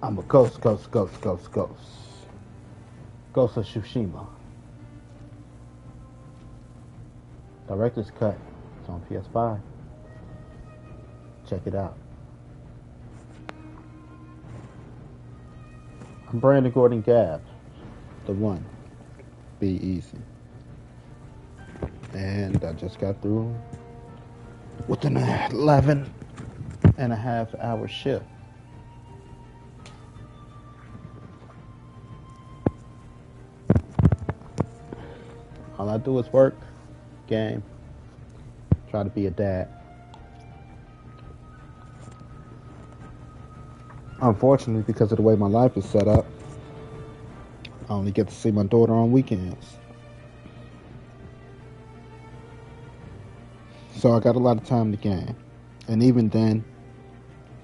I'm a ghost, ghost, ghost, ghost, ghost. Ghost of Tsushima. Director's cut. It's on PS5. Check it out. I'm Brandon Gordon Gab, the one. Be easy. And I just got through with an 11 and a half hour shift. All I do is work, game, try to be a dad. Unfortunately, because of the way my life is set up, I only get to see my daughter on weekends. So I got a lot of time to game. And even then,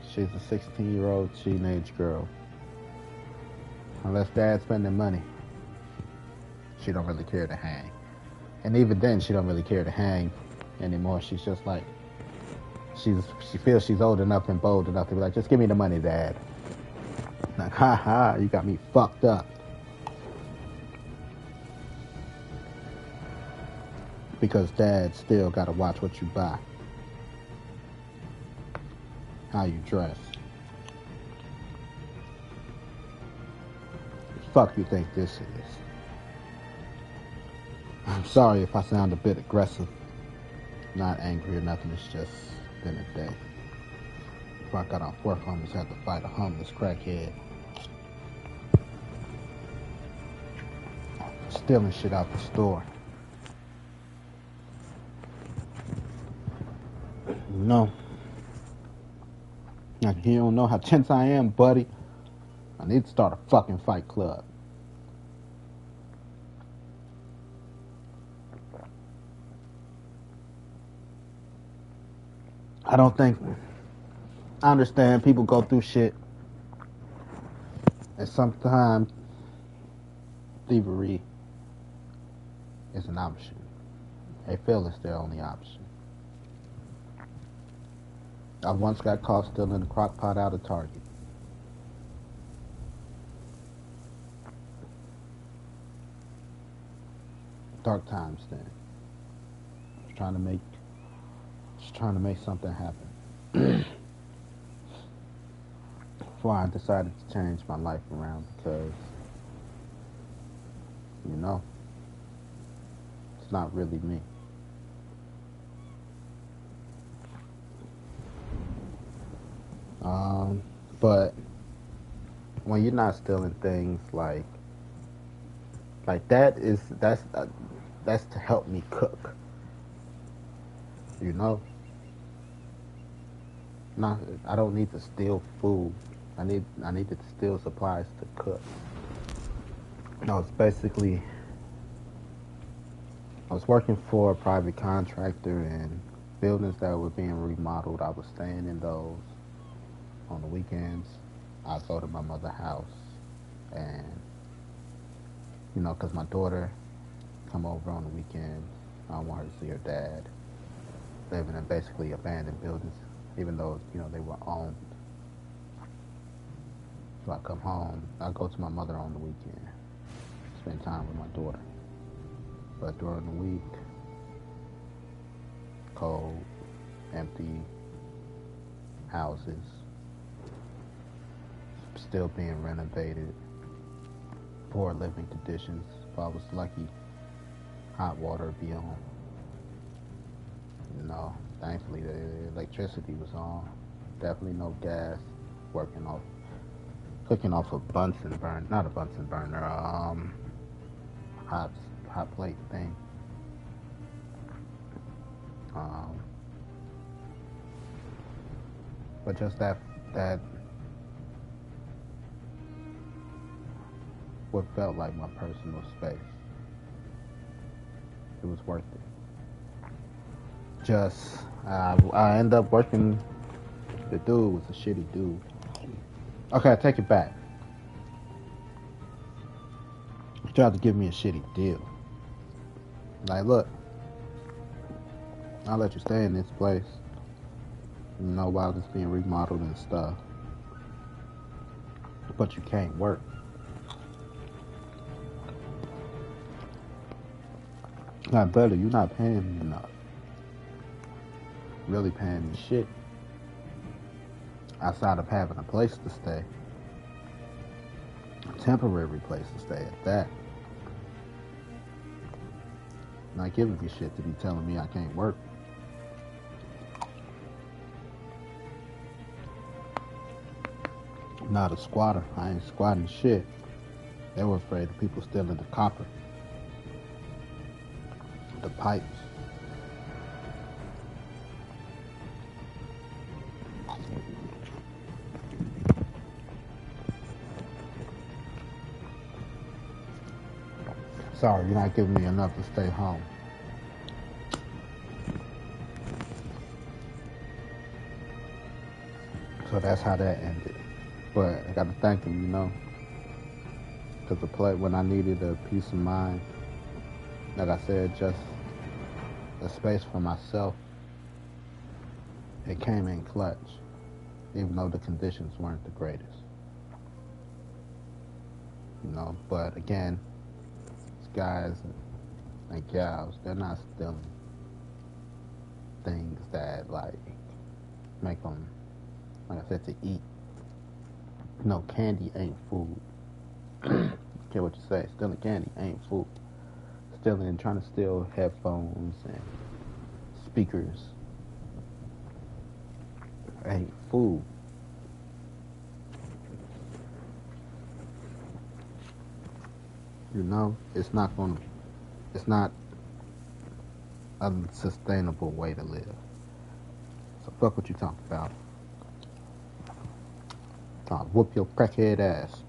she's a 16-year-old teenage girl. Unless dad's spending money, she don't really care to hang. And even then, she don't really care to hang anymore. She's just like, she feels she's old enough and bold enough to be like, just give me the money, dad. Like, ha ha, you got me fucked up. Because dad still gotta watch what you buy, how you dress. Fuck you think this is? I'm sorry if I sound a bit aggressive. Not angry or nothing, it's just been a day. Before I got off work, I almost had to fight a homeless crackhead. Stealing shit out the store. No. Like, you don't know how tense I am, buddy. I need to start a fucking fight club. I don't think... I understand people go through shit. And sometimes thievery is an option. They feel it's their only option. I once got caught stealing a crock pot out of Target. Dark times then. Just trying to make something happen. Before I decided to change my life around because, you know, it's not really me. But when you're not stealing things like that's to help me cook. You know, not I don't need to steal food. I needed to steal supplies to cook. No, it's basically I was working for a private contractor and buildings that were being remodeled. I was staying in those on the weekends. I go to my mother's house, and you know, cause my daughter come over on the weekends. I don't want her to see her dad living in basically abandoned buildings, even though they were owned. So I come home. I go to my mother on the weekend, spend time with my daughter. But during the week, cold, empty houses, still being renovated, poor living conditions. If I was lucky, hot water would be on. Thankfully the electricity was on. Definitely no gas. Cooking off a Bunsen burner, not a Bunsen burner, hot plate thing. But just that what felt like my personal space. It was worth it. Just I ended up working. The dude was a shitty dude. Okay, I take it back. He tried to give me a shitty deal. Like, look, I'll let you stay in this place, while it's being remodeled and stuff. but you can't work. Not better, you're not paying me enough. Really paying me shit. Outside of having a place to stay. A temporary place to stay at that. Not giving me shit to be telling me I can't work. I'm not a squatter. I ain't squatting shit. They were afraid of people stealing the copper. The pipes. Sorry, you're not giving me enough to stay home. So that's how that ended. But I gotta thank him, you know. Because the play, when I needed a peace of mind, like I said, just a space for myself, it came in clutch. Even though the conditions weren't the greatest. You know, but again, these guys and gals, they're not stealing things that, like, make them, like I said, to eat. No, candy ain't food. Care what you say, stealing candy ain't food. Trying to steal headphones and speakers ain't food. You know, it's not a sustainable way to live. So fuck what you talking about. I'll whoop your crackhead ass.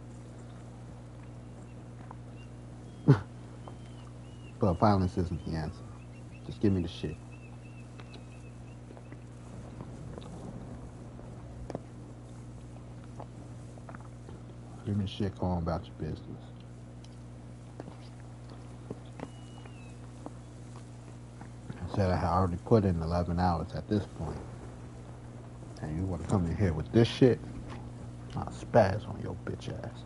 But violence isn't the answer. Just give me the shit. Give me the shit, go on about your business. I said I had already put in 11 hours at this point. And you want to come in here with this shit? I'll spaz on your bitch ass.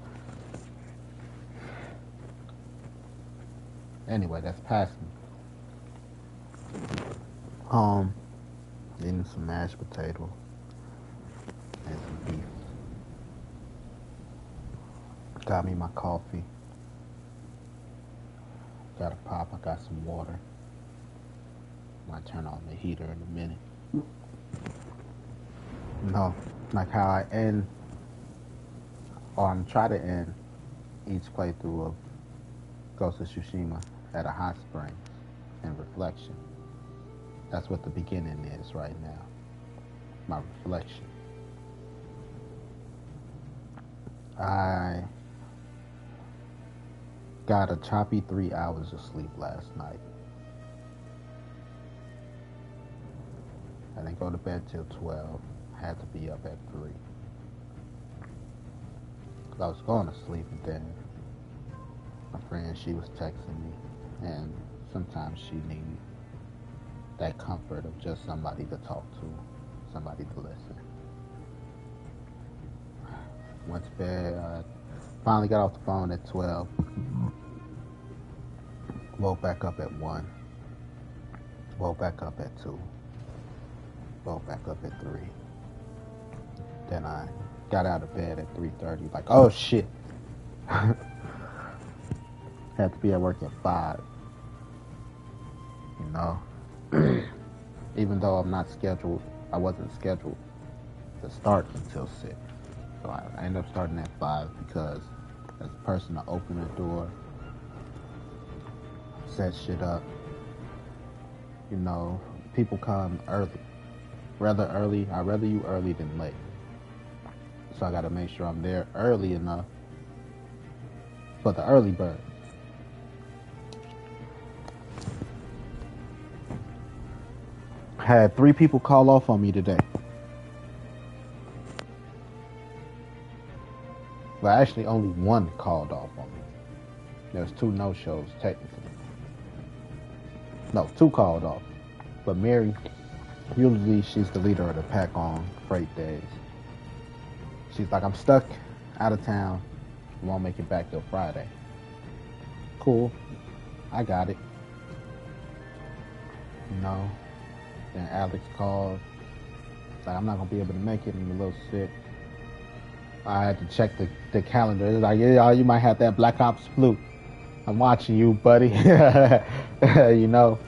Anyway, that's passing. Eating some mashed potato and some beef. Got me my coffee. Got a pop. I got some water. Might turn on the heater in a minute. No, like how I end, or I'm trying to end each playthrough of Ghost of Tsushima at a hot spring and reflection. That's what the beginning is right now. My reflection. I got a choppy 3 hours of sleep last night. I didn't go to bed till 12. Had to be up at 3. Cause I was going to sleep, and then my friend, she was texting me, and sometimes she needs that comfort of just somebody to talk to, somebody to listen. Went to bed, finally got off the phone at 12. Woke back up at 1. Woke back up at 2. Woke back up at 3. Then I got out of bed at 3:30, like, oh shit. Had to be at work at 5. You know? Even though I wasn't scheduled to start until 6. So I ended up starting at 5 because as a person to open the door, set shit up, you know, people come early. I'd rather you early than late. So I gotta make sure I'm there early enough for the early bird. Had 3 people call off on me today. Well, actually only 1 called off on me. There's 2 no-shows technically. No, 2 called off. But Mary, usually she's the leader of the pack on freight days. She's like, I'm stuck out of town, won't make it back till Friday. Cool, I got it. No. Then Alex called. Like, I'm not gonna be able to make it. I'm a little sick. I had to check the calendar. It's like, yeah, you might have that Black Ops flu. I'm watching you, buddy. You know,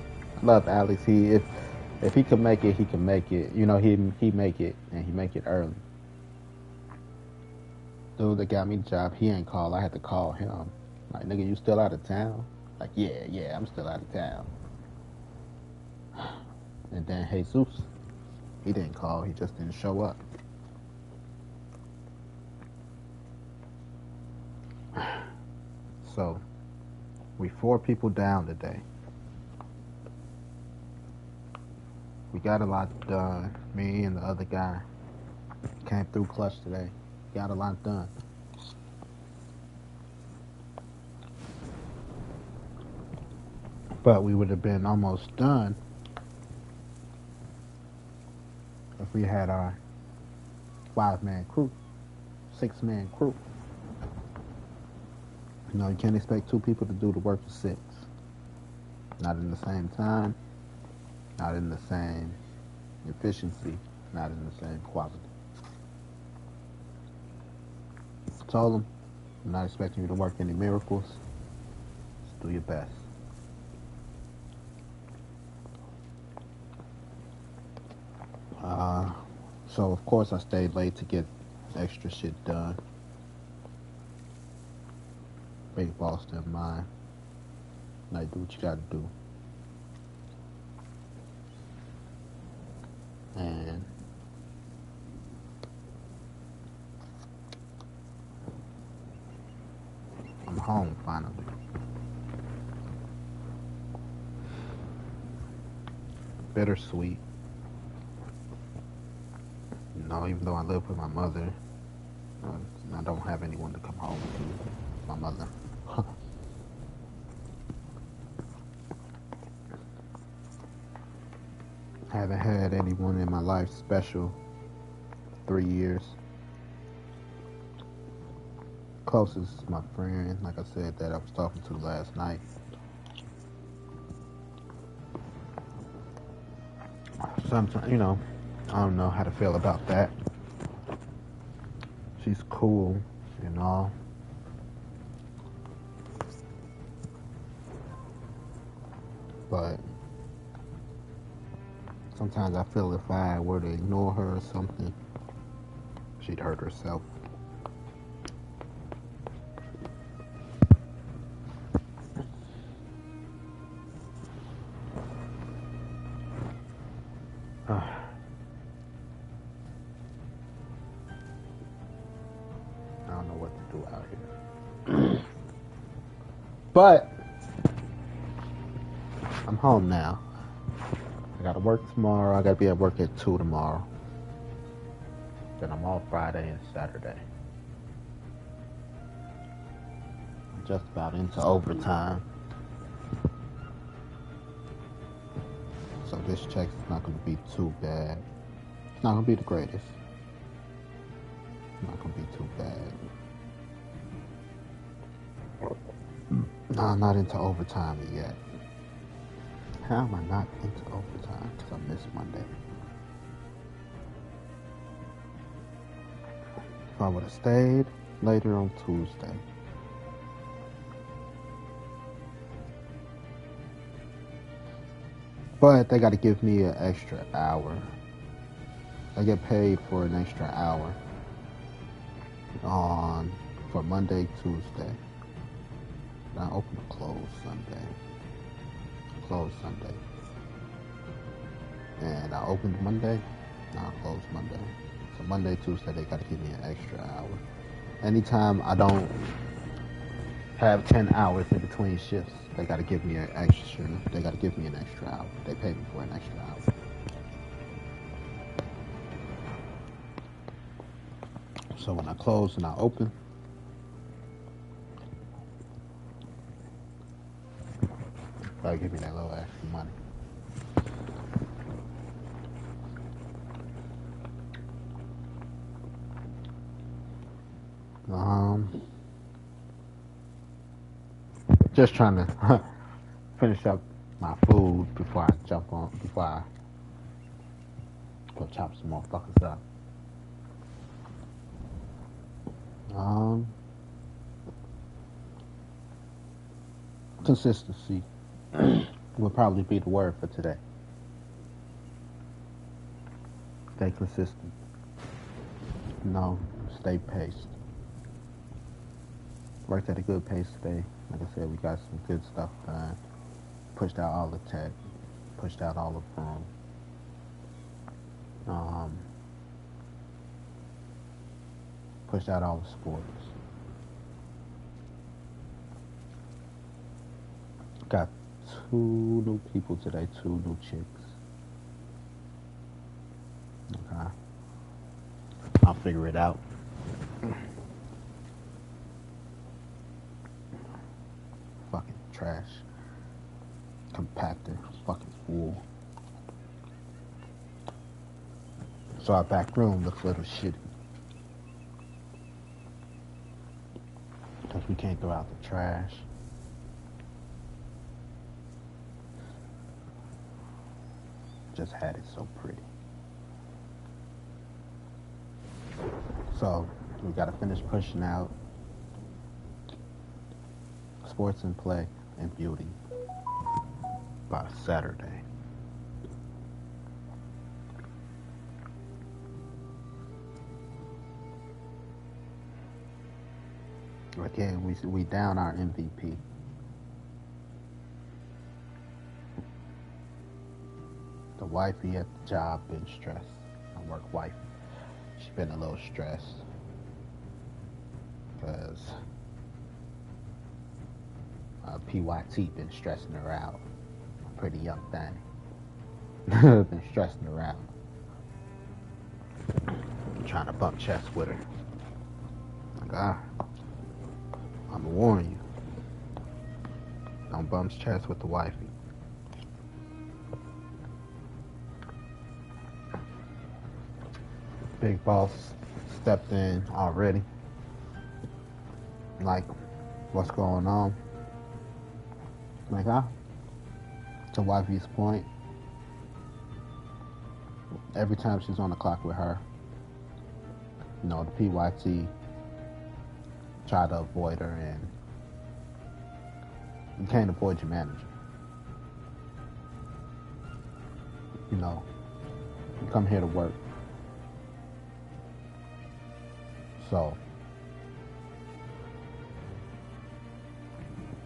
I love Alex. If he could make it, he can make it. You know, he make it, and he make it early. Dude that got me the job, he ain't called. I had to call him. Like, nigga, you still out of town? Like, yeah, I'm still out of town. And then Jesus, he didn't call. He just didn't show up. So, we 4 people down today. We got a lot done. Me and the other guy came through clutch today. Got a lot done. But we would have been almost done if we had our 5-man crew, 6-man crew. You know, you can't expect 2 people to do the work of 6. Not in the same time, not in the same efficiency, not in the same quality. I told them, I'm not expecting you to work any miracles. Just do your best. So of course I stayed late to get extra shit done. Big boss in mind. Like, do what you gotta do. And I'm home finally. Bittersweet. You know, even though I live with my mother, I don't have anyone to come home to. My mother. Haven't had anyone in my life special 3 years. Closest is my friend, like I said, that I was talking to last night. Sometimes, you know, I don't know how to feel about that. She's cool and all. But sometimes I feel if I were to ignore her or something, she'd hurt herself. I don't know what to do out here. But I'm home now. I gotta work tomorrow. I gotta be at work at 2 tomorrow. Then I'm off Friday and Saturday. I'm just about into overtime. So this check's not gonna be too bad. It's not gonna be the greatest. It's not gonna be too bad. No, I'm not into overtime yet. How am I not into overtime? Because I missed Monday. If I would have stayed later on Tuesday. But they got to give me an extra hour. I get paid for an extra hour for Monday, Tuesday. I open and close Sunday. Close Sunday. And I opened Monday, and I closed Monday. So Monday, Tuesday, they gotta give me an extra hour. Anytime I don't have 10 hours in between shifts, they gotta give me an extra. They gotta give me an extra hour. They pay me for an extra hour. So when I close and I open, they'll give me that little extra money. Um, just trying to finish up my food before I go chop some more fuckers up. Um, Consistency would probably be the word for today. Stay consistent. No, stay paced. Worked at a good pace today. Like I said, we got some good stuff done. Pushed out all the tech. Pushed out all the film. Um, Pushed out all the sports. Got two new people today. Two new chicks. Okay. I'll figure it out. Fucking trash. Compactor. Fucking fool. So our back room looks a little shitty. Because we can't throw out the trash. Just had it so pretty. So we gotta finish pushing out sports and play and beauty by Saturday. Again, we down our MVP. The wifey at the job been stressed. My work wife. She been a little stressed because PYT been stressing her out. A pretty young thing. Been stressing her out. I'm trying to bump chest with her. Like, I'm gonna warn you. Don't bump chest with the wifey. Big boss stepped in already. Like, what's going on? Like, to wifey's point, every time she's on the clock with her, you know, the PYT try to avoid her, and you can't avoid your manager. You know, you come here to work. So,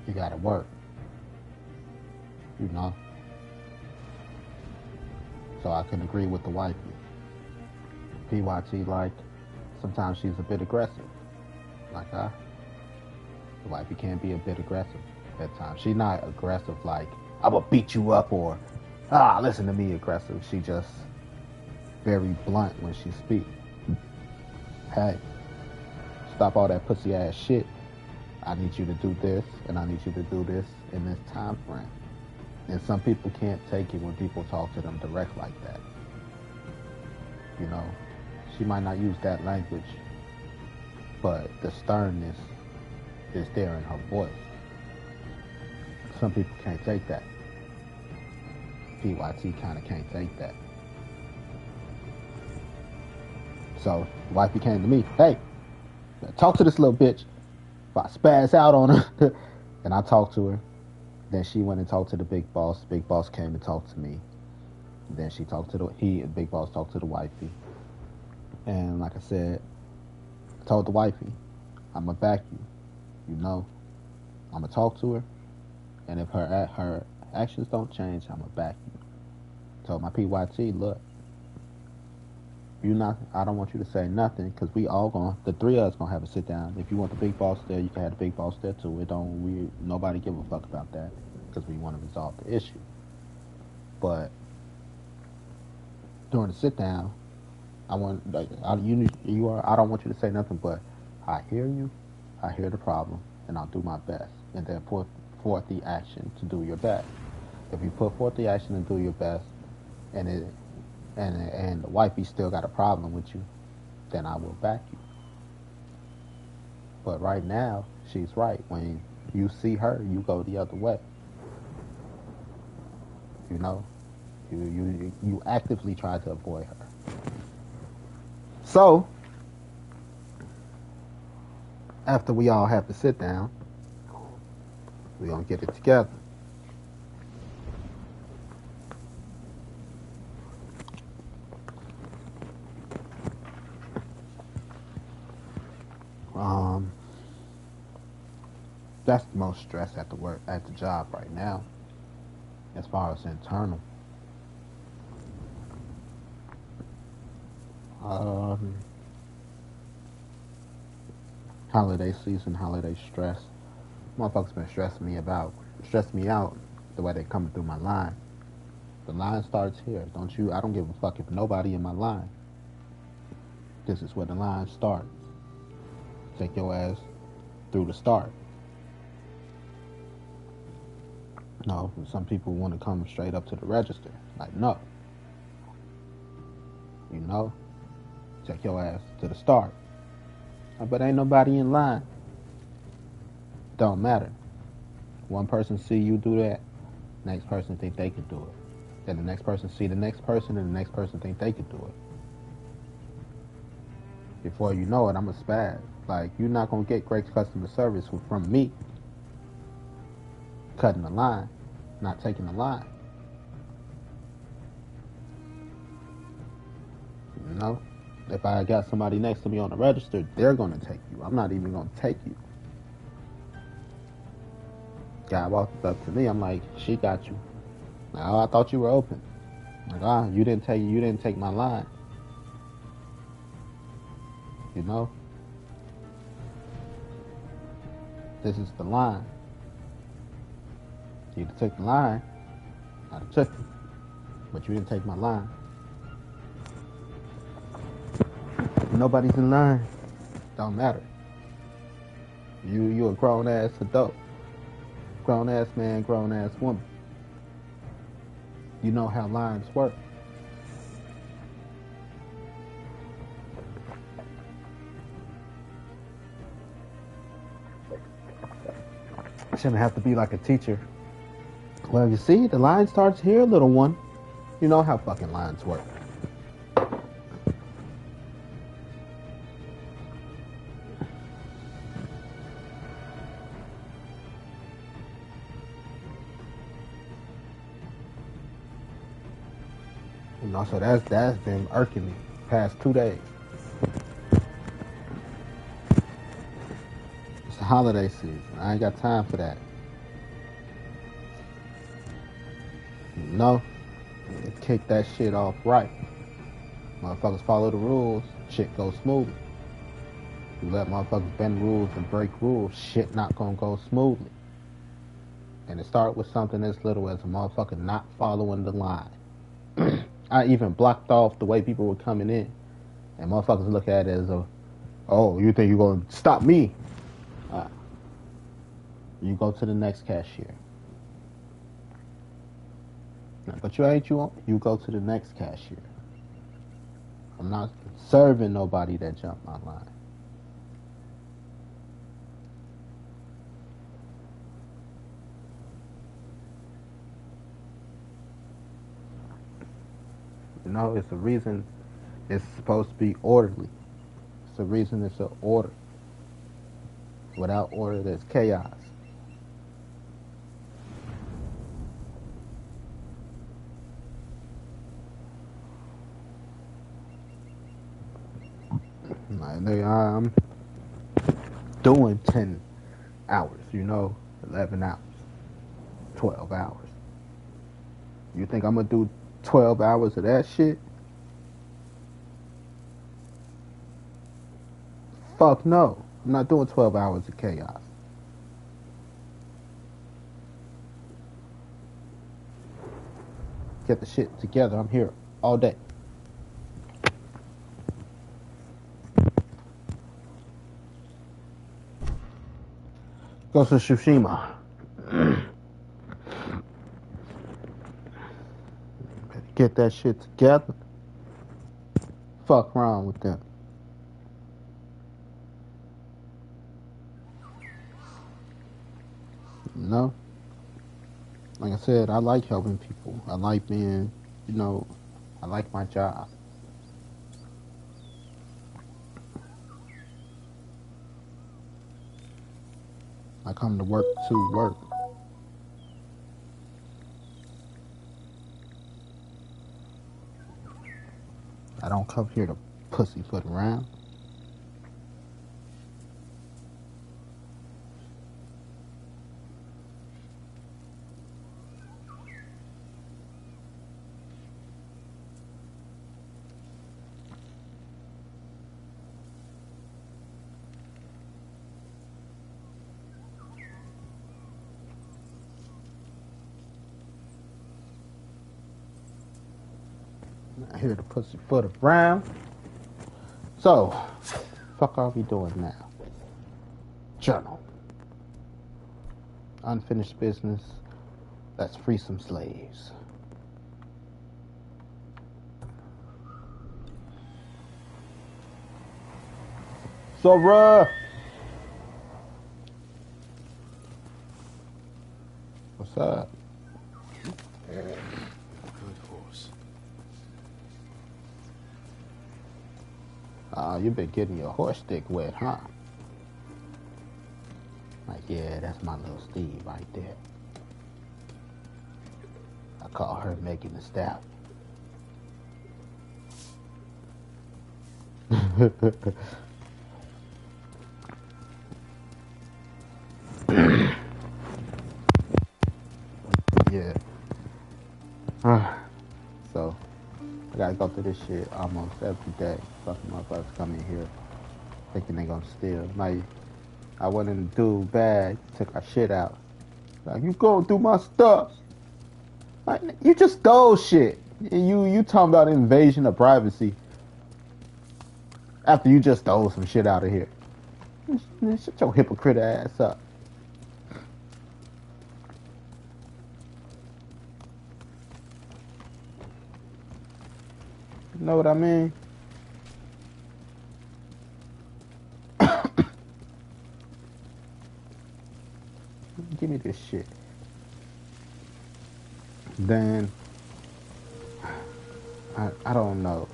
you gotta work. You know? So I can agree with the wifey. PYT, like, sometimes she's a bit aggressive. Like, the wifey can be a bit aggressive at times. She's not aggressive like, I will beat you up, or, listen to me aggressive. She just very blunt when she speaks. Hey, stop all that pussy ass shit. I need you to do this, and I need you to do this in this time frame. And some people can't take it when people talk to them direct like that. You know, she might not use that language, but the sternness is there in her voice. Some people can't take that. PYT kind of can't take that. So, wifey came to me, hey, talk to this little bitch. If I spaz out on her, and I talked to her, then she went and talked to the big boss. The big boss came and talked to me. Then she talked to the big boss talked to the wifey. And like I said, I told the wifey, I'ma back you. You know, I'ma talk to her, and if her actions don't change, I'ma back you. Told my PYT, look, I don't want you to say nothing, because the three of us gonna have a sit down. If you want the big boss there, you can have the big boss there too. Nobody give a fuck about that, because we want to resolve the issue. But during the sit down, I don't want you to say nothing, but I hear you, I hear the problem, and I'll do my best. And then put forth the action to do your best. If you put forth the action and do your best, and the wifey still got a problem with you, then I will back you. But right now, she's right. When you see her, you go the other way. You know, you actively try to avoid her. So after we all have to sit down, we're gonna get it together. Um, that's the most stress at the work at the job right now, as far as internal. Um, Holiday season, holiday stress. Motherfuckers been stressing me out the way they coming through my line. The line starts here. Don't you? I don't give a fuck if nobody in my line. This is where the line starts. Take your ass through the start. No, some people want to come straight up to the register. Like, no. You know? Take your ass to the start. But ain't nobody in line. Don't matter. One person see you do that, next person think they can do it. Then the next person see the next person, and the next person think they can do it. Before you know it, I'm a spaz. Like, you're not gonna get great customer service from me cutting the line, not taking the line. You know? If I got somebody next to me on the register, they're gonna take you. I'm not even gonna take you. Guy walked up to me. I'm like, she got you. Like, oh, I thought you were open. Like, you didn't take my line. You know? This is the line. You'd have took the line, I'd have took it. But you didn't take my line. Nobody's in line. Don't matter. You a grown ass adult. Grown ass man, grown ass woman. You know how lines work. Shouldn't have to be like a teacher. Well, you see, the line starts here, little one. You know how fucking lines work. You know, so that's been irking me past 2 days. It's the holiday season. I ain't got time for that. You know, kick that shit off right. Motherfuckers follow the rules, shit goes smoothly. You let motherfuckers bend rules and break rules, shit not gonna go smoothly. And it start with something as little as a motherfucker not following the line. I even blocked off the way people were coming in. And motherfuckers look at it as oh, you think you're gonna stop me? You go to the next cashier. But you go to the next cashier. I'm not serving nobody that jumped my line. You know, it's a reason it's supposed to be orderly. It's a reason it's an order. Without order, there's chaos. I'm doing 10 hours, 11 hours, 12 hours. You think I'm going to do 12 hours of that shit? Fuck no. I'm not doing 12 hours of chaos. Get the shit together. I'm here all day. Go to Tsushima. Get that shit together. Fuck wrong with them. You know, like I said, I like helping people. I like being, you know, I like my job. I come to work to work. I don't come here to pussyfoot around. I'm not here to pussyfoot around. So, fuck are we doing now? Journal. Unfinished business. Let's free some slaves. So, what's up? Good horse. You been getting your horse stick wet, huh? Like, yeah, that's my little Steve right there. I call her Megan the Stallion. Yeah. So, I gotta go through this shit almost every day. Fucking motherfuckers come in here thinking they gonna steal. Like, I went in the dude bag, took our shit out. Like, you going through my stuff. Like, you just stole shit. And you talking about invasion of privacy after you just stole some shit out of here. Shut your hypocrite ass up. You know what I mean? Give me this shit. Then, I don't know.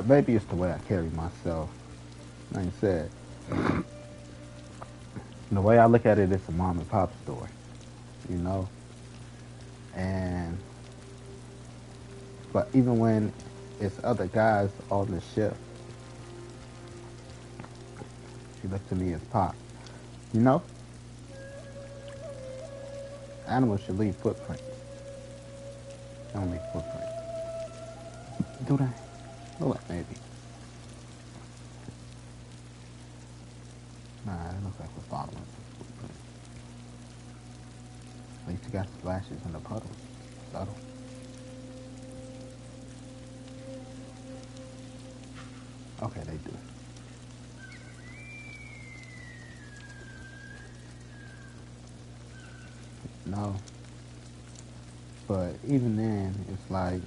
Maybe it's the way I carry myself. Like I said, the way I look at it, it's a mom and pop store, you know? And, but even when it's other guys on the ship, she looks to me as pop, you know? Animals should leave footprints. They don't leave footprints. Do they? Well, maybe. Nah, it looks like we're following some footprints. At least you got splashes in the puddles. Subtle. Okay, they do. No. But even then, it's like,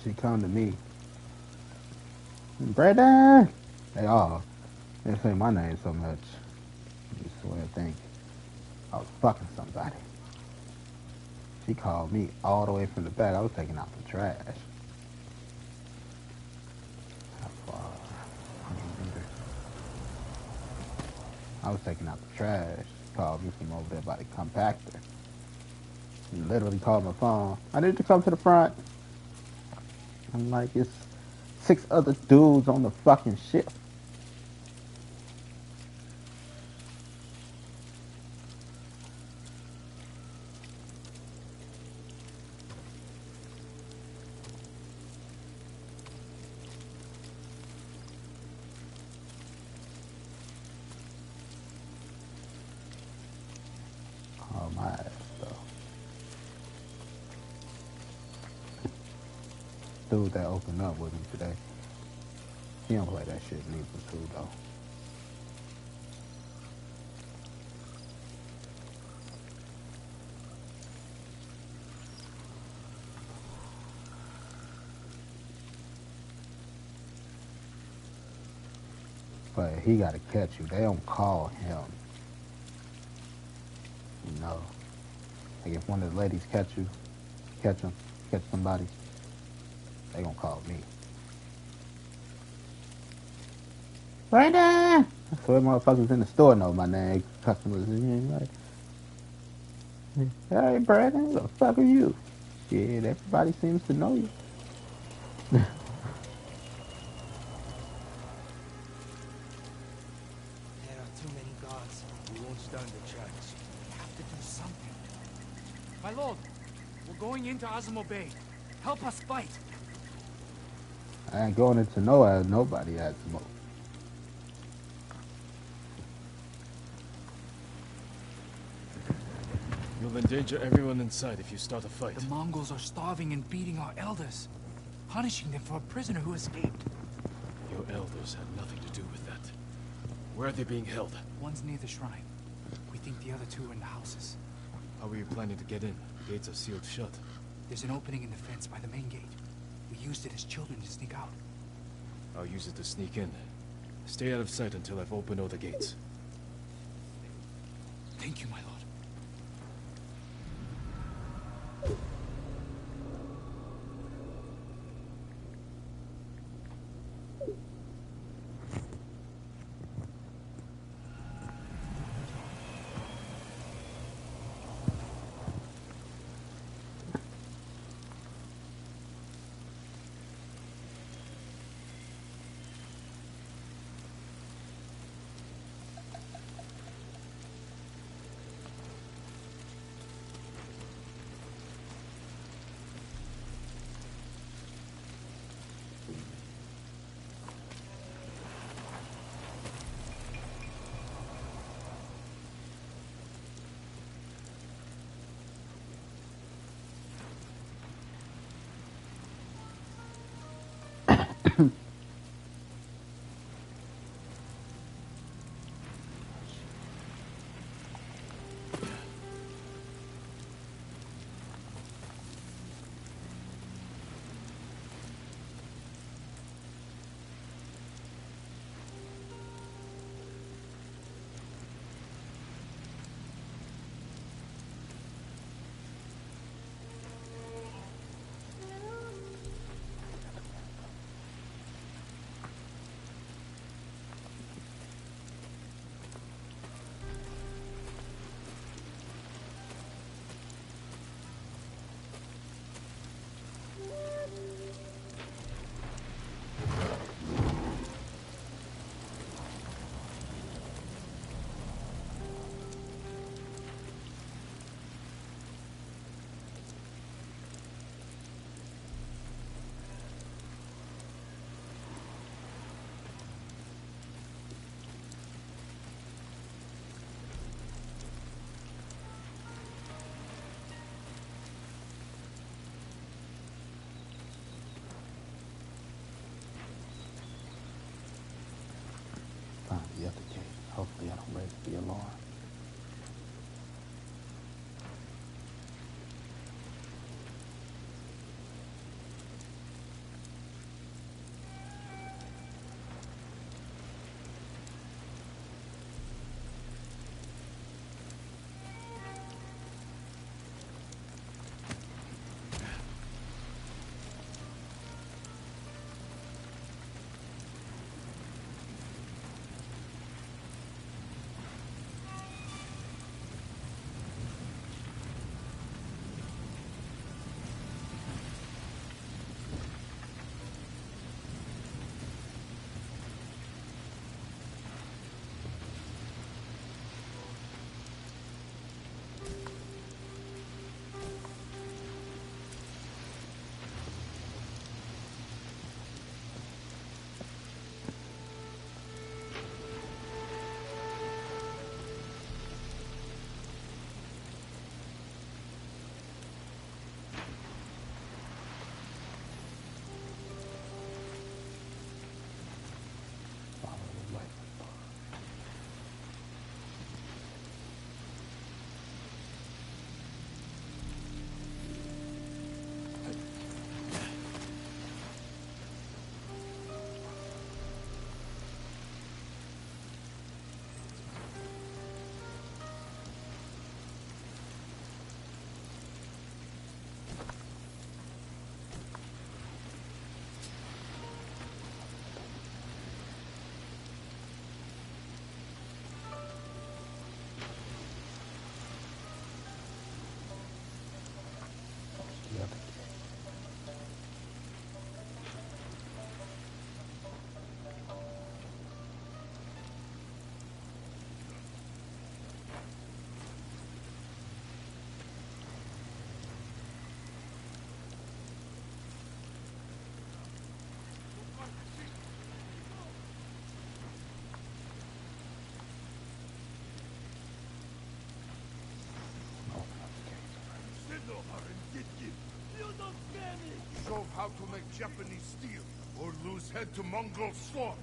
she come to me, Brandon. They say my name so much. You swear to think I was fucking somebody. She called me all the way from the back. I was taking out the trash. How far? I don't remember. I was taking out the trash. She called me from over there by the compactor. She literally called my phone. I need to come to the front. I'm like, it's 6 other dudes on the fucking ship. Oh my ass, though. Dude that opened up with me today. He don't play that shit neither too, though. player. He got to catch you. They don't call him. You know, like if one of the ladies catch you, catch him, catch somebody, they gonna call me. Right there. So motherfuckers in the store know my name. Customers, like, hey Brandon, who the fuck are you? Shit, everybody seems to know you. There are too many guards. We won't stand a chance. We have to do something. My lord, we're going into Azamo Bay. Help us fight. I ain't going into nobody has smoke. You'll endanger everyone inside if you start a fight. The Mongols are starving and beating our elders, punishing them for a prisoner who escaped. Your elders had nothing to do with that. Where are they being held? One's near the shrine. We think the other two are in the houses. How are you planning to get in? The gates are sealed shut. There's an opening in the fence by the main gate. We used it as children to sneak out. I'll use it to sneak in. Stay out of sight until I've opened all the gates. Thank you, my lord. Find the other gate. Hopefully I don't raise the alarm. Show how to make Japanese steel, or lose head to Mongol sword.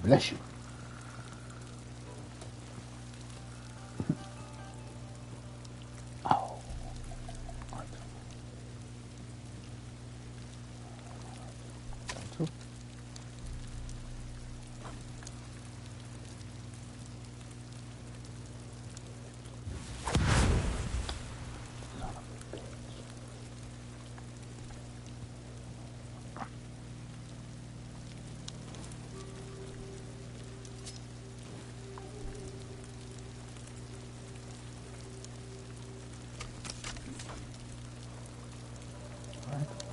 Bless you. Oh.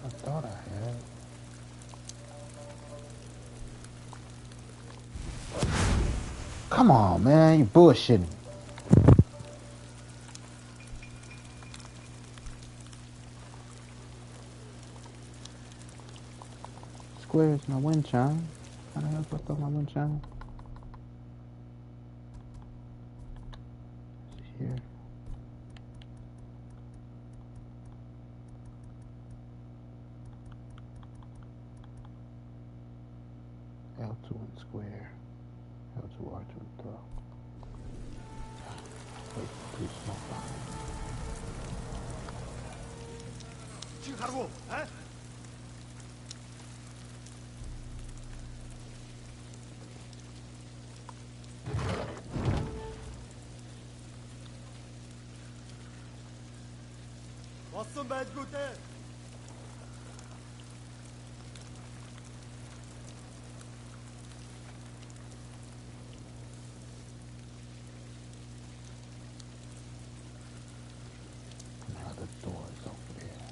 I thought I had. Come on, man, you bullshitting. Square is my wind chime. How the hell do I throw my wind chime? Here. L2 and square. L2 R2 and throw. Wait, please don't find. 지금 가라고, 에? 왔어, 매주대. Now the door is over there.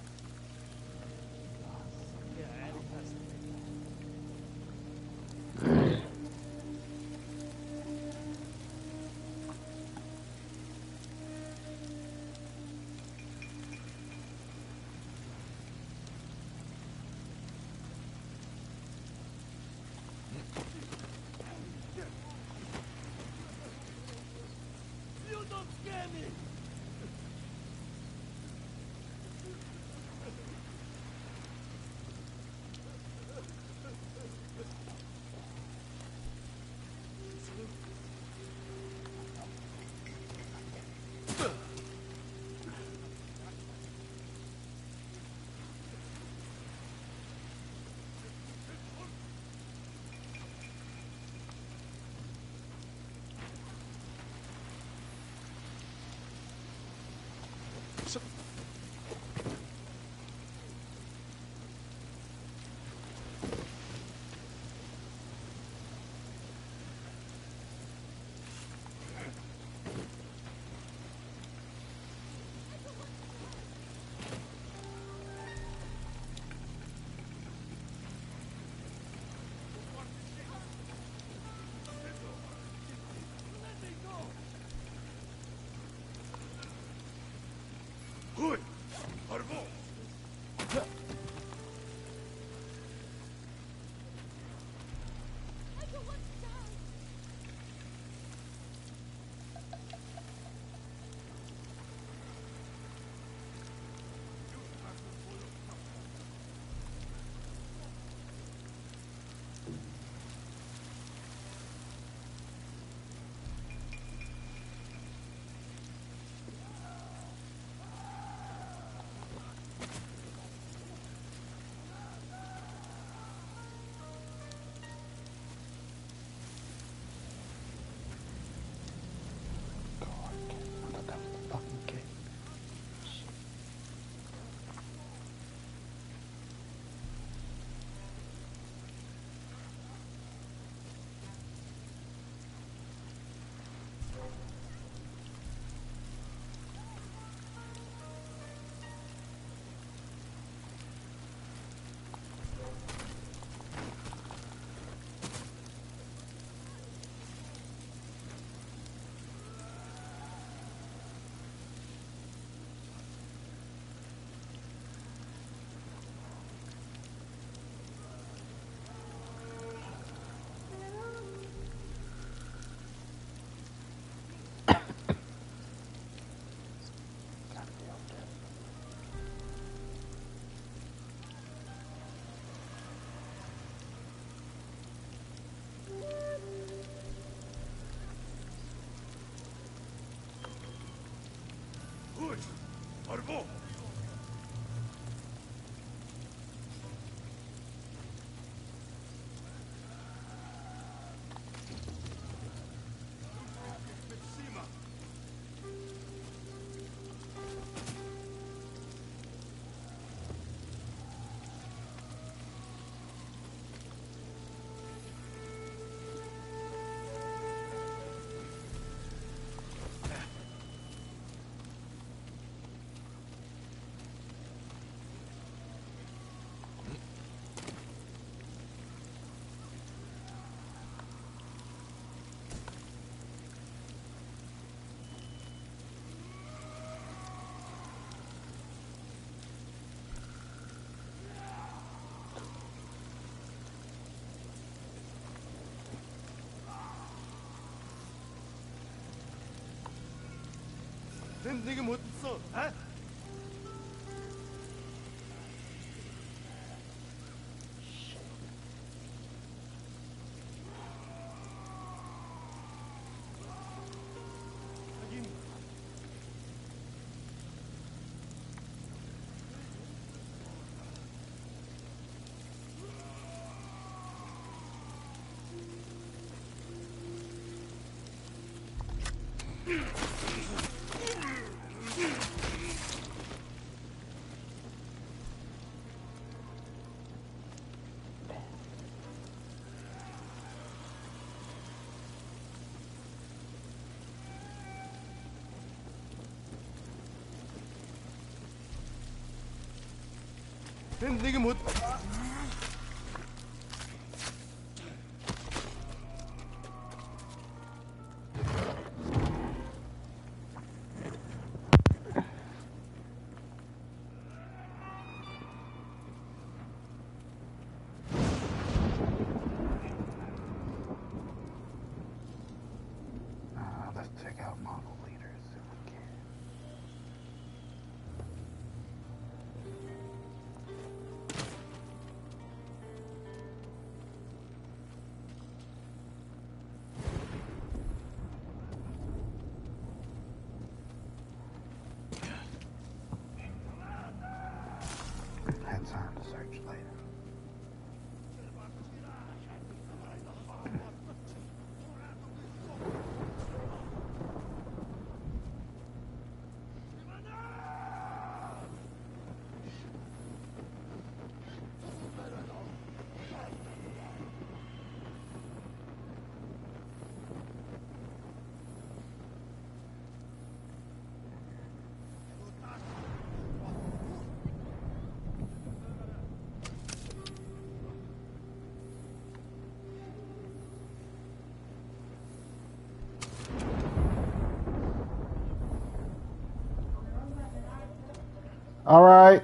밴딩이 못 써. 어? 밴딩이 못. Let's check out Mongol leaders if we can. Had time to search later. All right.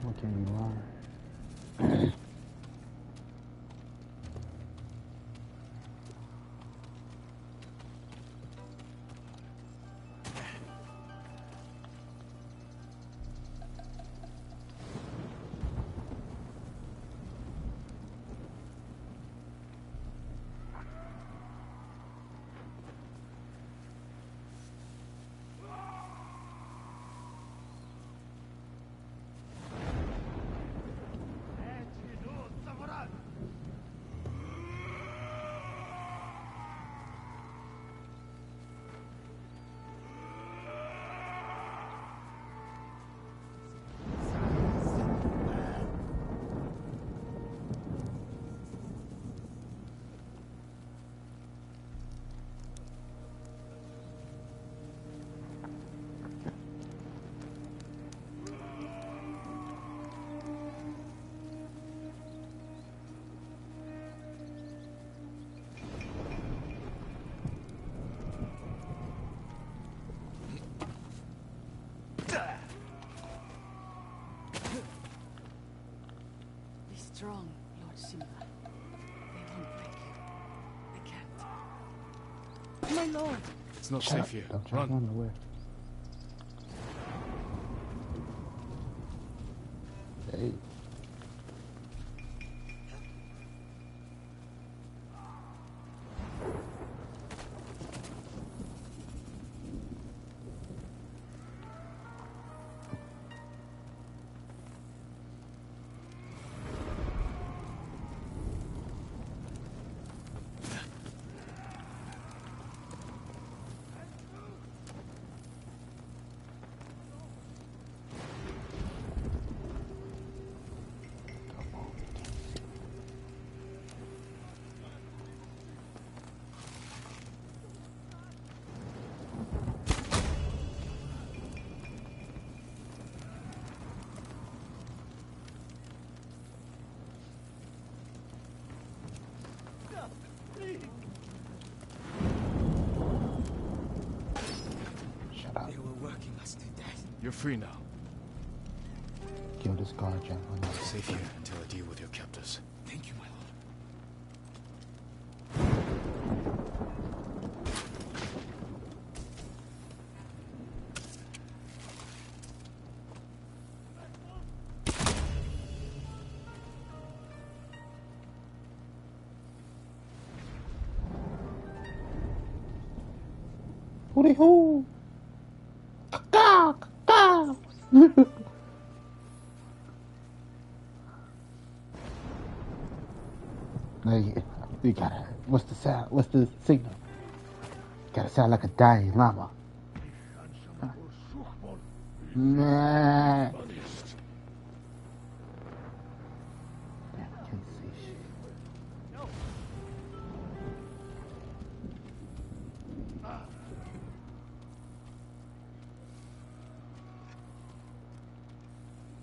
What can you learn? Be strong, Lord Simba. They won't break you. They can't. My lord! It's not Shut safe up. here. Don't try to Run. run away. Hey. Shut up. They were working us to death. You're free now. Kill this guard, gentlemen. Safe here until I deal with your captors. Thank you, my lord. Hooty hoo! Caw, caw. No, you gotta. What's the sound? What's the signal? Gotta sound like a dying llama. Nah. Damn, I can't see shit.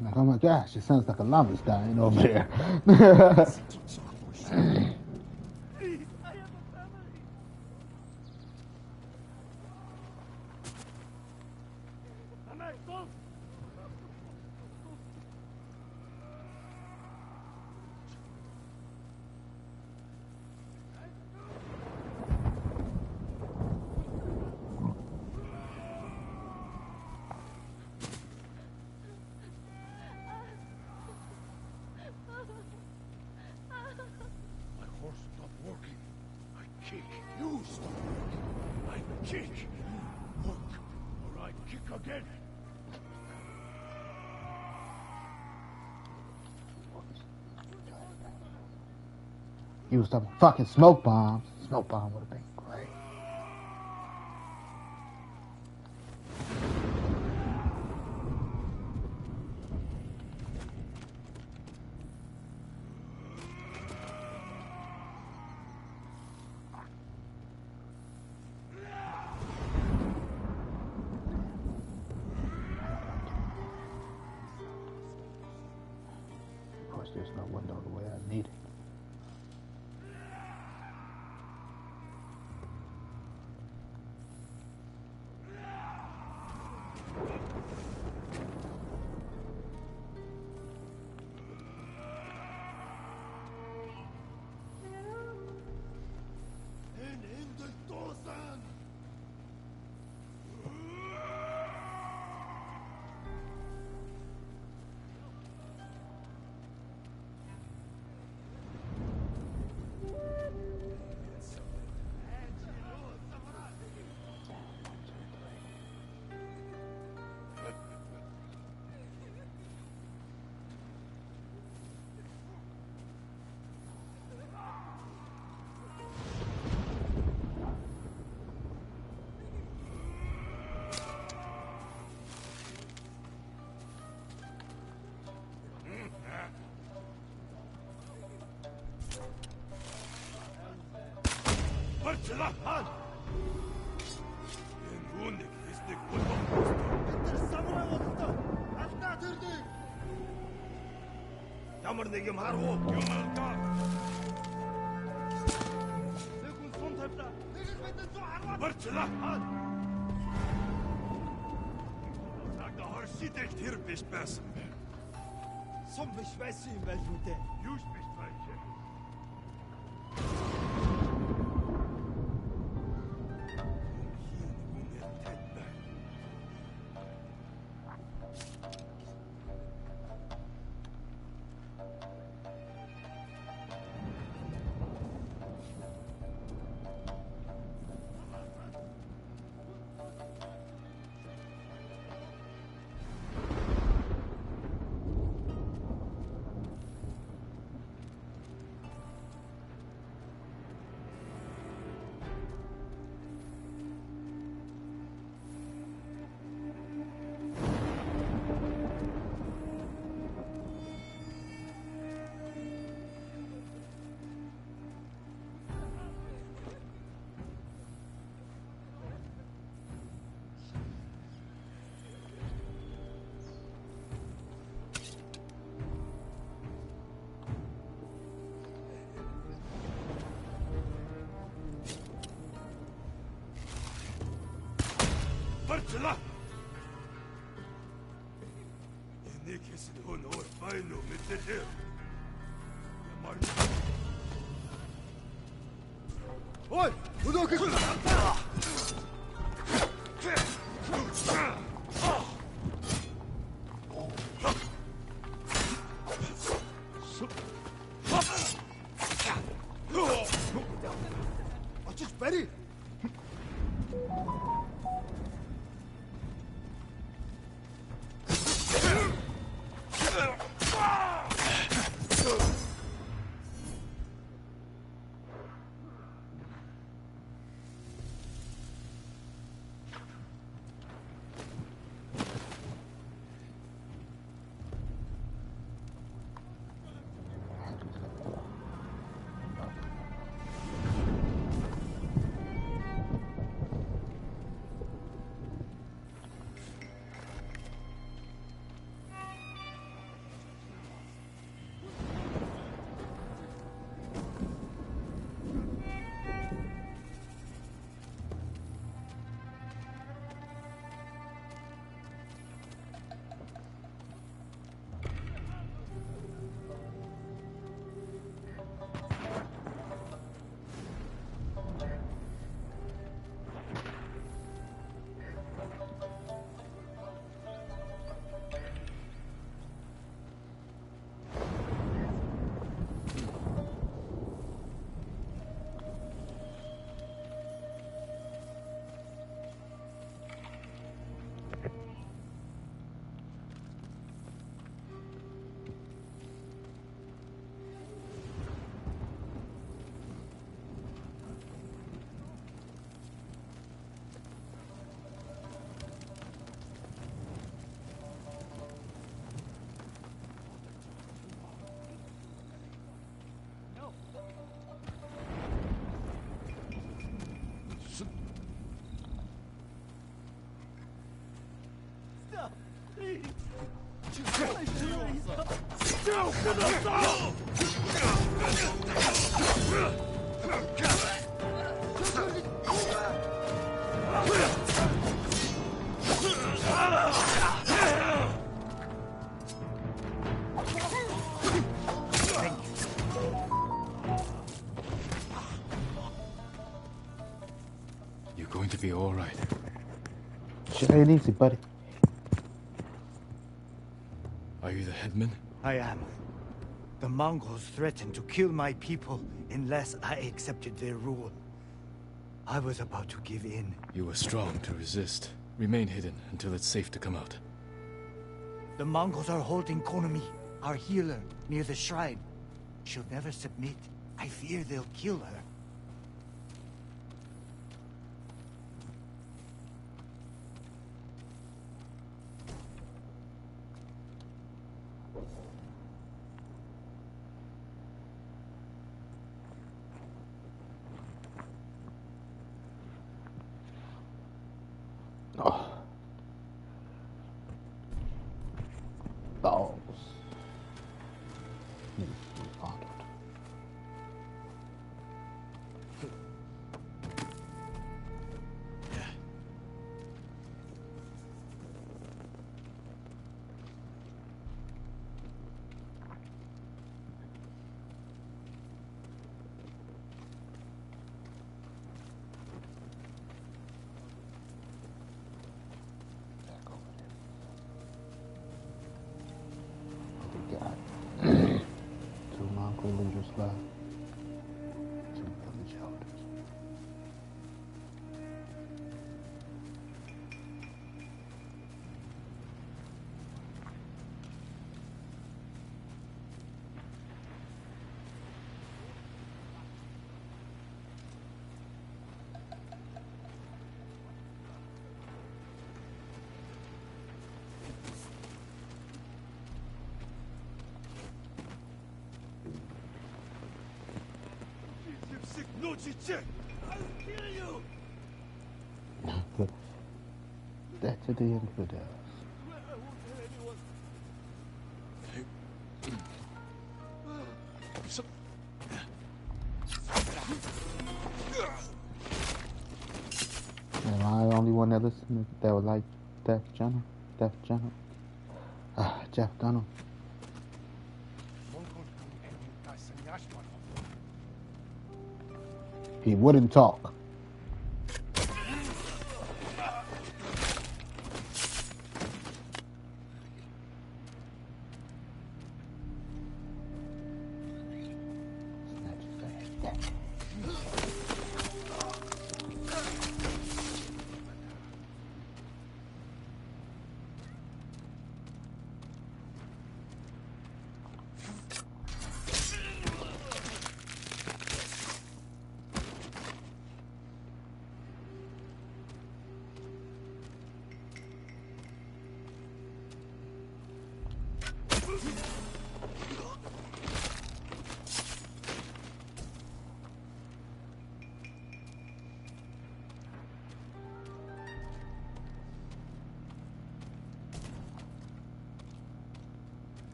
Like, oh my gosh, it sounds like a llama's dying over there. My horse stopped working. I kick. You stop working. I kick. Look, or I kick again. Use some fucking smoke bombs. Smoke bomb would have been great. Of course, there's no window the way I need it. In the Dozan. Barçılahan! En unik istek bulmamızdı. Ямар нэг юм харуу юм алдаа. Нэг хүн сум тавьлаа. Нэг л мэдэн 110 барчлаа. Нага хоршидэх тэр биш байсан бэ. Сум биш байсан юм байл үү те. Юу ч биш байжээ. Angela! Inikisin hun or faino mititir. Yamar. Oi! Udoku! Açık beri! You're going to be all right. Shit ain't easy, buddy. Are you the headman? I am. The Mongols threatened to kill my people unless I accepted their rule. I was about to give in. You were strong to resist. Remain hidden until it's safe to come out. The Mongols are holding Konomi, our healer, near the shrine. She'll never submit. I fear they'll kill her. Oh. Balls. Two non-villagers left. Two village elders. No, Chiche! I'll kill you! That to the infidels. I won't tell anyone. Am I the only one anyone that listens that would like Jeff Dunham. He wouldn't talk.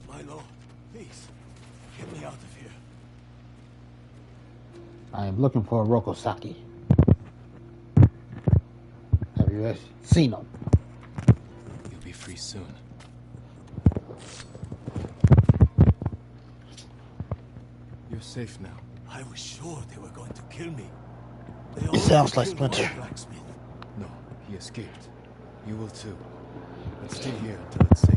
Milo, please, get me out of here. I am looking for a Rokosaki. Have you seen him? You'll be free soon. You're safe now. I was sure they were going to kill me. It sounds like Splinter. Blacksmith. No, he escaped. You will too. But stay here until it's safe.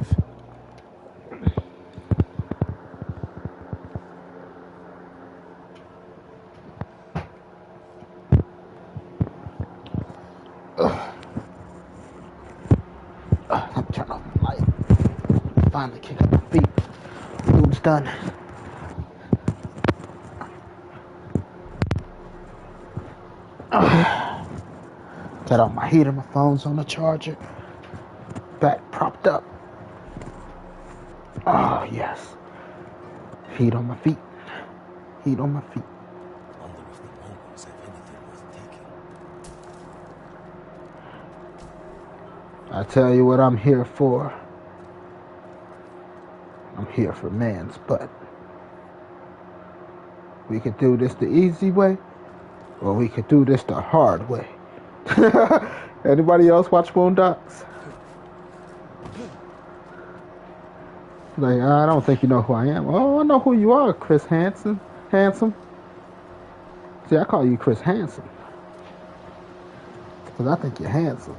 I'm turning off the light. Finally kick up my feet. Food's done. Got on my heater, my phone's on the charger. Back propped up. Oh, yes. Heat on my feet. Heat on my feet. Wonder if the Mongols have anything worth taking. I tell you what I'm here for. I'm here for man's butt. We could do this the easy way, or we could do this the hard way. Anybody else watch Boondocks? Like, I don't think you know who I am. Oh, I know who you are, Chris Hansen. Handsome. See, I call you Chris Hansen. Because I think you're handsome.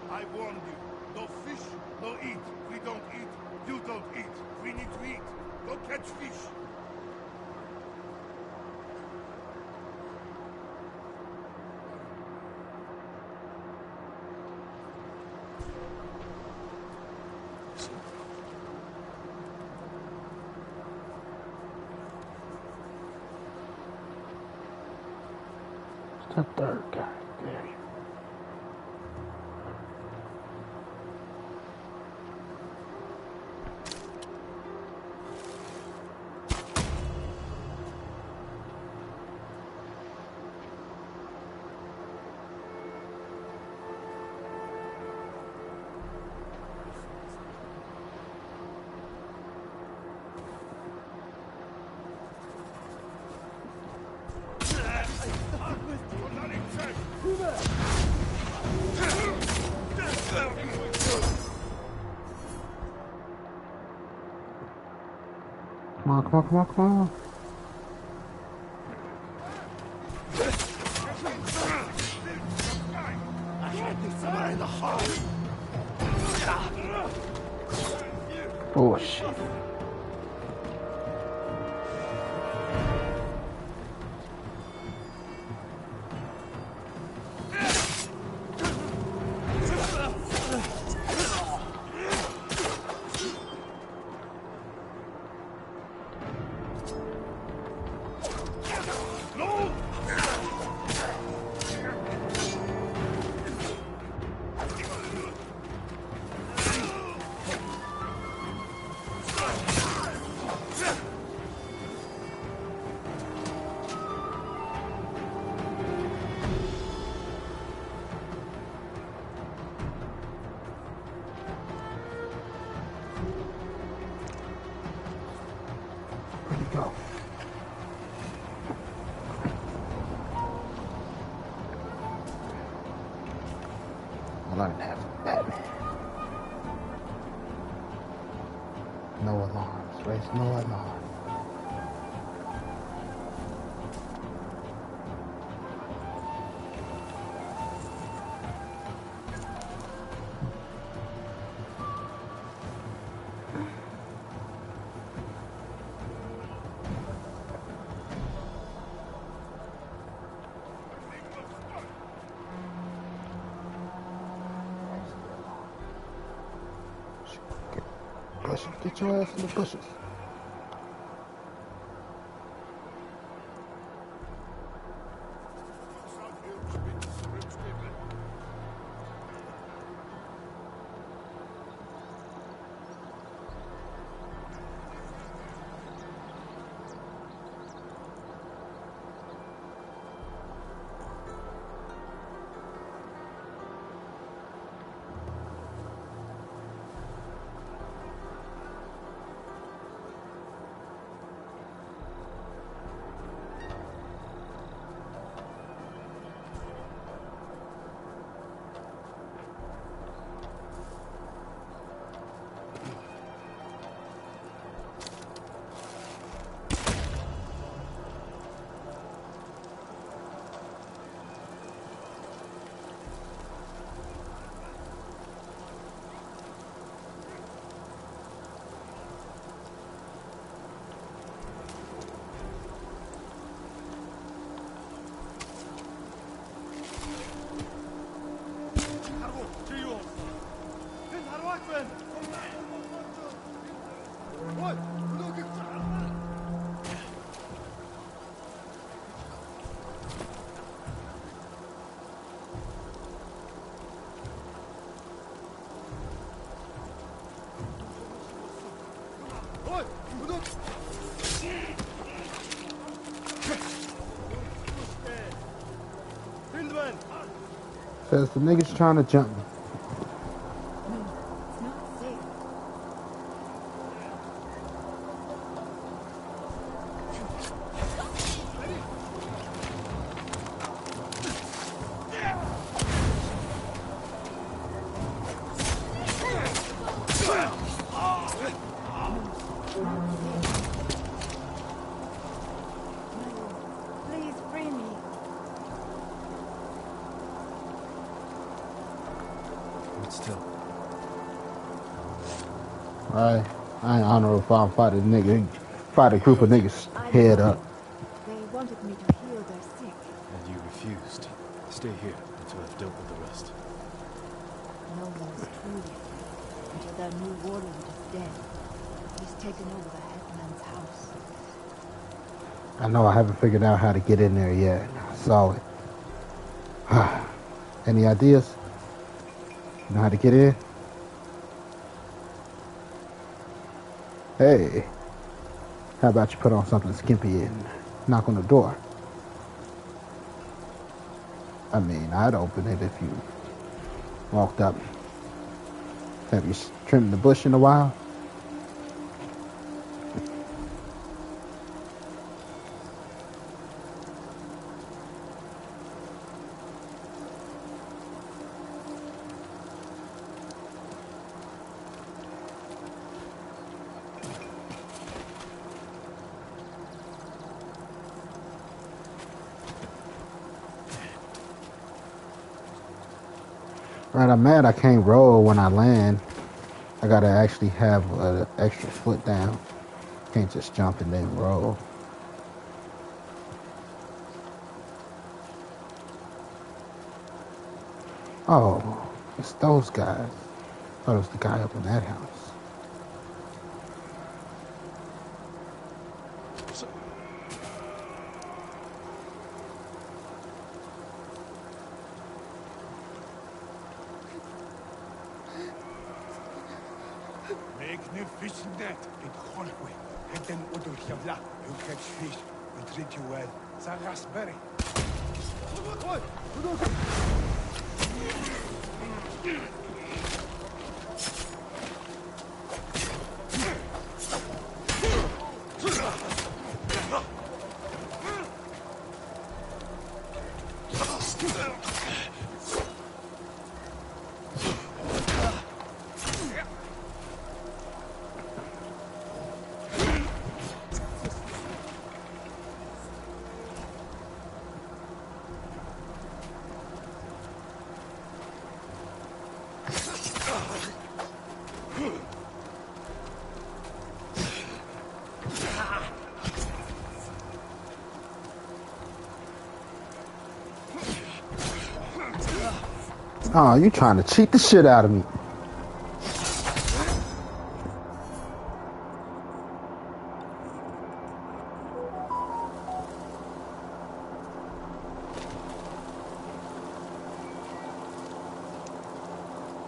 I warned you. No fish, no eat. We don't eat. You don't eat. We need to eat. Go catch fish. The third guy. There. Come on, come on, come on, come on. Oh, shit. Where'd he go? Well, I didn't have Batman. No alarms, race, no alarm. Get your ass in the bushes. Says the niggas trying to jump me. It's not safe. Please free me. Still. Right. I ain't honorable if I fight a nigga, fight a group of niggas head up. They wanted me to heal their sick. And you refused. Stay here until I've dealt with the rest. No one is truly free until their new warlord is dead. He's taken over the headman's house. I know I haven't figured out how to get in there yet. I saw it. Any ideas? You know how to get in? Hey, how about you put on something skimpy and knock on the door? I mean, I'd open it if you walked up. Have you trimmed the bush in a while? Right, I'm mad I can't roll when I land. I gotta actually have an extra foot down. Can't just jump and then roll. Oh, it's those guys. Thought it was the guy up in that house. Fishing net in Holway, and then Udo Shavla, you catch fish, we treat you well. Sarasberry. Oh, you trying to cheat the shit out of me.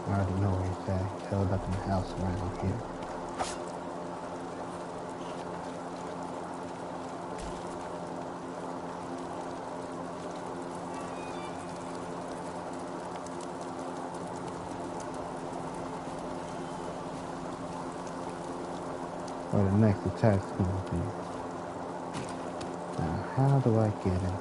I already know where he's at. Held up in the house around here. Where the next attack's gonna be. Now, how do I get into it?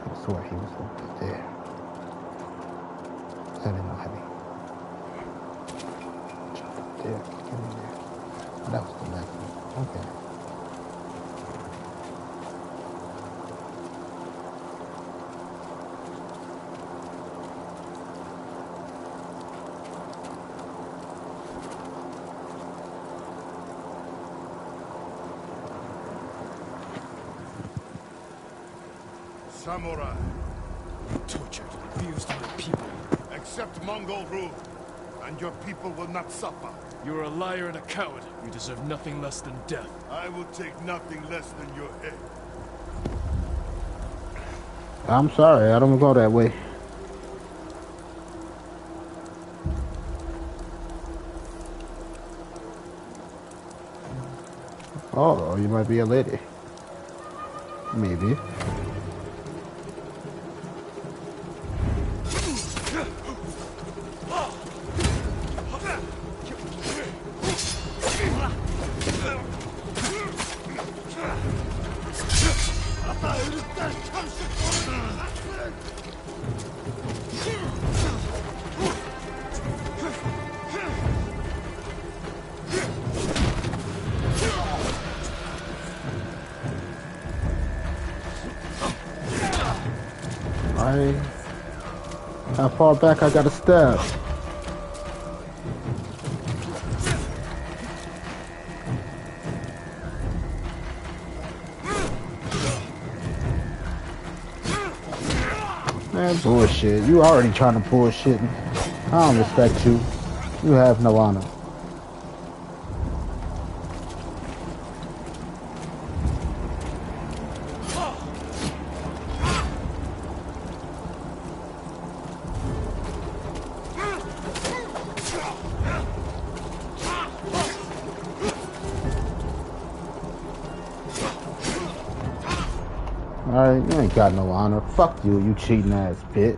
I swear he was over there. I didn't know how to jump up there. Get in there. Oh, that was the next one. Okay. Samurai. You tortured and abused my people. Accept Mongol rule, and your people will not suffer. You're a liar and a coward. You deserve nothing less than death. I will take nothing less than your head. I'm sorry, I don't go that way. Oh, you might be a lady. Maybe. How far back I gotta step? Man, bullshit. You already trying to bullshit me. I don't respect you. You have no honor. Alright, you ain't got no honor. Fuck you, you cheating ass bitch.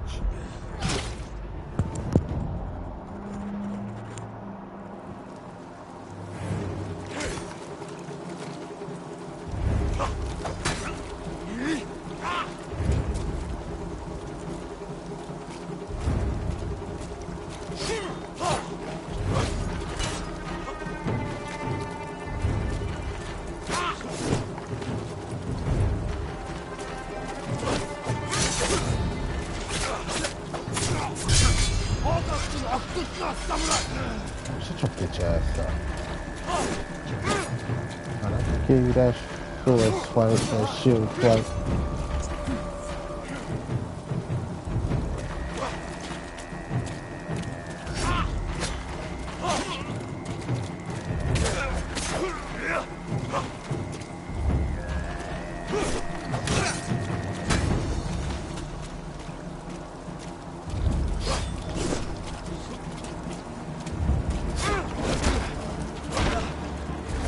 Shut your bitch ass up. I can give you that sword swipe, that shield swipe.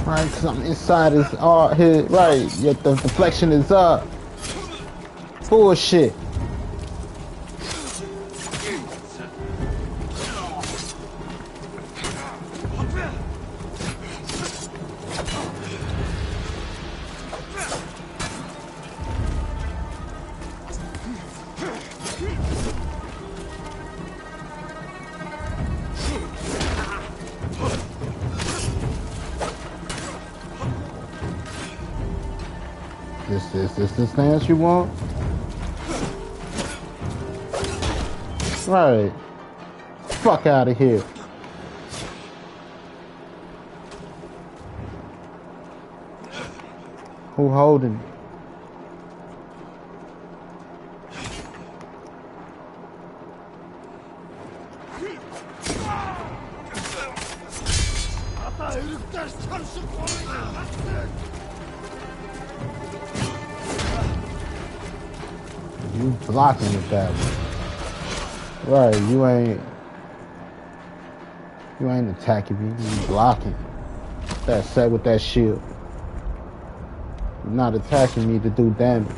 Right, something inside is his right. Yet the deflection is up. Bullshit. This the stance you want? Right. Fuck out of here. Who holding it? You blocking with that one. Right, you ain't attacking me, you blocking. That set with that shield. You're not attacking me to do damage.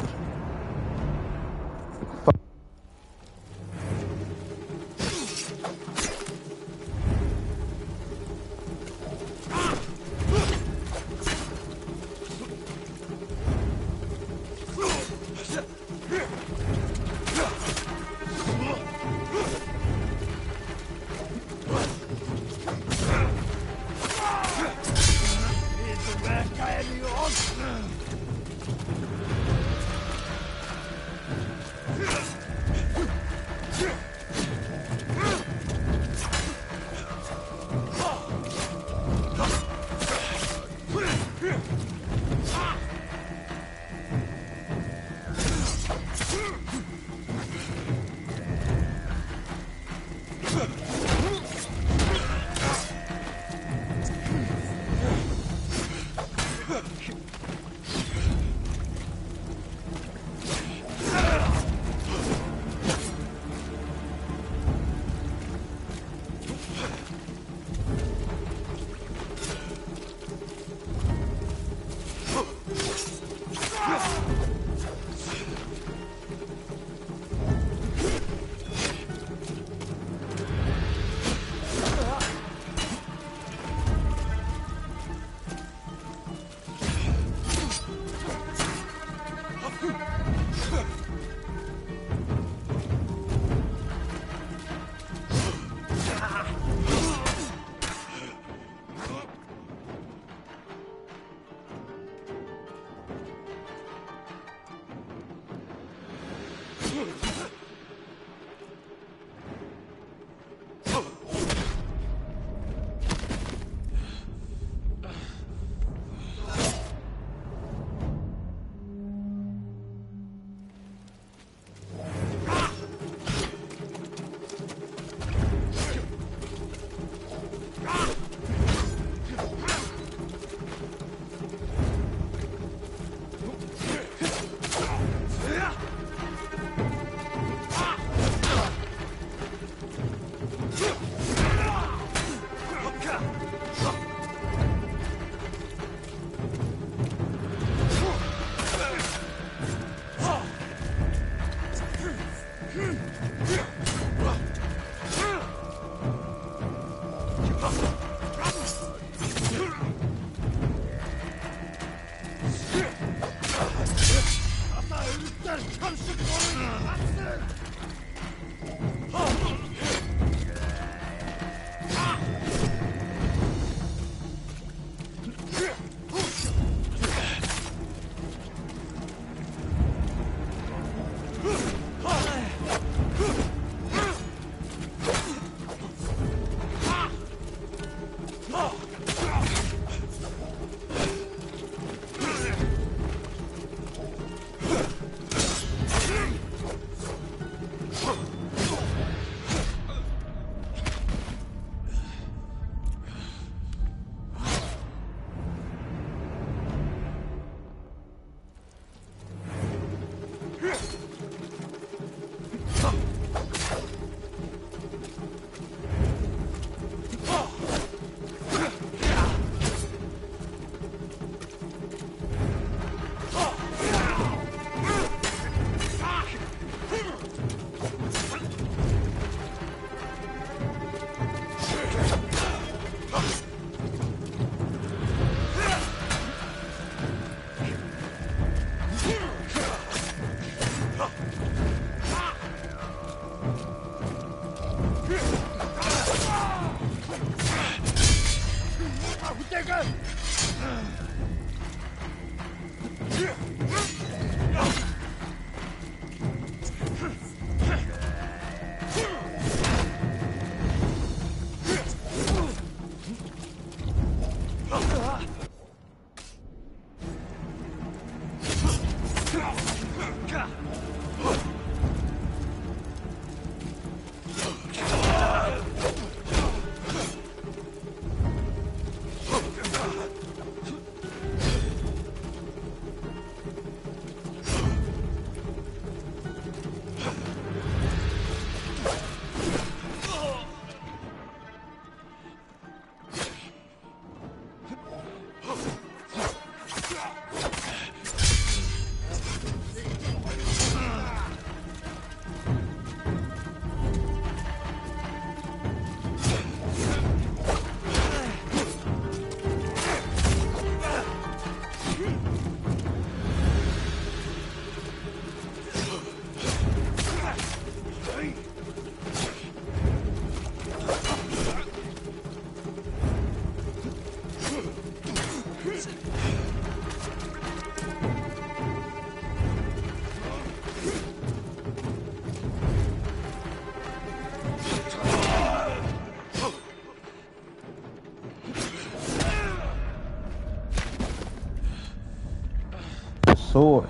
sword.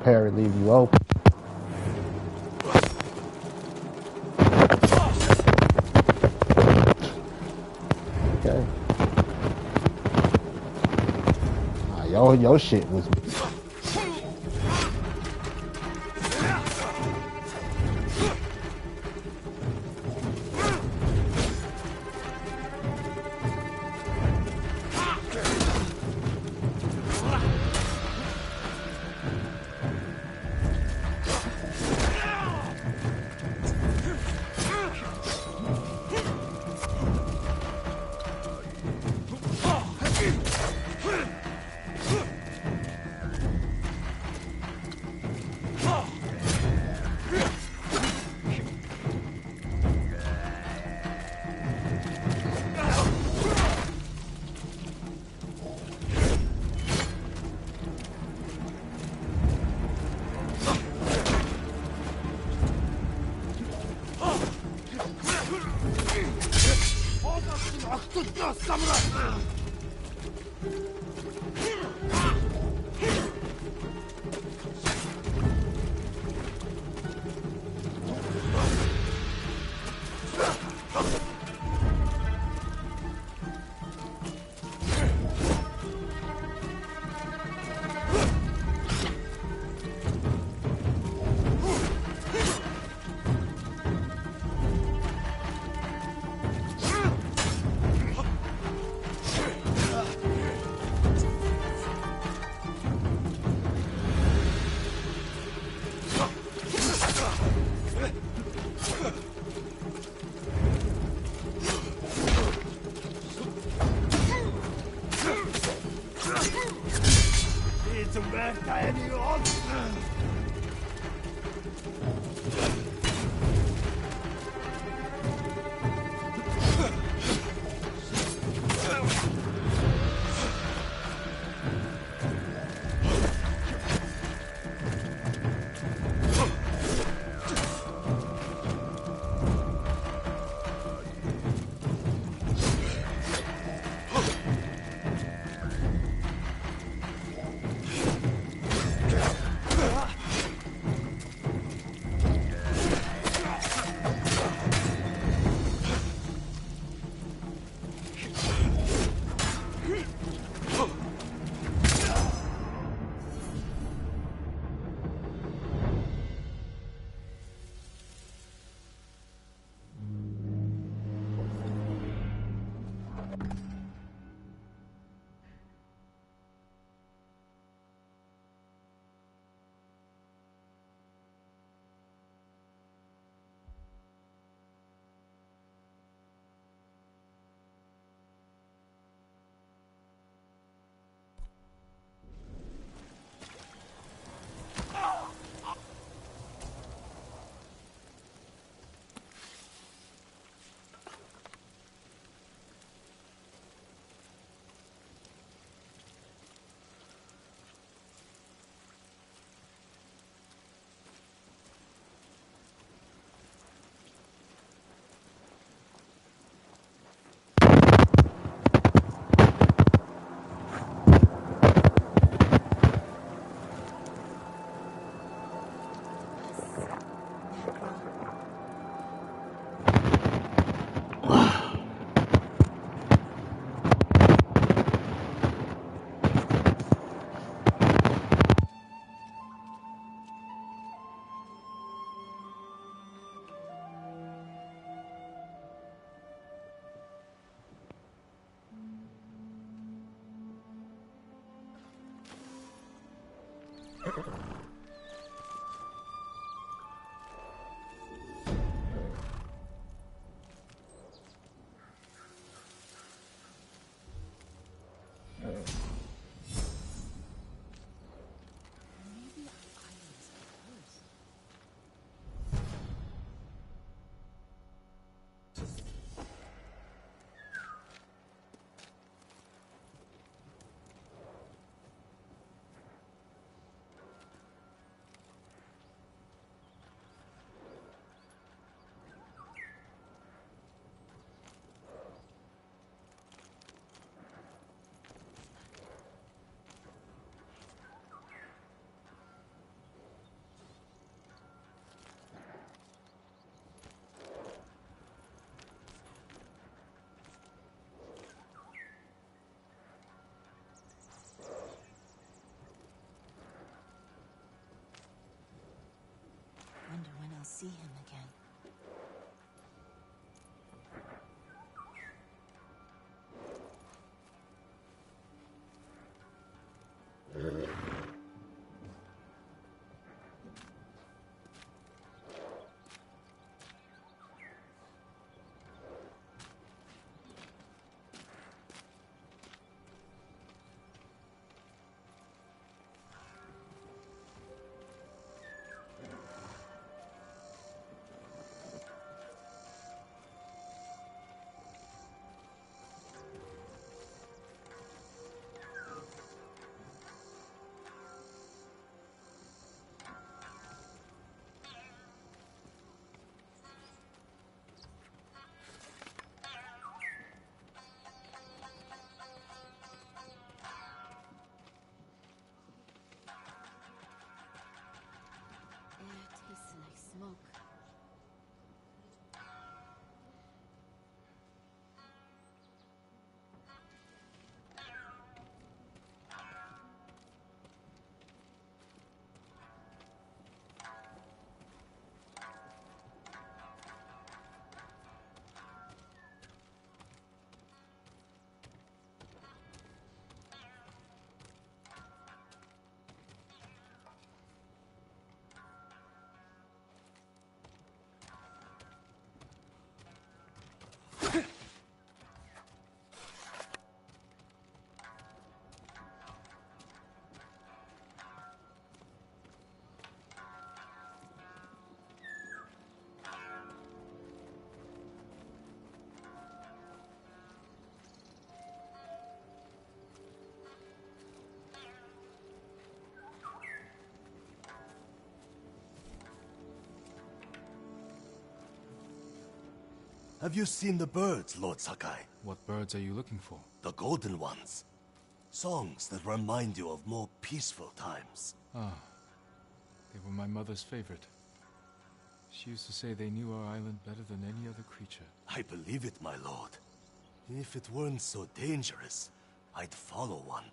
Parry leave you open. Okay. Your shit was. Have you seen the birds, Lord Sakai? What birds are you looking for? The golden ones. Songs that remind you of more peaceful times. Ah, they were my mother's favorite. She used to say they knew our island better than any other creature. I believe it, my lord. If it weren't so dangerous, I'd follow one.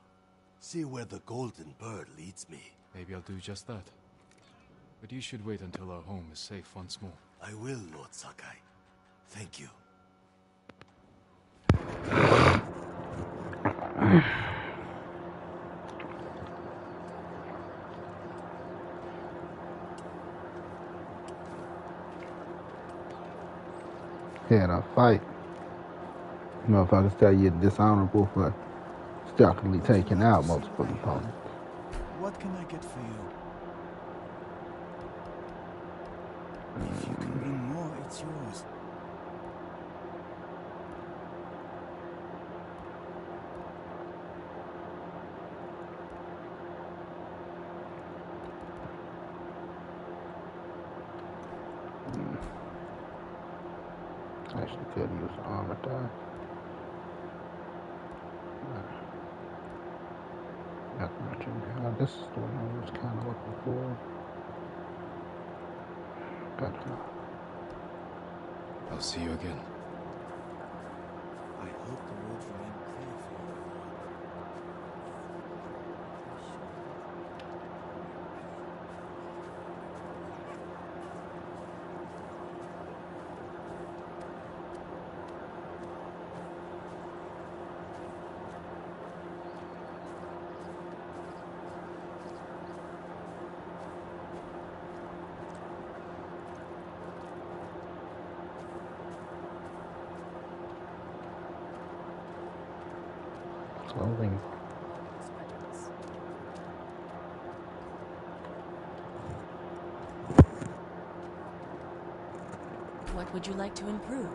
See where the golden bird leads me. Maybe I'll do just that. But you should wait until our home is safe once more. I will, Lord Sakai. Thank you. Had a fight. Motherfuckers tell you dishonorable for stealthily taking out multiple opponents. What can I get for you? If you can bring more, it's yours. Actually could use an armor die. This is the one I was kind of looking for. Got I'll see you again. I hope the roads remain clear for you. clothing. What would you like to improve?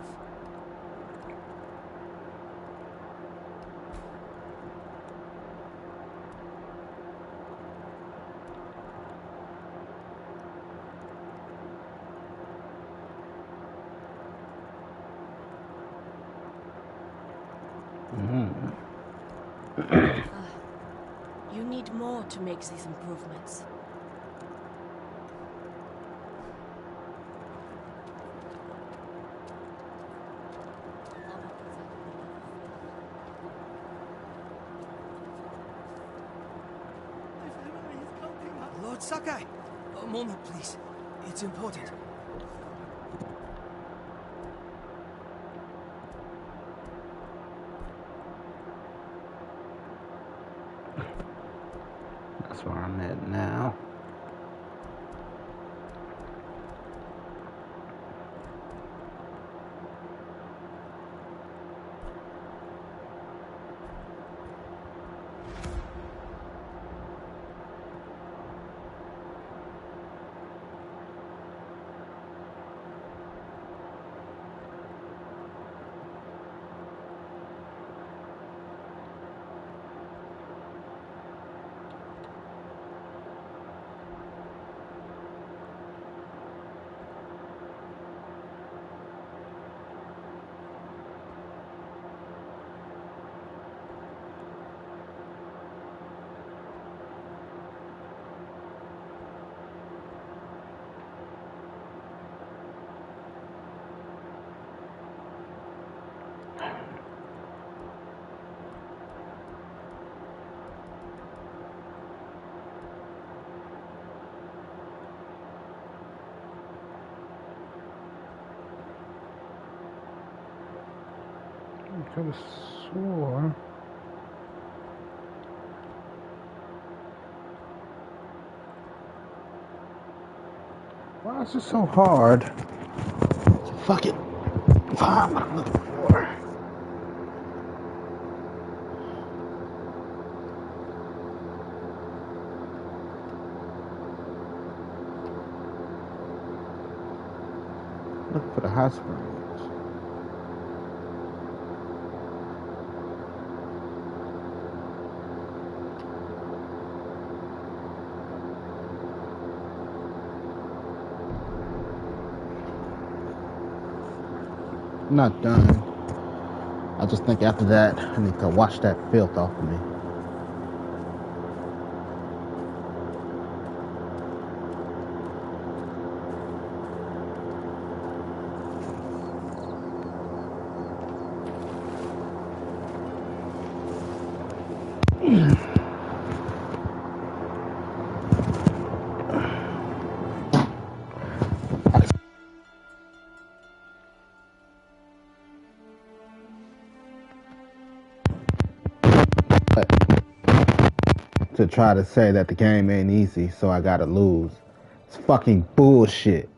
You need more to make these improvements. Lord Sakai! A moment, please. It's important. That's where I'm at now. I could have swore. Why is it so hard? Fuck it. Find what I'm looking for. Looking for the hot springs. I'm not done. I just think after that, I need to wash that filth off of me. To try to say that the game ain't easy, so I gotta lose. It's fucking bullshit.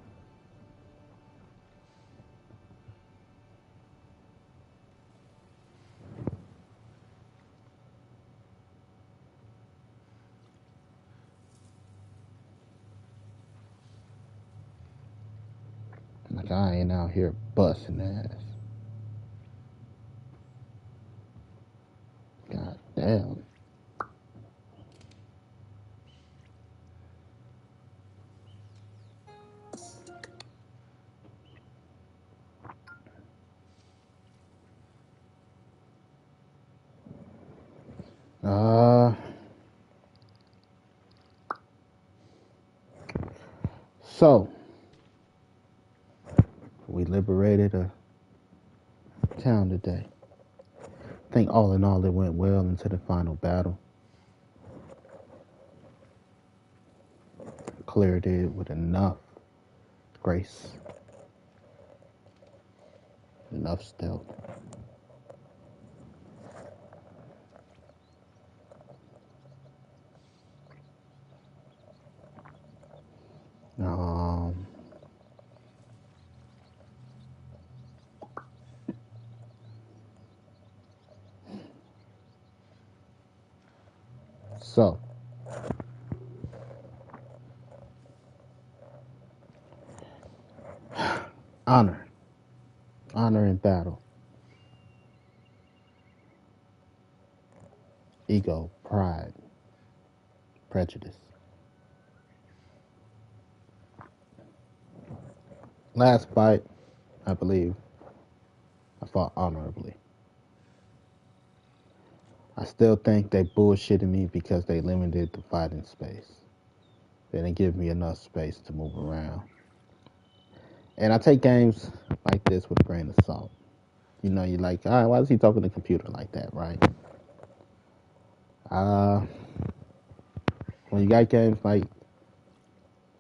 Like, I ain't out here busting ass. God damn. So we liberated a town today. I think all in all it went well into the final battle. Cleared it with enough grace, enough stealth. Um, so honor in battle, ego, pride, prejudice. Last fight, I believe I fought honorably. I still think they bullshitted me because they limited the fighting space. They didn't give me enough space to move around. And I take games like this with a grain of salt. You know, you're like, all right, why is he talking to the computer like that, right? When you got games like,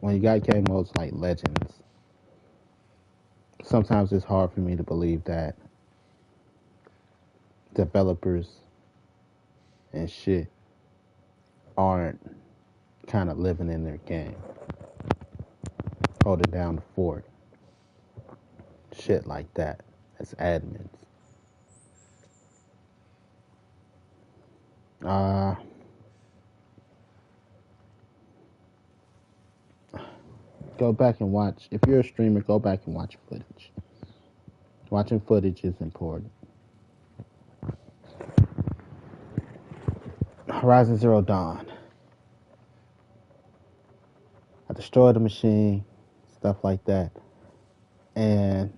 when you got game modes like Legends, sometimes it's hard for me to believe that developers and shit aren't kind of living in their game, holding down the fort, shit like that, as admins. Go back and watch. If you're a streamer, go back and watch footage. Watching footage is important. Horizon Zero Dawn. I destroyed the machine, stuff like that. And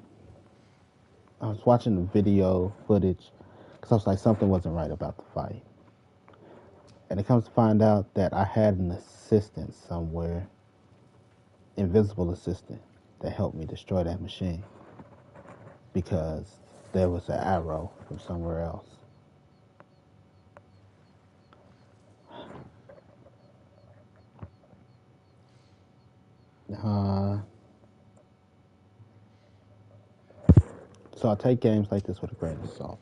I was watching the video footage because I was like, something wasn't right about the fight. And it comes to find out that I had an assistant somewhere, invisible assistant, that helped me destroy that machine because there was an arrow from somewhere else. So I take games like this with a grain of salt.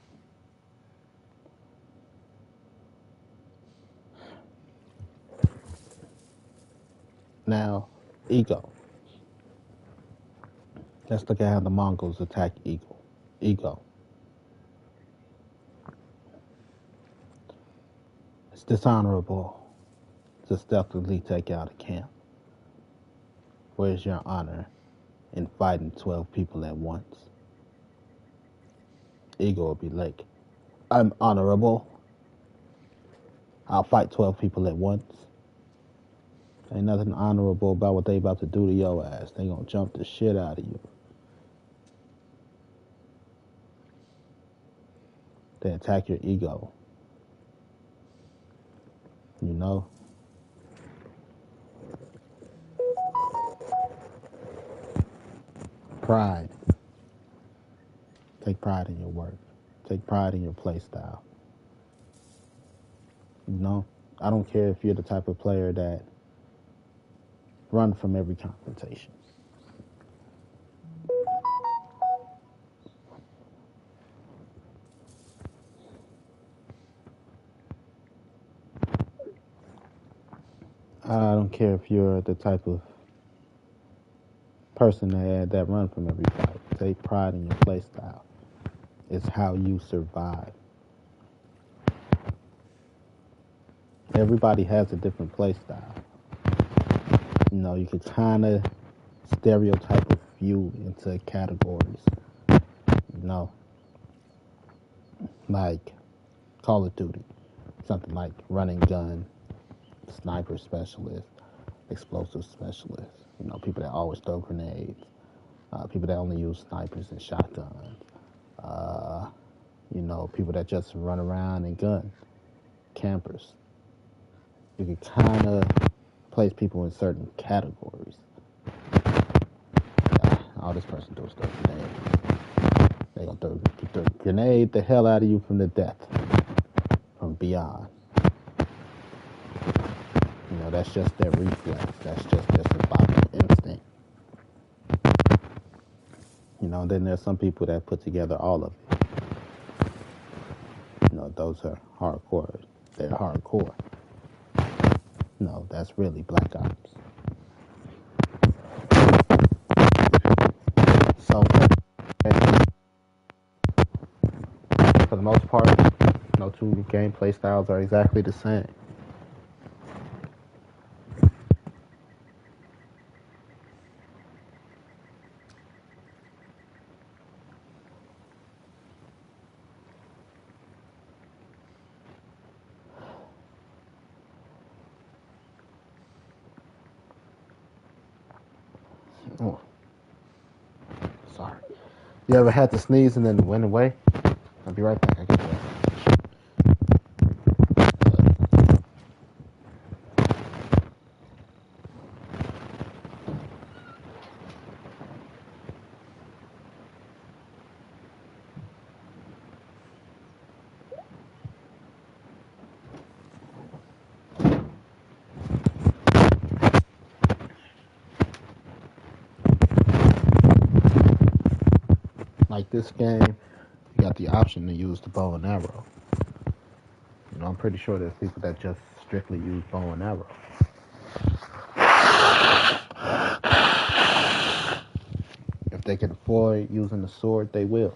Now, ego. Let's look at how the Mongols attack ego. It's dishonorable to stealthily take out a camp. Where's your honor in fighting 12 people at once? Ego will be like, I'm honorable. I'll fight 12 people at once. Ain't nothing honorable about what they about to do to your ass. They gonna jump the shit out of you. They attack your ego. You know? Pride. Take pride in your work. Take pride in your play style. You know? I don't care if you're the type of player that run from every confrontation. I don't care if you're the type of person that run from every fight. Take pride in your play style. It's how you survive. Everybody has a different play style. You know, you could kind of stereotype a few into categories. You know, like Call of Duty, something like running gun, sniper specialist, explosive specialist. You know, people that always throw grenades, people that only use snipers and shotguns. You know, people that just run around and gun, campers. You can kind of place people in certain categories. All this person do is throw grenade. They gonna throw grenade the hell out of you from the death, from beyond. You know, that's just their reflex. That's just their survival instinct. You know, then there's some people that put together all of it. You know, those are hardcore. They're hardcore. No, that's really Black Ops. So, for the most part, no two gameplay styles are exactly the same. Oh, sorry. You ever had to sneeze and then it went away? I'll be right back. I get that. Like this game, you got the option to use the bow and arrow. You know, I'm pretty sure there's people that just strictly use bow and arrow. If they can avoid using the sword, they will.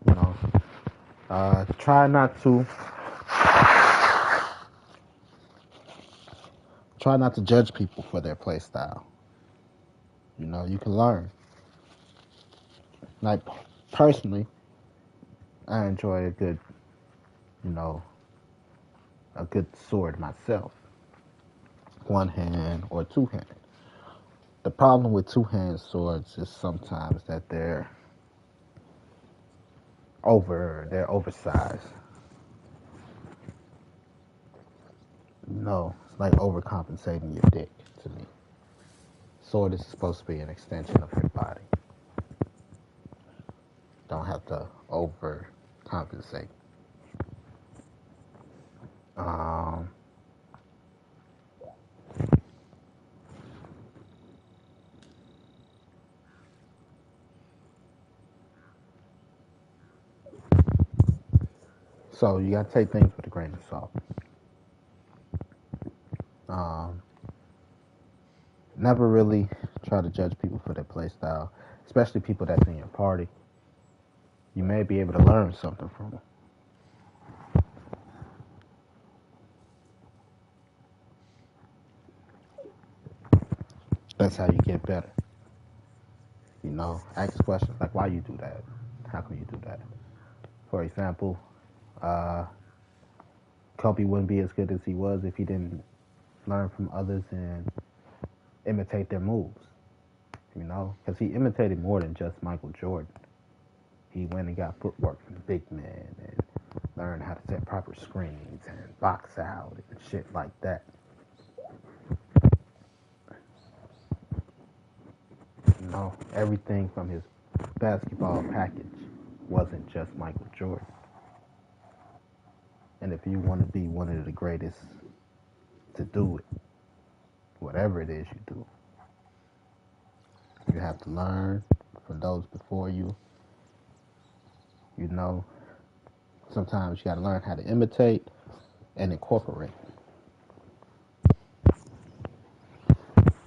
You know, try not to judge people for their play style. You know, you can learn. Like personally, I enjoy a good sword myself. One hand or two hand. The problem with two hand swords is sometimes that they're oversized. No, it's like overcompensating your dick to me. Sword is supposed to be an extension of your body. Don't have to overcompensate. Um, so you gotta take things with a grain of salt. Never really try to judge people for their play style, especially people that's in your party. You may be able to learn something from them. That's how you get better. You know, ask questions like, why you do that? How can you do that? For example, Kobe wouldn't be as good as he was if he didn't learn from others and imitate their moves. You know, because he imitated more than just Michael Jordan. He went and got footwork from the big men and learned how to set proper screens and box out and shit like that. You know, everything from his basketball package wasn't just Michael Jordan. And if you want to be one of the greatest to do it, whatever it is you do, you have to learn from those before you. You know, sometimes you got to learn how to imitate and incorporate.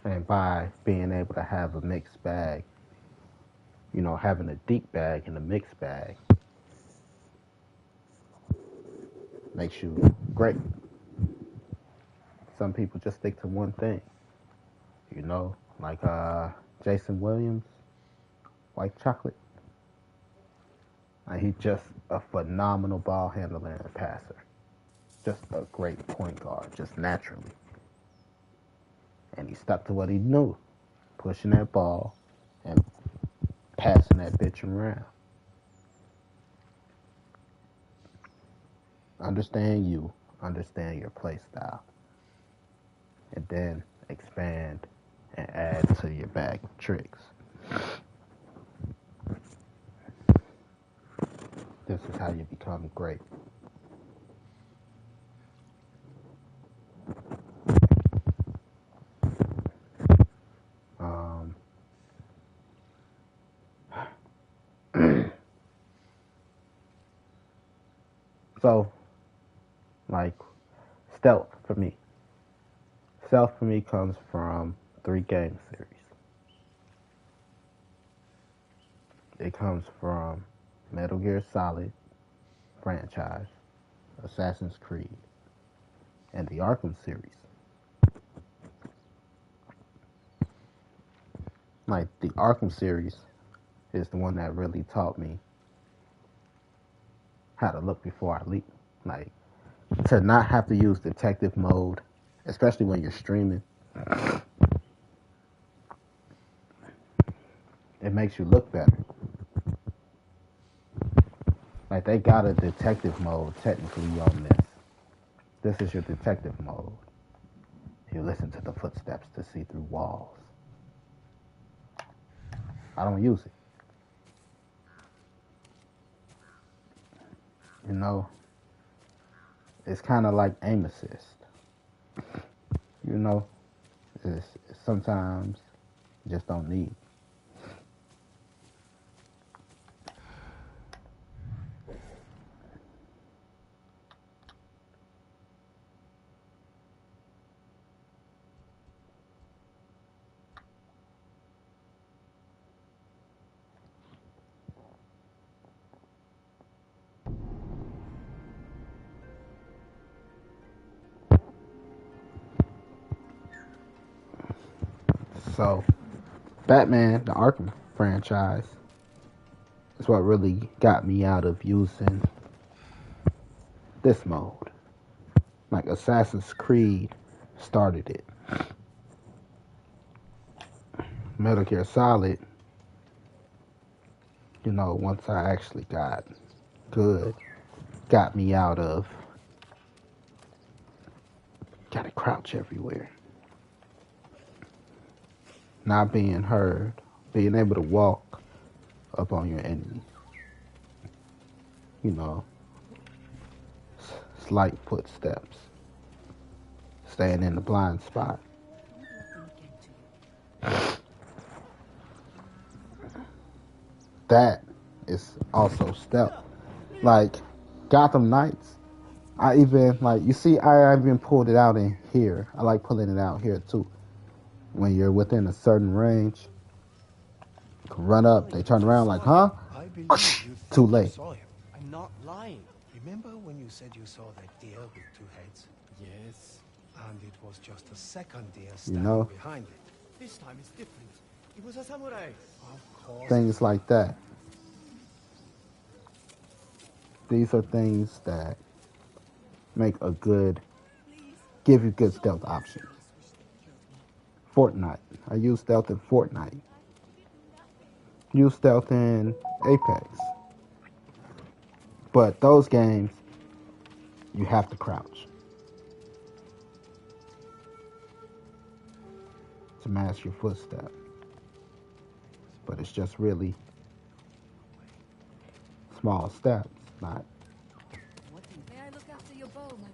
And by being able to have a mixed bag, you know, having a deep bag and a mixed bag makes you great. Some people just stick to one thing, you know, like Jason Williams, White Chocolate. Like, he's just a phenomenal ball handler and passer. Just a great point guard, just naturally. And he stuck to what he knew, pushing that ball and passing that bitch around. Understand you, understand your play style, and then expand and add to your bag of tricks. This is how you become great. So, like, stealth for me. Stealth for me comes from 3 game series. It comes from Metal Gear Solid franchise, Assassin's Creed, and the Arkham series. Like, the Arkham series is the one that really taught me how to look before I leap. Like, to not have to use detective mode, especially when you're streaming. It makes you look better. Like, they got a detective mode technically on this. This is your detective mode. You listen to the footsteps to see through walls. I don't use it. You know, it's kind of like aim assist. You know, it's sometimes you just don't need. So, Batman, the Arkham franchise, is what really got me out of using this mode. Like, Assassin's Creed started it. Metal Gear Solid, you know, once I actually got good, got me out of gotta crouch everywhere. Not being heard, being able to walk up on your enemy. You know, slight footsteps. Staying in the blind spot. That is also stealth. Like, Gotham Knights, I even, like, you see, I even pulled it out in here. I like pulling it out here, too. When you're within a certain range, you can run up, they turn around like, huh? Too late. Saw him. I'm not lying. Remember when you said you saw that deer with 2 heads? Yes. And it was just a second deer You standing know? behind it. This time it's different. Things like that. These are things that give you good stealth options. Fortnite. I use stealth in Fortnite. Use stealth in Apex. But those games, you have to crouch to mask your footstep. But it's just really small steps, not. May I look after your bow, my lord?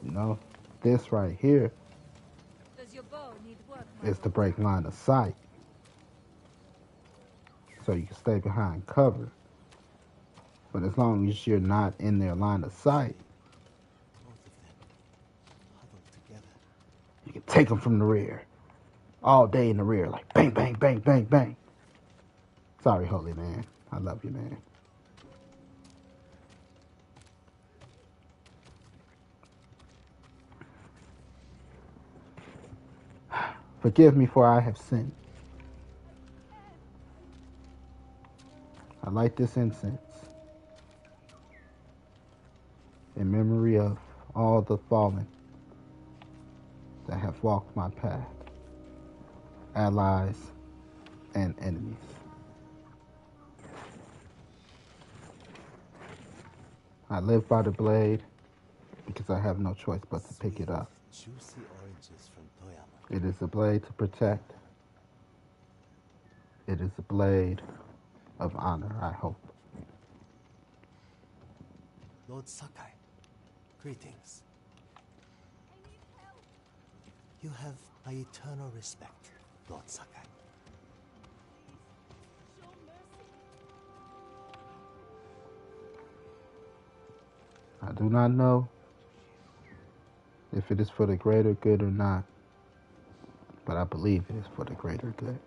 You know, this right here Does your bow need work, my is to break line of sight. So you can stay behind cover. But as long as you're not in their line of sight, Both of them, huddled together. you can take them from the rear. All day in the rear, like bang, bang, bang, bang, bang. Sorry, holy man. I love you, man. Forgive me for I have sinned. I light this incense in memory of all the fallen that have walked my path, allies and enemies. I live by the blade because I have no choice but to pick it up. Juicy oranges from Toyama. It is a blade to protect. It is a blade of honor, I hope. Lord Sakai, greetings. You have my eternal respect, Lord Sakai. I do not know if it is for the greater good or not, but I believe it is for the greater good.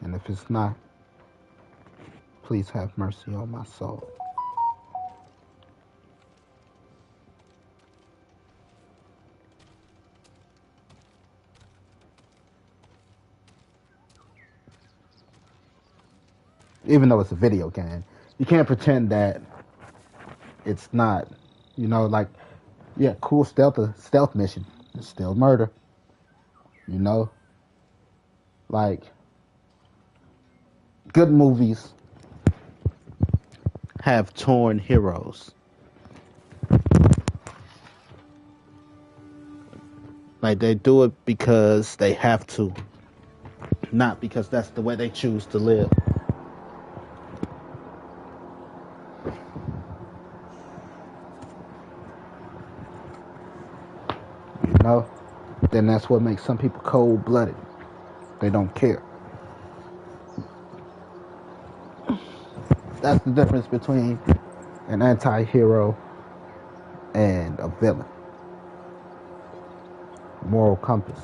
And if it's not, please have mercy on my soul. Even though it's a video game, you can't pretend that it's not, like, yeah, cool stealth mission. It's still murder. Like, good movies have torn heroes. Like, they do it because they have to, not because that's the way they choose to live. Then that's what makes some people cold-blooded. They don't care. That's the difference between an anti-hero and a villain. Moral compass.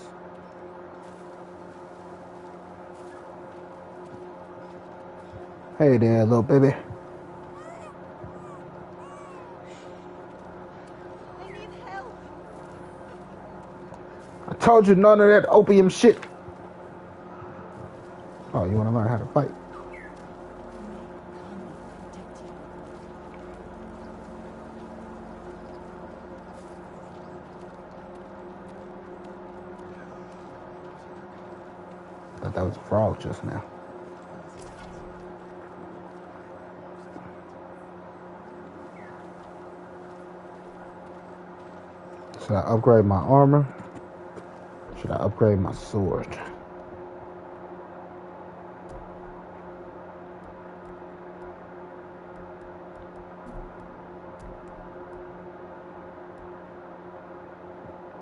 Hey there, little baby. I need help. I told you none of that opium shit. Oh, you want to learn how to fight? I thought that was a frog just now. Should I upgrade my armor? Should I upgrade my sword?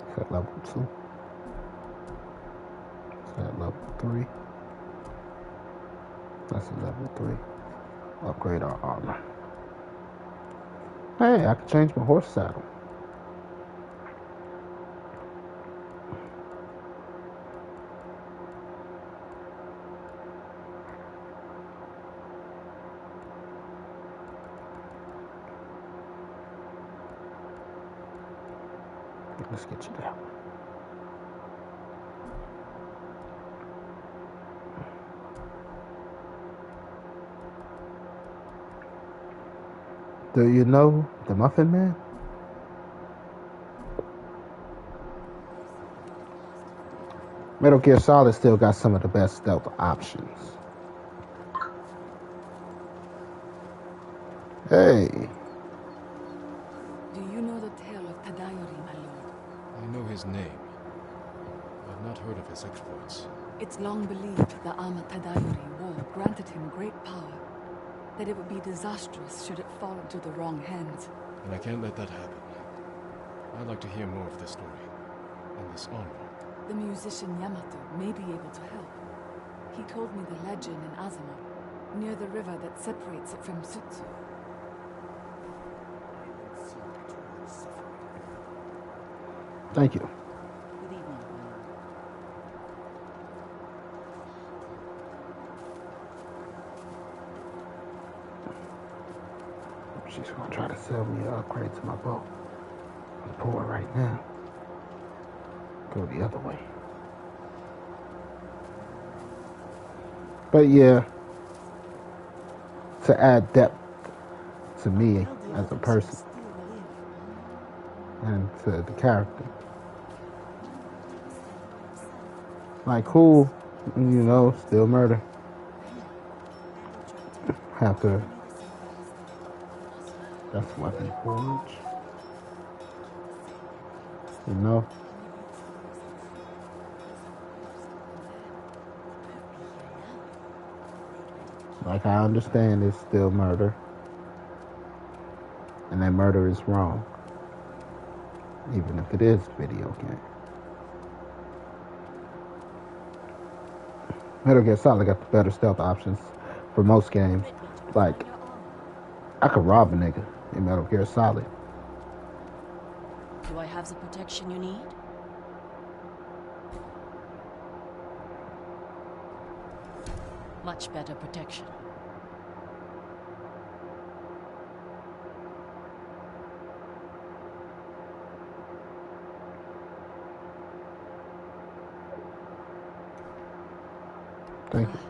Is that level 2? Is that level 3? That's a level 3. Upgrade our armor. Hey, I can change my horse saddle. Let's get you there. Do you know the Muffin Man? Metal Gear Solid still got some of the best stealth options. Hey. Do you know the tale of Tadayori, my lord? I know his name. I've not heard of his exploits. It's long believed the Ama Tadayori war granted him great power, that it would be disastrous should it fall into the wrong hands. And I can't let that happen. I'd like to hear more of this story, and this envoy. The musician Yamato may be able to help. He told me the legend in Azuma, near the river that separates it from Sutsu. Thank you. Good evening, my lord. She's gonna try to sell me an upgrade to my boat. I'm poor right now. Go the other way. But yeah, to add depth to me as a person and to the character. Like who, still murder. Have to. That's weapon forge. Like I understand it's still murder. And that murder is wrong. Even if it is a video game. Metal Gear Solid got the better stealth options for most games. Like, I could rob a nigga in Metal Gear Solid. Do I have the protection you need? Much better protection. Thank you.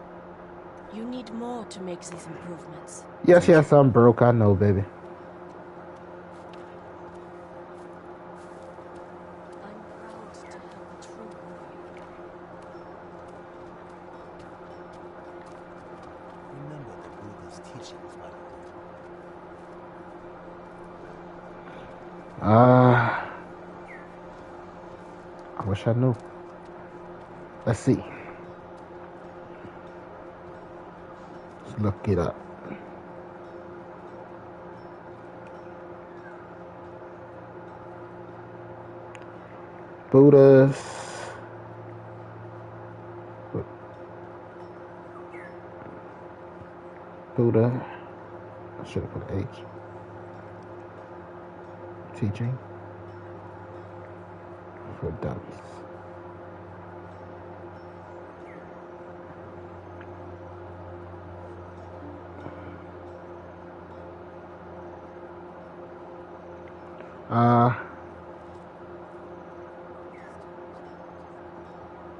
You need more to make these improvements. Yes, I'm broke. I know, baby. I'm proud to help a true warrior. Remember the Buddha's teachings, my lord. I wish I knew. Let's see. Let's look it up. Buddha. I should have put H. Teaching for dummies.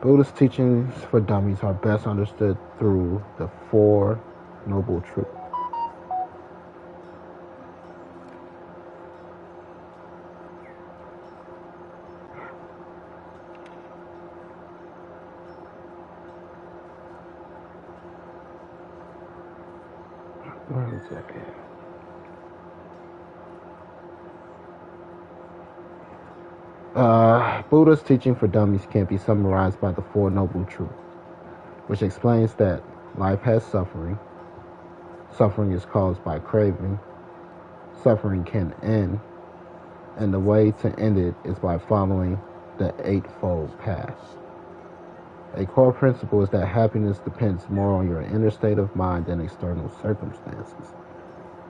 Buddhist teachings for dummies are best understood through the Four Noble Truths. Where is that at? Buddha's teaching for dummies can be summarized by the Four Noble Truths, which explains that life has suffering. Suffering is caused by craving. Suffering can end, and the way to end it is by following the Eightfold Path. A core principle is that happiness depends more on your inner state of mind than external circumstances.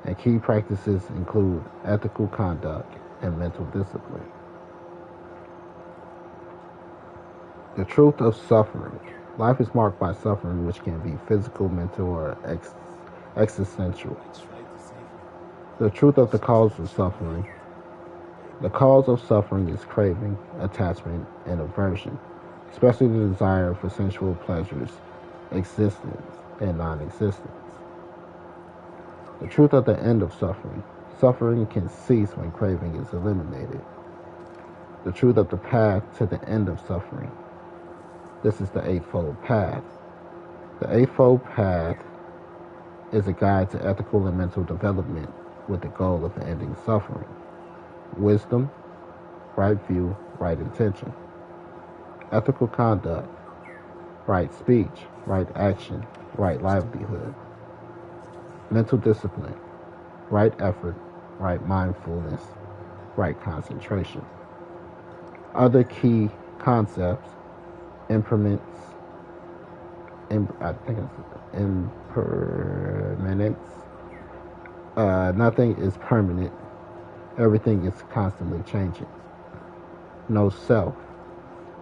And key practices include ethical conduct and mental discipline. The truth of suffering. Life is marked by suffering, which can be physical, mental, or existential. The truth of the cause of suffering. The cause of suffering is craving, attachment, and aversion, especially the desire for sensual pleasures, existence, and non-existence. The truth of the end of suffering. Suffering can cease when craving is eliminated. The truth of the path to the end of suffering. This is the Eightfold Path. The Eightfold Path is a guide to ethical and mental development with the goal of ending suffering. Wisdom, right view, right intention. Ethical conduct, right speech, right action, right livelihood. Mental discipline, right effort, right mindfulness, right concentration. Other key concepts, impermanence, I think it's impermanence. Nothing is permanent. Everything is constantly changing. No self.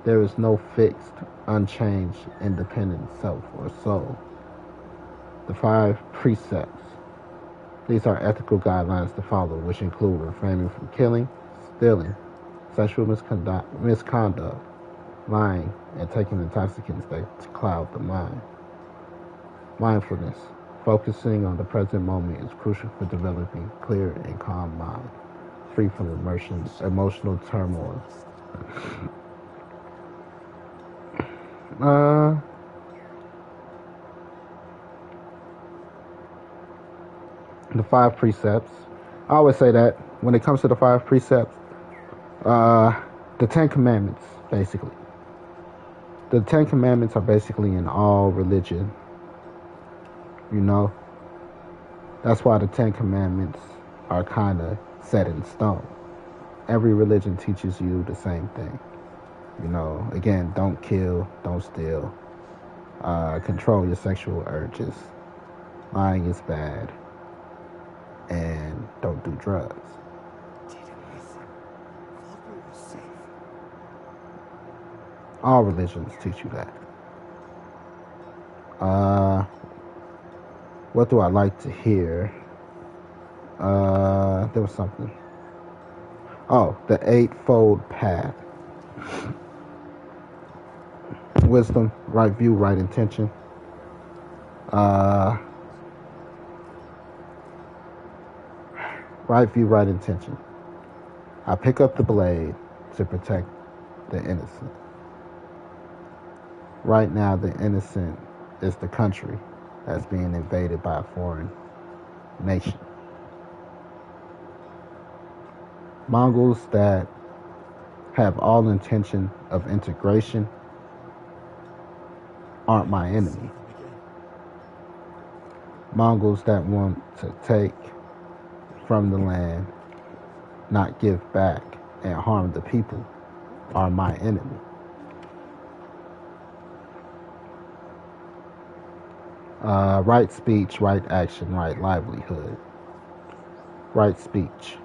There is no fixed, unchanged, independent self or soul. The 5 precepts. These are ethical guidelines to follow, which include refraining from killing, stealing, sexual misconduct, lying, and taking intoxicants that cloud the mind. Mindfulness. Focusing on the present moment is crucial for developing clear and calm mind, free from emotional turmoil. The 5 precepts. I always say that when it comes to the 5 precepts, the 10 commandments, basically. The 10 commandments are basically in all religion. You know, that's why the 10 commandments are kind of set in stone. Every religion teaches you the same thing. You know, again, don't kill, don't steal, control your sexual urges, lying is bad, and don't do drugs. All religions teach you that. What do I like to hear? There was something. Oh, the Eightfold Path. Wisdom, right view, right intention. Right view, right intention. I pick up the blade to protect the innocent. Right now, the innocent is the country that's being invaded by a foreign nation. Mongols that have all intention of integration aren't my enemy. Mongols that want to take from the land, not give back, and harm the people are my enemy. Right speech, right action, right livelihood. Right speech.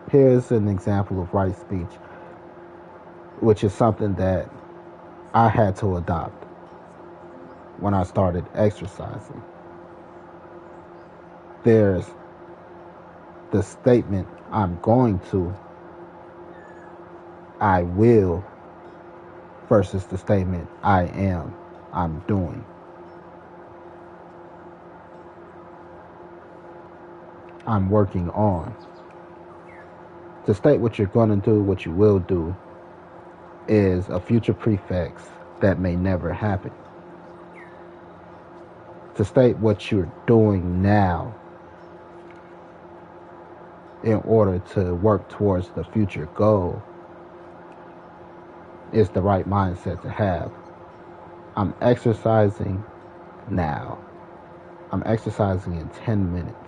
Here's an example of right speech, which is something that I had to adopt when I started exercising. There's the statement, I'm going to, I will, versus the statement, I am, I'm doing. I'm working on. To state what you're going to do, what you will do, is a future prefix that may never happen. To state what you're doing now in order to work towards the future goal is the right mindset to have. I'm exercising now. I'm exercising in 10 minutes.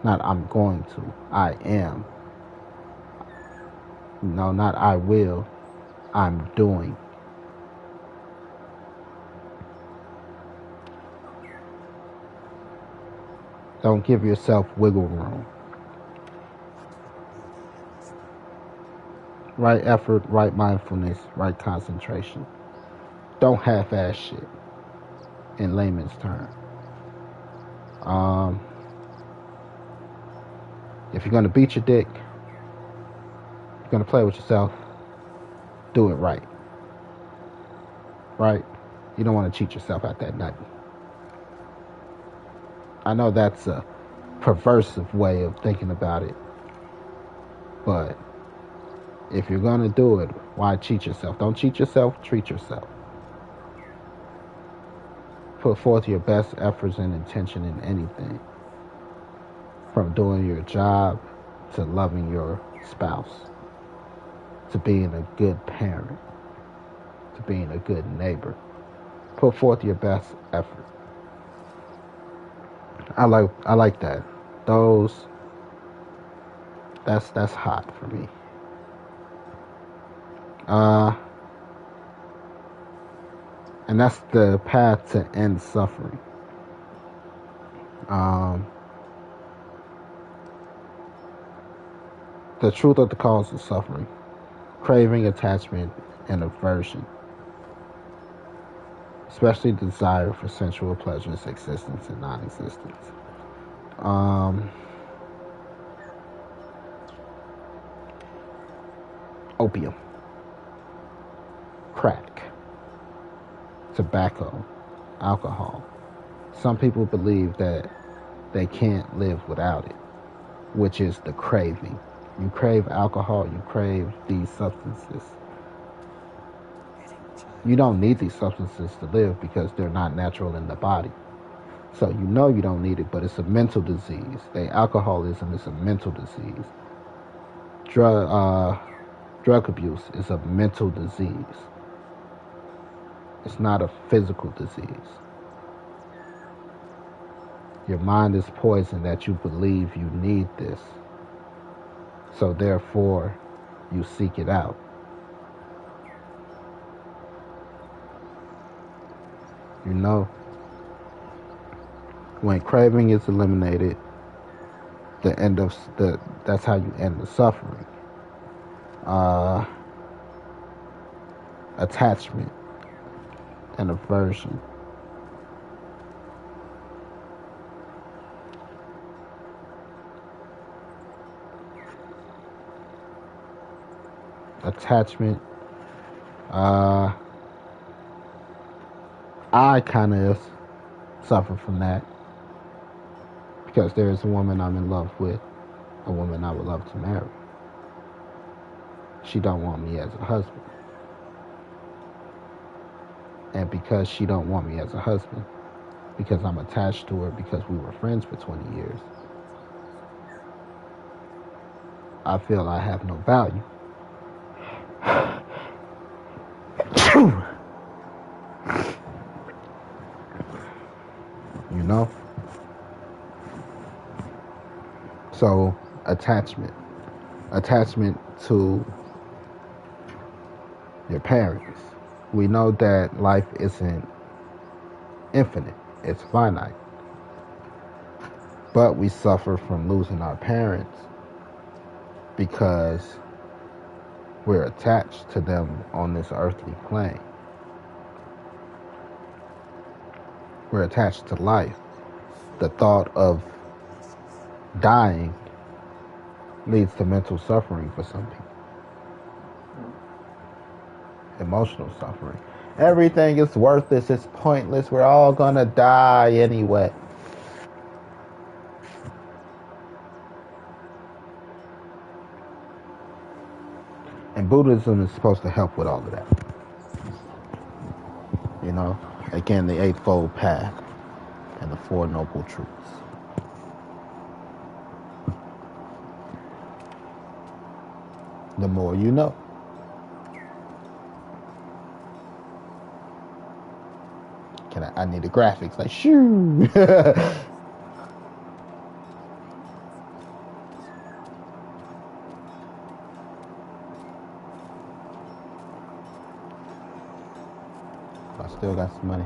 Not I'm going to. I am. No, not I will. I'm doing. Don't give yourself wiggle room. Right effort, right mindfulness, right concentration. Don't half-ass shit, in layman's terms. If you're gonna beat your dick, you're gonna play with yourself, do it right. Right? You don't want to cheat yourself out that nut. I know that's a perversive way of thinking about it, but if you're gonna do it, why cheat yourself? Don't cheat yourself, treat yourself. Put forth your best efforts and intention in anything, from doing your job to loving your spouse, to being a good parent, to being a good neighbor. Put forth your best effort. I like that. That's hot for me. And that's the path to end suffering. The truth of the cause of suffering: craving, attachment, and aversion, especially desire for sensual pleasures, existence and non-existence. Opium, crack, tobacco, alcohol. Some people believe that they can't live without it, which is the craving. You crave alcohol, you crave these substances. You don't need these substances to live because they're not natural in the body. So you know you don't need it, but it's a mental disease. Alcoholism is a mental disease. Drug abuse is a mental disease. It's not a physical disease. Your mind is poisoned that you believe you need this. So therefore, you seek it out. You know, when craving is eliminated, that's how you end the suffering. Attachment and aversion. Attachment. I kind of suffer from that because there is a woman I'm in love with, a woman I would love to marry. She don't want me as a husband. And because she don't want me as a husband, because I'm attached to her because we were friends for 20 years, I feel I have no value. You know? So, attachment to your parents. We know that life isn't infinite, it's finite. But we suffer from losing our parents because we're attached to them on this earthly plane. We're attached to life. The thought of dying leads to mental suffering for some people. Emotional suffering. Everything is worthless, it's pointless, we're all gonna die anyway. And Buddhism is supposed to help with all of that. You know, again, the Eightfold Path and the Four Noble Truths. The more you know. I need the graphics, like, shoo! I still got some money.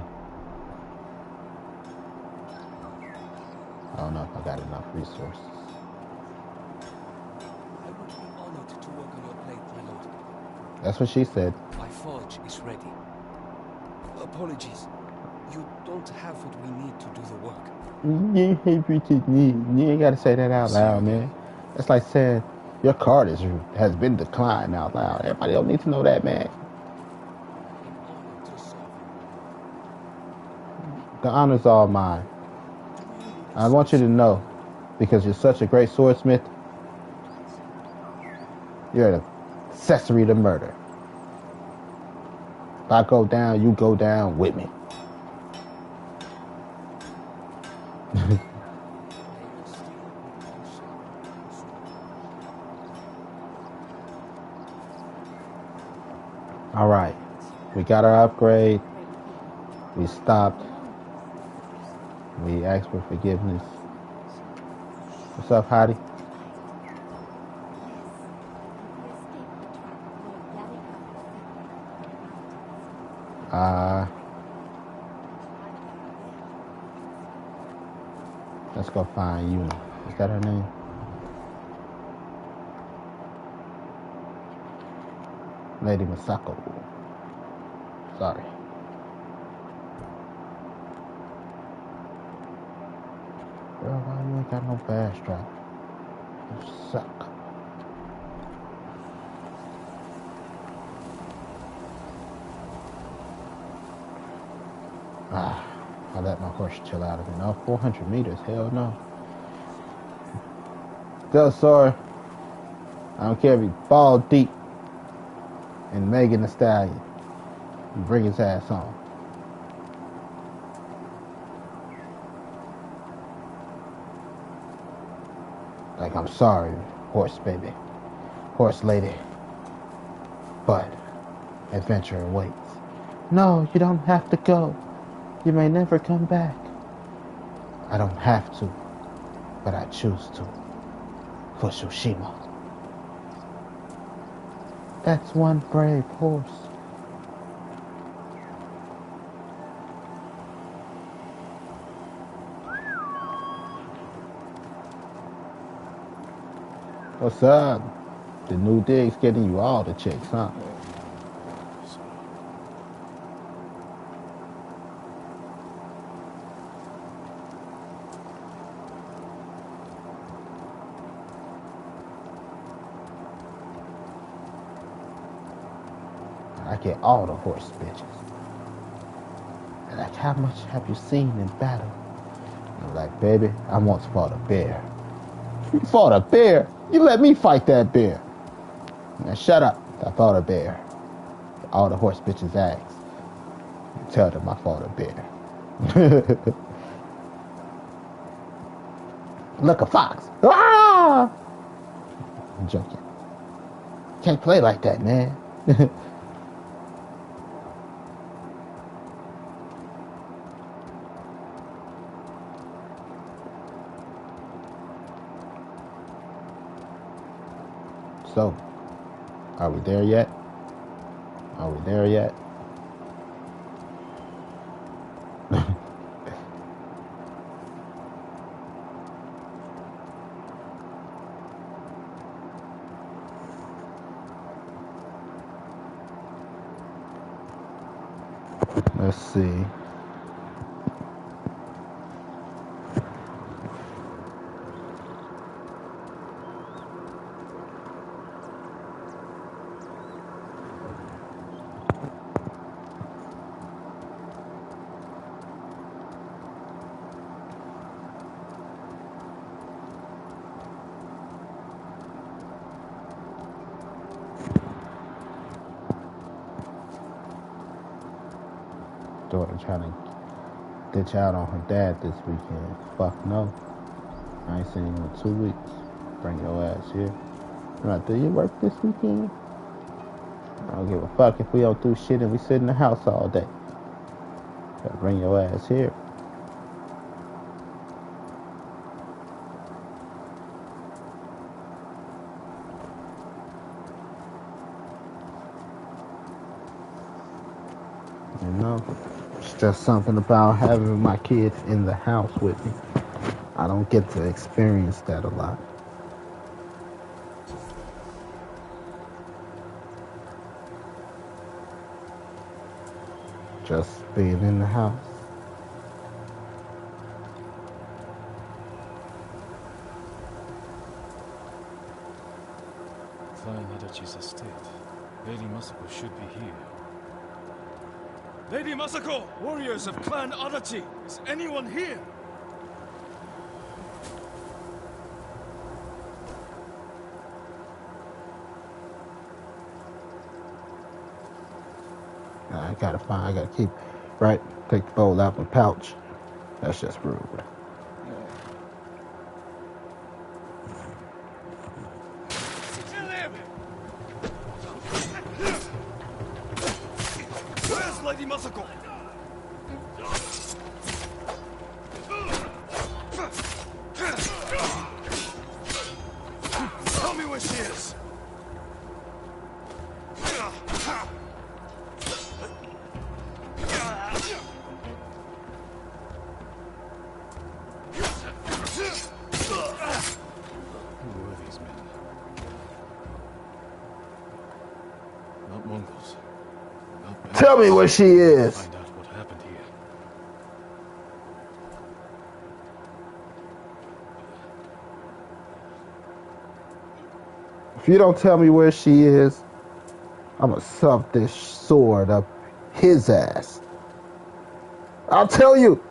I don't know if I got enough resources. I would be honored to work on your plate, my lord. That's what she said. My forge is ready. Apologies. You don't have what we need to do the work. You ain't gotta say that out loud, man. That's like saying, Your card has been declined out loud. Everybody don't need to know that, man. The honor's all mine. I want you to know, because you're such a great swordsmith, you're an accessory to murder. If I go down, you go down with me. All right, we got our upgrade. We stopped. We asked for forgiveness. What's up, Hottie? Let's go find Yuna. Is that her name? Lady Masako. Sorry. Girl, why you ain't got no bad strap? You suck. I let my horse chill out of it. No, 400 meters, hell no. Del Sor, I don't care if he fall deep in Megan Thee Stallion. You bring his ass home. Like, I'm sorry, horse baby, horse lady, but adventure awaits. No, you don't have to go. You may never come back. I don't have to, but I choose to. For Tsushima. That's one brave horse. What's up? The new dig's getting you all the chicks, huh? I get all the horse bitches. And like, how much have you seen in battle? I'm like, baby, I once fought a bear. You fought a bear? You let me fight that bear. Now shut up. I fought a bear. All the horse bitches ask. You tell them I fought a bear. Look, a fox. Ah! I'm joking. Can't play like that, man. So, are we there yet? Are we there yet? Let's see. Daughter trying to ditch out on her dad this weekend. Fuck no. I ain't seen him in 2 weeks. Bring your ass here. Right, do you work this weekend? I don't give a fuck if we don't do shit and we sit in the house all day. Gotta bring your ass here. You know, it's just something about having my kids in the house with me. I don't get to experience that a lot. Just being in the house. Clan Adachi's estate. Lady Masako should be here. Lady Masako! Warriors of Clan Adachi! Is anyone here? I gotta keep, right? Take the bowl out of my pouch. That's just rude. Where's Lady Masako? Tell me where she is. Who are these men? Not Mongols. Not bandits. Tell me where she is. Find out what happened here. If you don't tell me where she is, I'm gonna shove this sword up his ass. I'll tell you.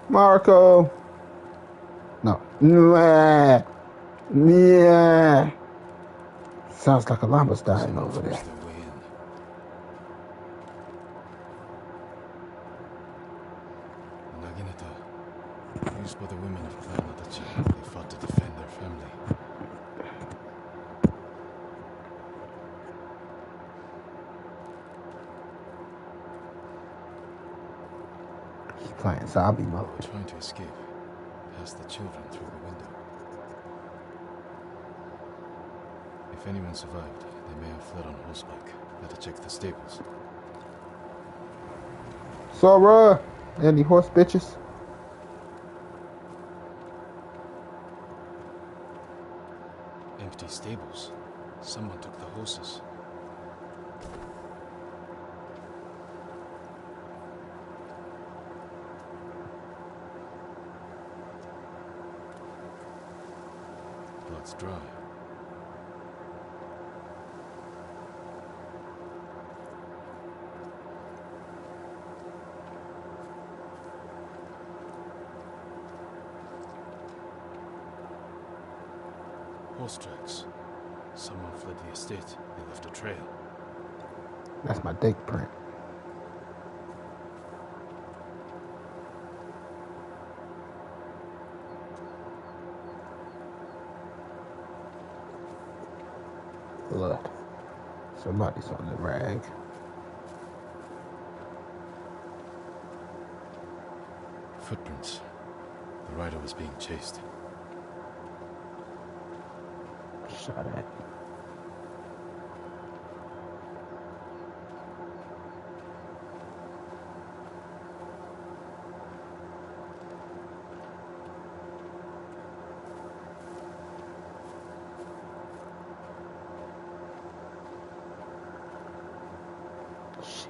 Marco. No. Mwah. Yeah. Sounds like a llama's dying Someone over there. forced their way in. Naginata, used by the women of Clan Adachi. They fought to defend their family. He's playing zombie mode. Trying to escape, past the children through the window. If anyone survived, they may have fled on horseback. Better check the stables. Sora, any horse bitches? Empty stables. Someone took the horses. Blood's dry. Horse tracks. Someone fled the estate. They left a trail. That's my dick print. Blood. Somebody's on the rag. Footprints. The rider was being chased. Shot at. Shit.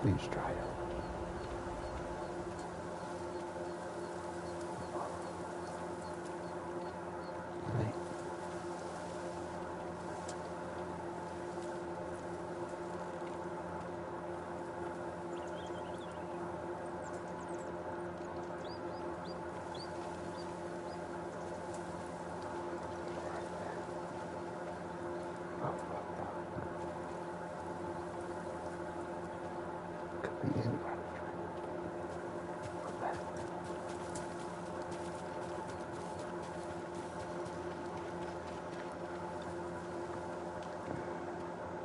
Please try it. Right. Could be anybody.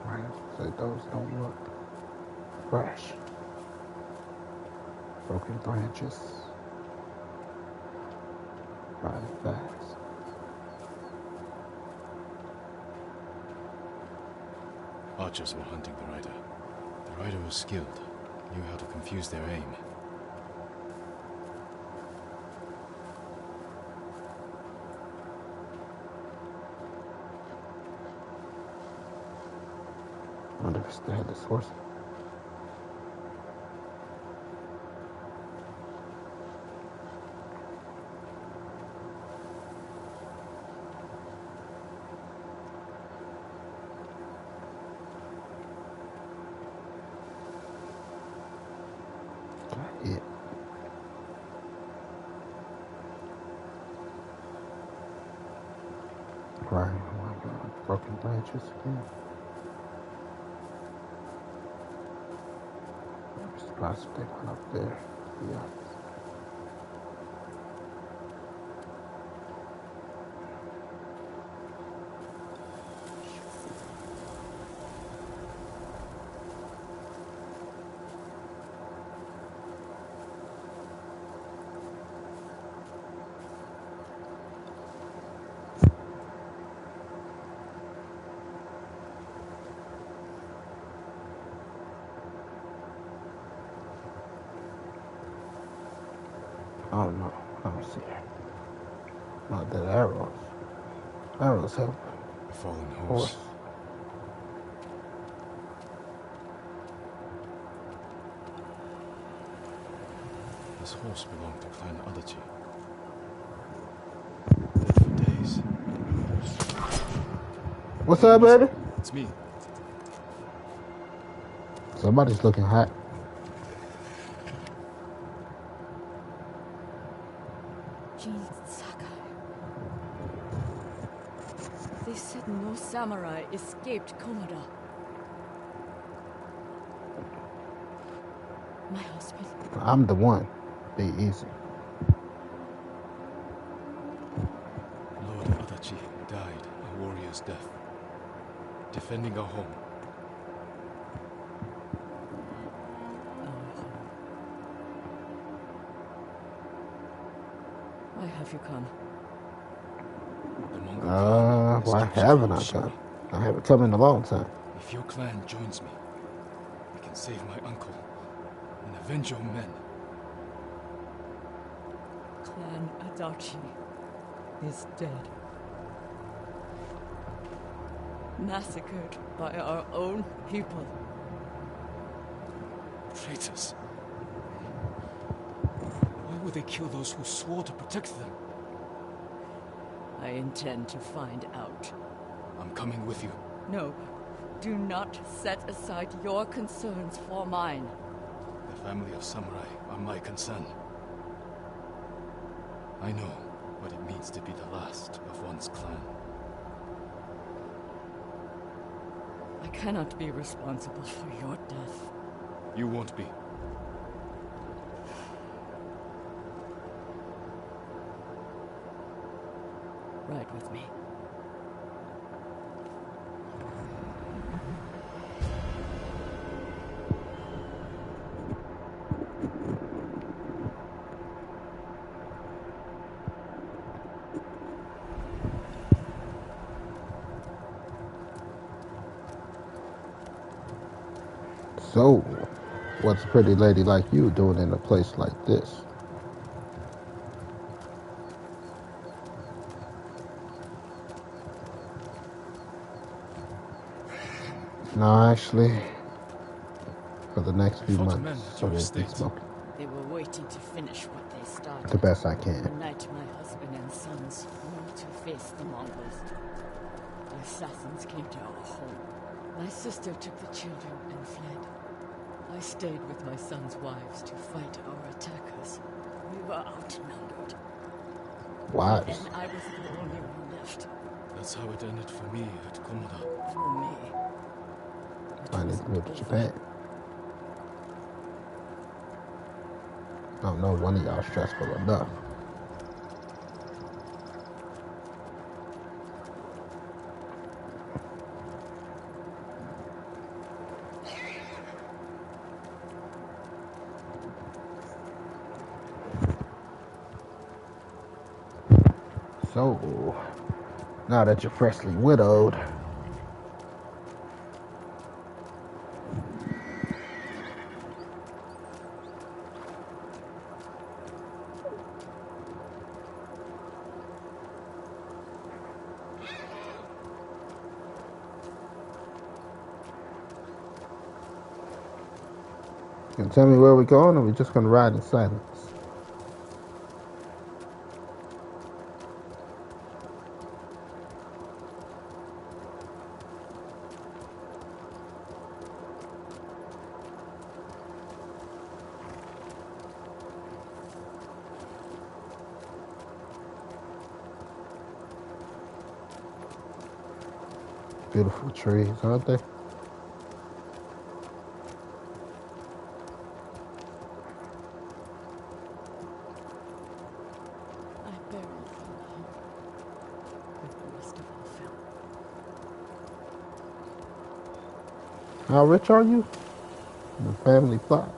Right, so those don't look fresh. Broken branches. Riding fast. Archers were hunting the rider. The The rider was skilled, knew how to confuse their aim. I wonder if they had this horse. Yeah. Right, oh my God, broken branches again. I'm surprised if they went up there. Yeah. Oh no, I don't see her. Not that arrows. Arrows help. A fallen Horse. horse. This horse belonged to Clan Adachi. Dead for days. What's up, baby? It's me. Somebody's looking hot. They said no samurai escaped Komoda. My husband. I'm the one. Be easy. Lord Adachi died a warrior's death, defending our home. Why have you come? The Mongol clan has Why captured haven't I Tsushima. come? I haven't come in a long time. If your clan joins me, we can save my uncle and avenge your men. Clan Adachi is dead. Massacred by our own people. Traitors. Why would they kill those who swore to protect them? I intend to find out. I'm coming with you. No, do not set aside your concerns for mine. The family of samurai are my concern. I know what it means to be the last of one's clan. I cannot be responsible for your death. You won't be. Ride with me. So, what's a pretty lady like you doing in a place like this? No, actually, for the next few months, so they've been smoking. They were waiting to finish what they started. The best I can. The night my husband and sons flew to face the Mongols. The assassins came to our home. My sister took the children and fled. I stayed with my sons' wives to fight our attackers. We were outnumbered. Wives? And I was the only one left. That's how it ended for me at Komoda. For me. I need to move to Japan. I don't know one of y'all stressful enough. So, now that you're freshly widowed, Can you tell me where we're going, or are we just gonna ride in silence? Beautiful trees, aren't they? I buried him here with the rest of our family. How rich are you? The family plot.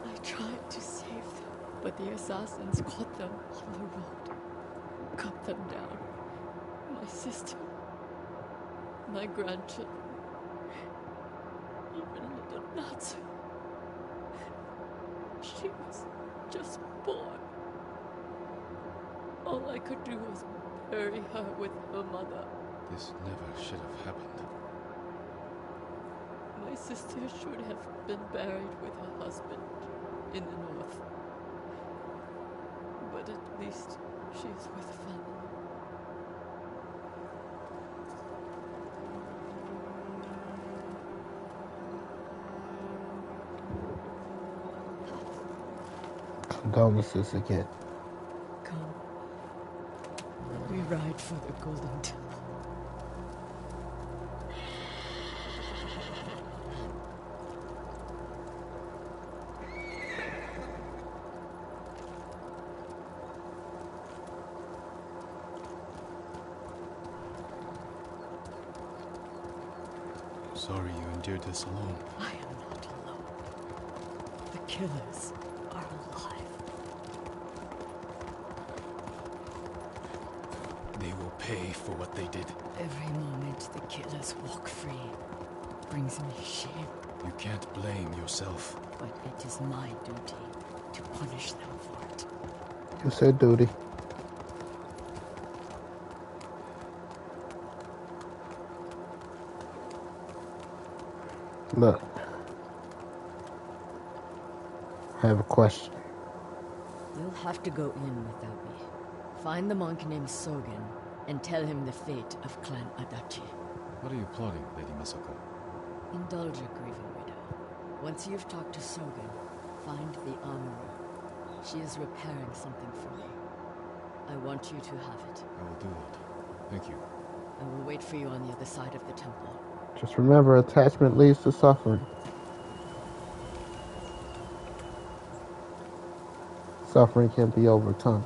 I tried to save them, but the assassins caught them on the road, cut them down. My sister, my grandchildren, even little Natsu. She was just born. All I could do was bury her with her mother. This never should have happened. My sister should have been buried with her husband in the north. But at least she is with family. Condolences again. Come. We ride for the Golden Temple. Sorry you endured this alone. I am not alone. The killers are alive. They will pay for what they did. Every moment the killers walk free brings me shame. You can't blame yourself. But it is my duty to punish them for it. You said duty. Look, I have a question. You'll have to go in without me. Find the monk named Sogen and tell him the fate of Clan Adachi. What are you plotting, Lady Masako? Indulge a grieving widow. Once you've talked to Sogen, find the armorer. She is repairing something for me. I want you to have it. I will do that. Thank you. I will wait for you on the other side of the temple. Just remember, attachment leads to suffering. Suffering can be overcome.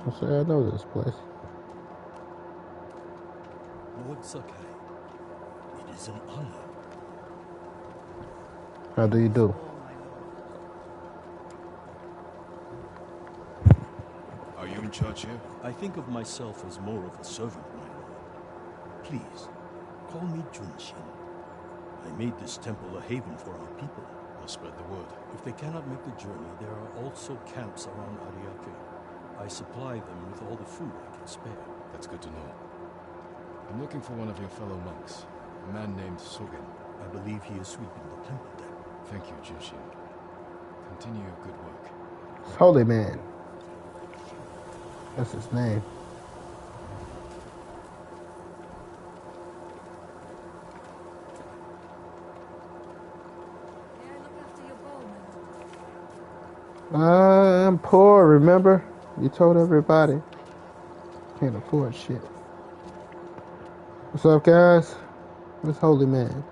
I say I know this place. Lord Sakai, it is an honor. How do you do? Are you in charge here? I think of myself as more of a servant, my lord. Please, call me Junshin. I made this temple a haven for our people. I'll spread the word. If they cannot make the journey, there are also camps around Ariake. I supply them with all the food I can spare. That's good to know. I'm looking for one of your fellow monks, a man named Sogen. I believe he is sweeping the temple deck. Thank you, Junshin. Continue your good work. It's Holy Man. That's his name. I'm poor, remember? You told everybody. Can't afford shit. What's up, guys? It's Holy Man.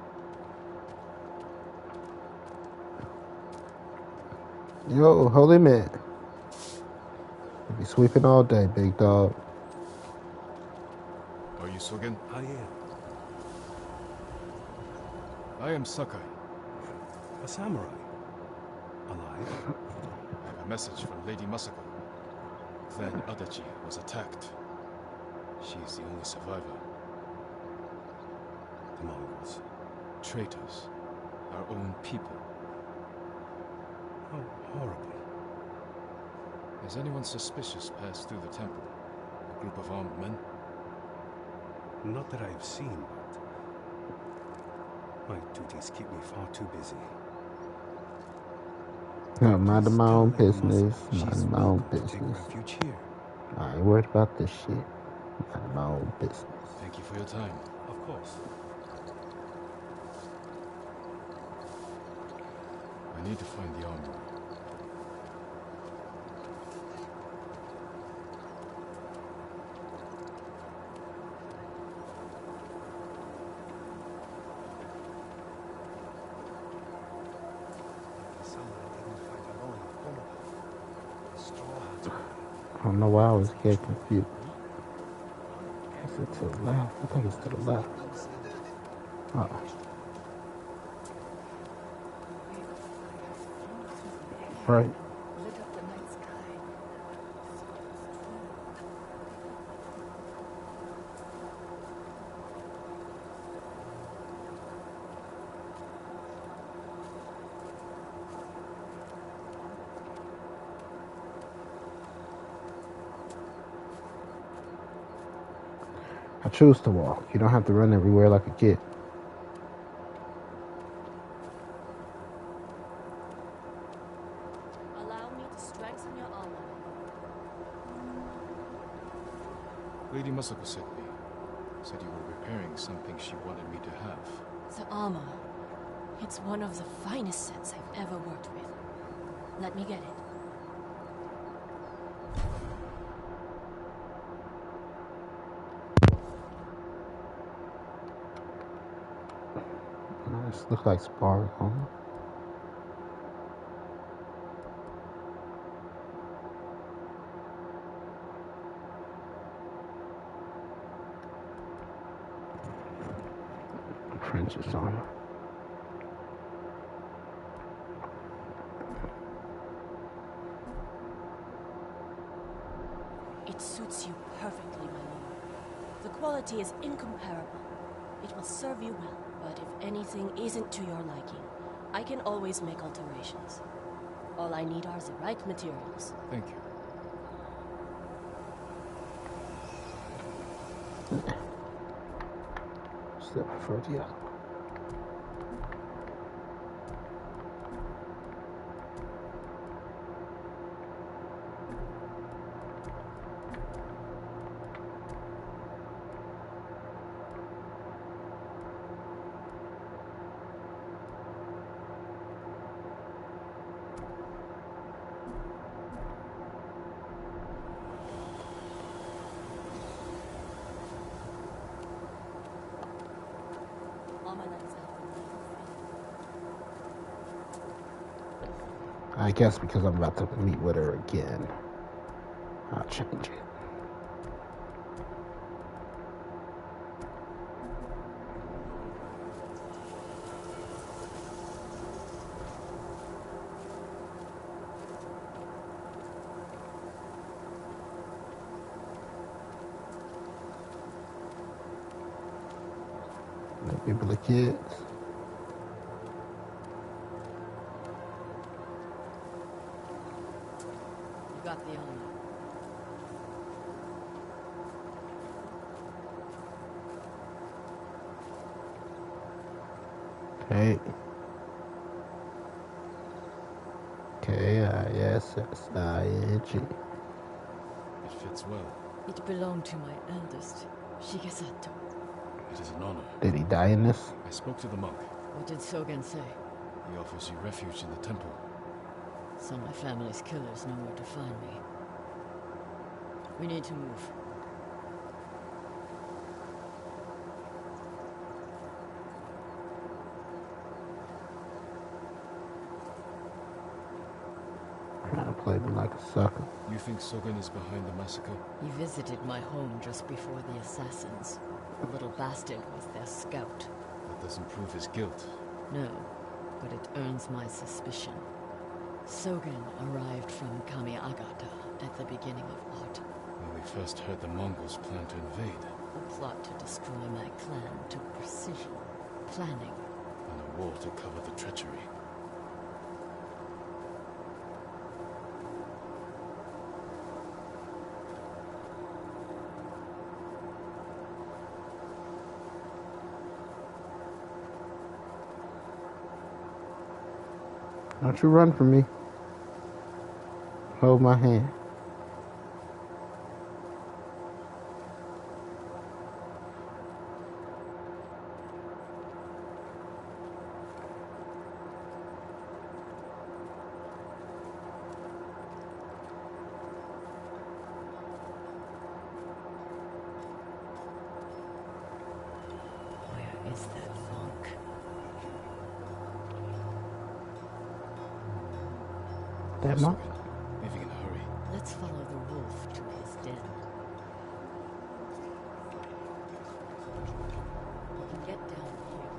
Yo, Holy Man. You'll be sweeping all day, big dog. Are you Sogen? I am. I am Sakai. A samurai. Alive? I have a message from Lady Masako. Clan Adachi was attacked. She is the only survivor. The Mongols. Traitors. Our own people. How horrible. Has anyone suspicious passed through the temple? A group of armed men? Not that I've seen, but my duties keep me far too busy. Mind my own business. She's Mind my own welcome to take business. refuge here. I ain't worried about this shit. Mind my own business. Thank you for your time. Of course. I need to find the armorer. I don't know why I was getting confused. Is it to the left? I think it's to the left. Oh. Right. Lit up the night sky. I choose to walk. You don't have to run everywhere like a kid. Allow me to strengthen your armor. Lady Masako sent me. Said you were repairing something she wanted me to have. The armor. It's one of the finest sets I've ever worked with. Let me get it. This looks like spar armor. Princess armor. It suits you perfectly, my lord. The quality is incomparable. It will serve you well, but if anything isn't to your liking, I can always make alterations. All I need are the right materials. Thank you. Still prefer the other. All my lights have been I guess because I'm about to meet with her again, I'll change it. Let people the kids. You got the armor. Okay. K-I-S-S-I-N-G. It fits well. It belonged to my eldest, Shigesato. It is an honor. Did he die in this? I spoke to the monk. What did Sogen say? He offers you refuge in the temple. So my family's killers know where to find me. We need to move. Trying to play me like a sucker. You think Sogen is behind the massacre? He visited my home just before the assassins. The little bastard was their scout. That doesn't prove his guilt. No, but it earns my suspicion. Sogen arrived from Kamiagata at the beginning of autumn. When we first heard the Mongols plan to invade. The plot to destroy my clan took precision, planning. And a war to cover the treachery. Don't you run from me. Hold my hand. Where is that monk? That monk? Moving in a hurry. Let's follow the wolf to his den. We can get down here.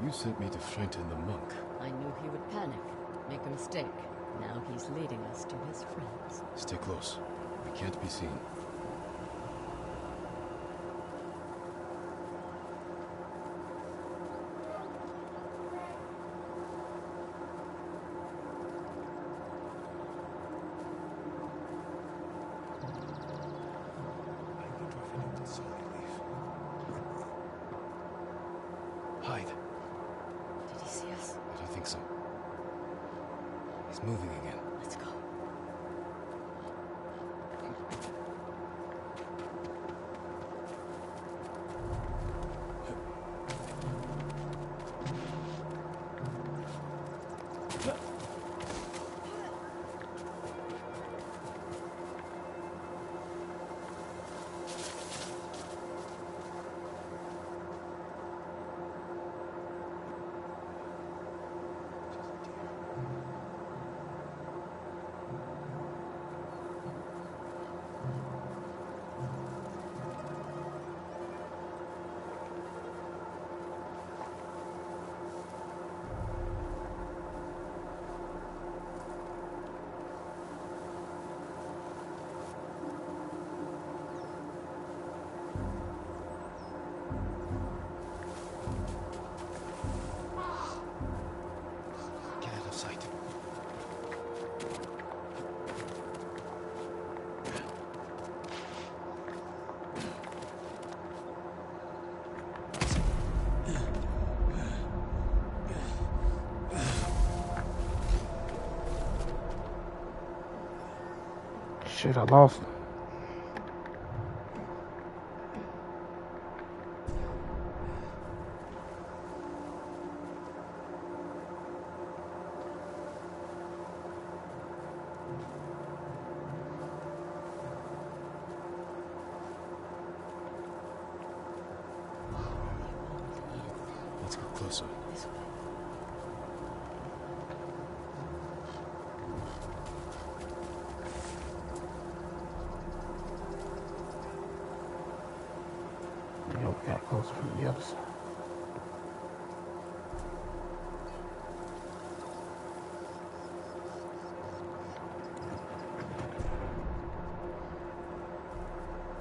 You sent me to frighten the monk. I knew he would panic, make a mistake. Now he's leading us to his friends. Stay close. We can't be seen. Hide. Did he see us? I don't think so. He's moving again. Let's go. Get out of sight. Shit, I lost him. Let's get closer. This way. Yeah, we got closer from the other side.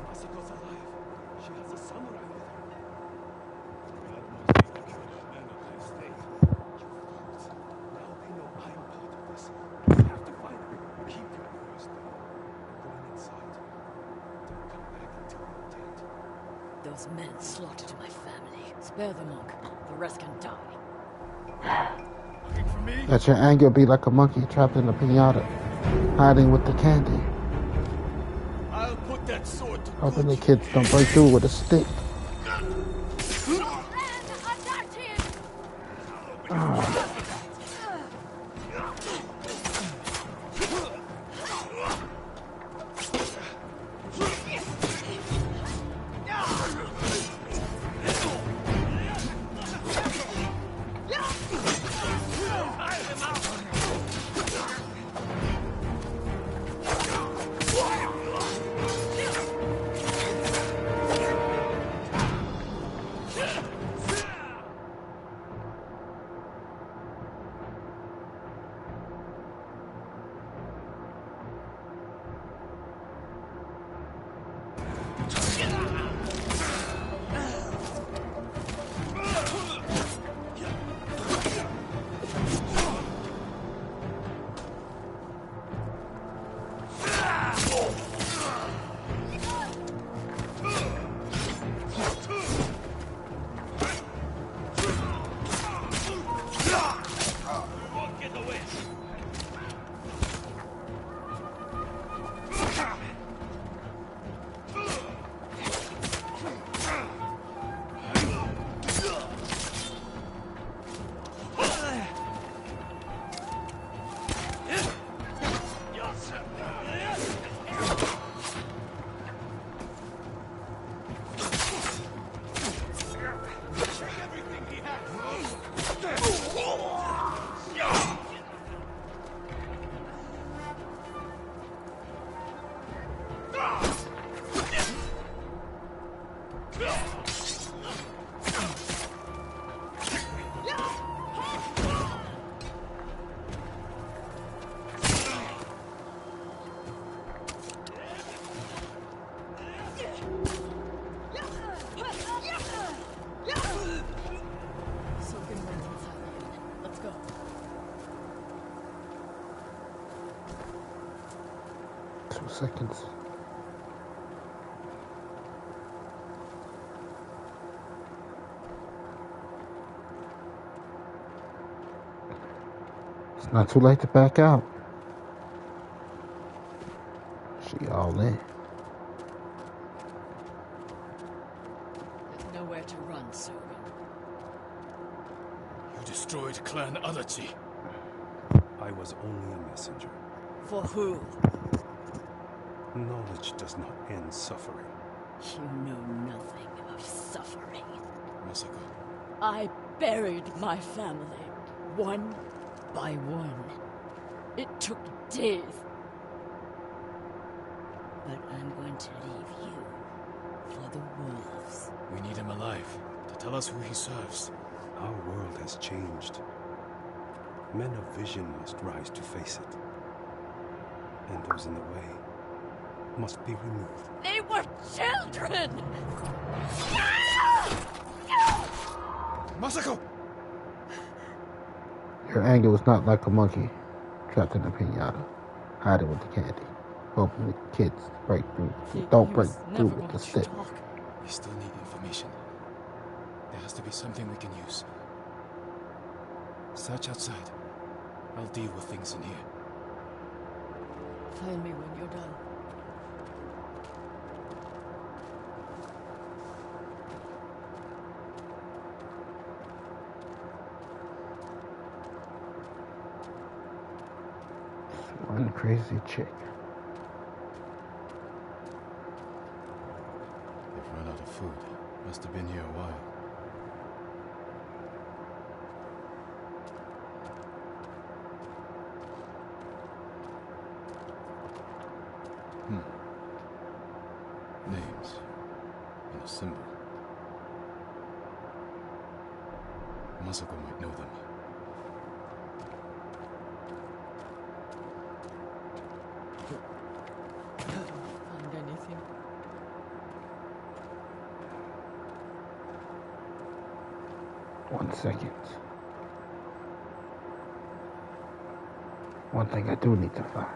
Masako's alive. She has a samurai with her. Now they know I'm part of this. We have to find her. Keep your ears down. We're going inside. Don't come back until you're dead. Those men slaughtered my family. Spare the monk. The rest can die. Looking for me? Let your anger be like a monkey trapped in a pinata, hiding with the candy. I'll put that sword to Hoping the kids don't break through with a stick. 2 seconds. It's not too late to back out. She all in. There's nowhere to run, Sogan. You destroyed Clan Adachi. I was only a messenger. For who? Knowledge does not end suffering. You know nothing of suffering. Masako, I buried my family, one by one. It took days. But I'm going to leave you for the wolves. we need him alive to tell us who he serves. Our world has changed. Men of vision must rise to face it. And those in the way must be removed. They were children! Masako! Your anger was not like a monkey trapped in a pinata, hiding with the candy, hoping the kids break through. Don't break through with the stick. We still need information. There has to be something we can use. Search outside. I'll deal with things in here. Find me when you're done. One crazy chick. They've run out of food. Must have been here a while. Names. And a symbol. Masako might know them. Find anything? One second. One thing I do need to find.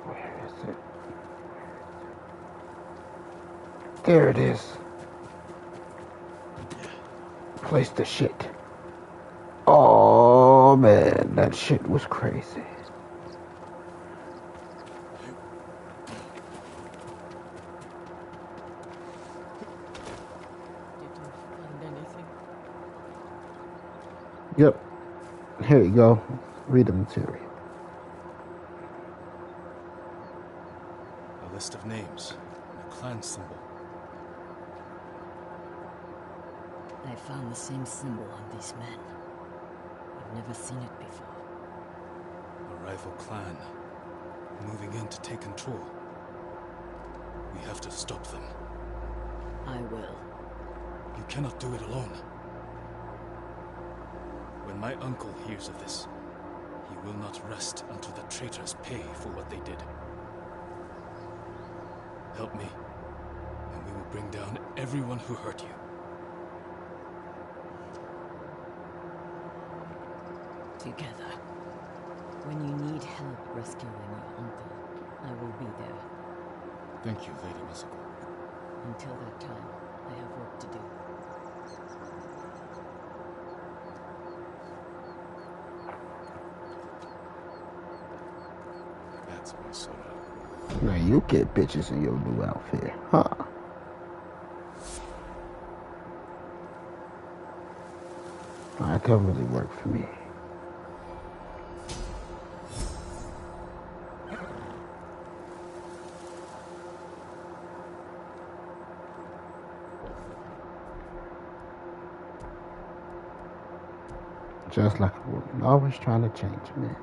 Where is it? There it is. Place the shit. Oh man, that shit was crazy. Did you find anything? Yep. Here you go. Read the material. A list of names and a clan symbol. I found the same symbol on these men. I've never seen it before. A rival clan. Moving in to take control. We have to stop them. I will. You cannot do it alone. When my uncle hears of this, he will not rest until the traitors pay for what they did. Help me, and we will bring down everyone who hurt you. Together. When you need help rescuing your uncle, I will be there. Thank you, Lady Masako. Until that time, I have work to do. That's my soda. Now you get bitches in your new outfit, huh? That could really work for me. Just like a woman, always trying to change men.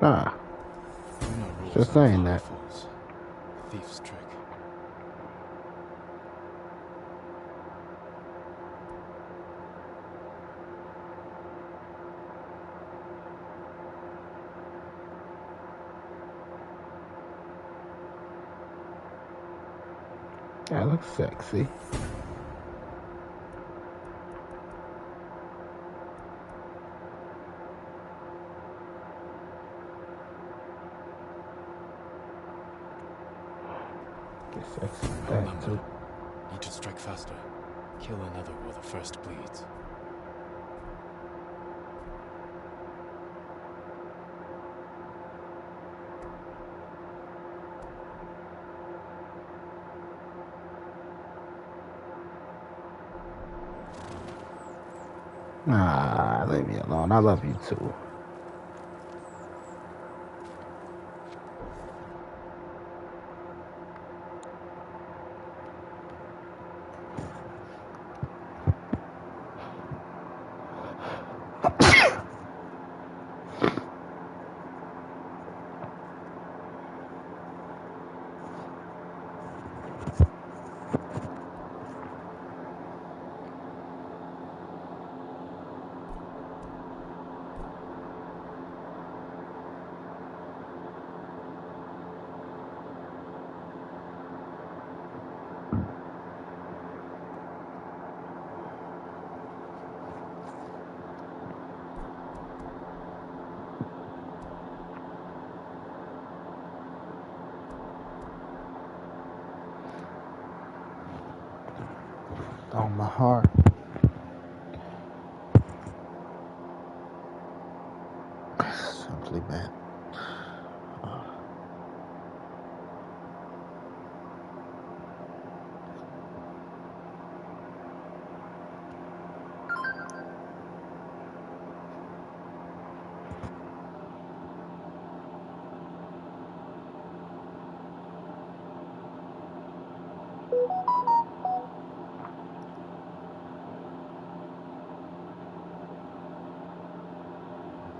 Nah, You know rules just are saying that. fools. Thief's trick. That looks sexy. Get sexy with that Remember, too. need to strike faster. Kill another while the first bleeds. Nah, leave me alone. I love you too. On my heart. Simply man.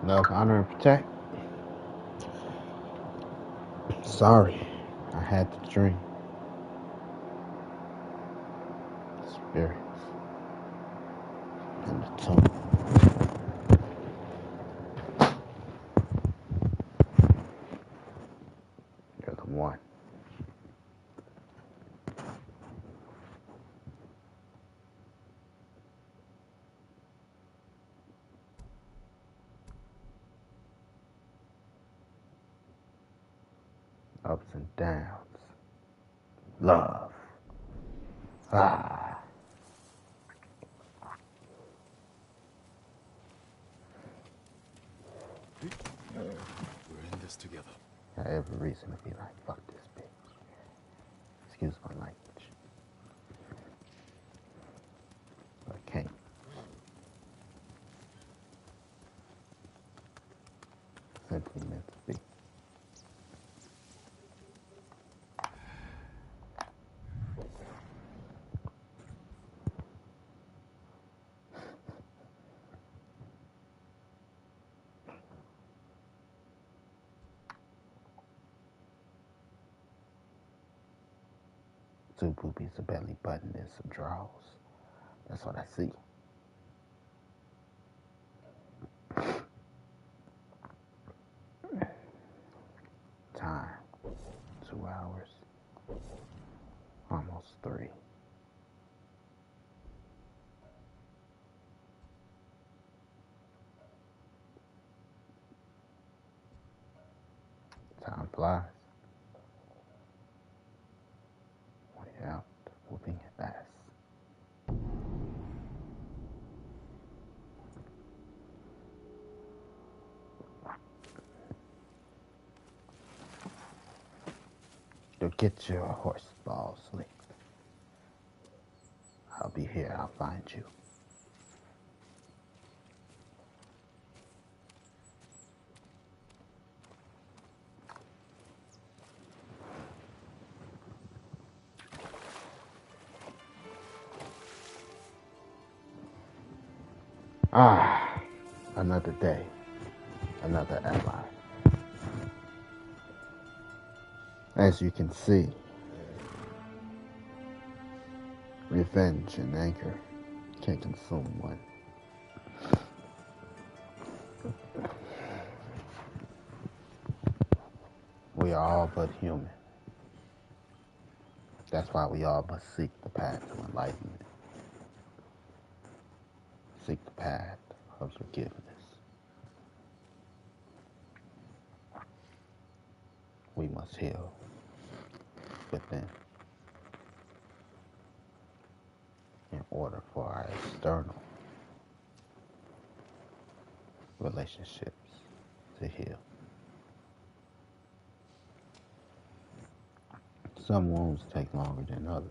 Love, honor, and protect. Sorry, I had the dream. Spirits in the tomb. You're the one. Ups and downs. Love. Ah. We're in this together. I have every reason to be like, fuck this bitch. Excuse my language. But I can't. Simply meant to be. Two boobies, a belly button, and some drawers. That's what I see. Time. 2 hours. Almost 3. Time flies. Way out, whooping ass. You'll get your horse balls licked. I'll be here, I'll find you. Ah, another day, another ally. As you can see, revenge and anger can consume one. We are all but human. That's why we all must seek the path of enlightenment. Seek the path of forgiveness. We must heal within in order for our external relationships to heal. Some wounds take longer than others.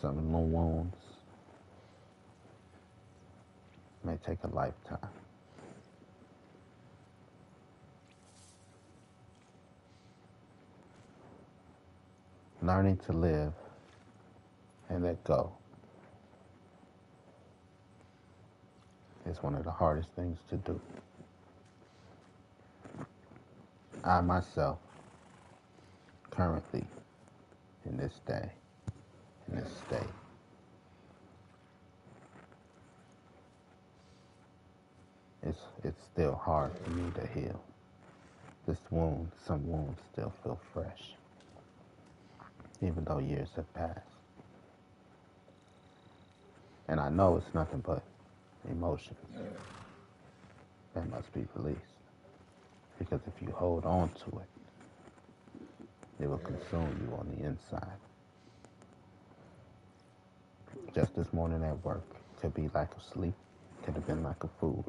Some of the wounds may take a lifetime. Learning to live and let go is one of the hardest things to do. I myself, currently, in this day, in this state, it's still hard for me to heal. Some wounds still feel fresh, even though years have passed. And I know it's nothing but emotions that must be released. Because if you hold on to it, it will consume you on the inside. Just this morning at work, could be lack of sleep, could have been lack of food.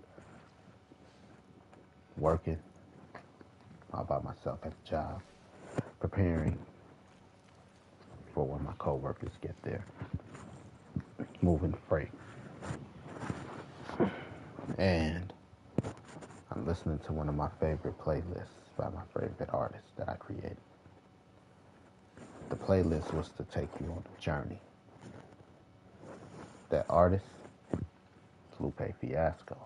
Working all by myself at the job, preparing for when my coworkers get there, moving freight. And I'm listening to one of my favorite playlists by my favorite artists that I created. The playlist was to take you on a journey. That artist is Lupe Fiasco.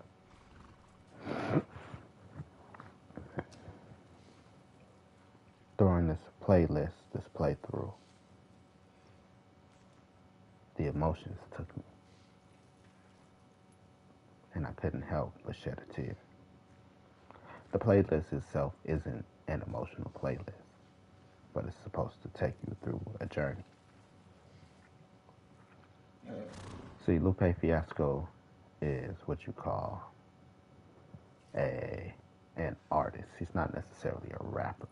During this playlist, this playthrough, the emotions took me. And I couldn't help but shed a tear. The playlist itself isn't an emotional playlist, but it's supposed to take you through a journey. See, Lupe Fiasco is what you call an artist. He's not necessarily a rapper.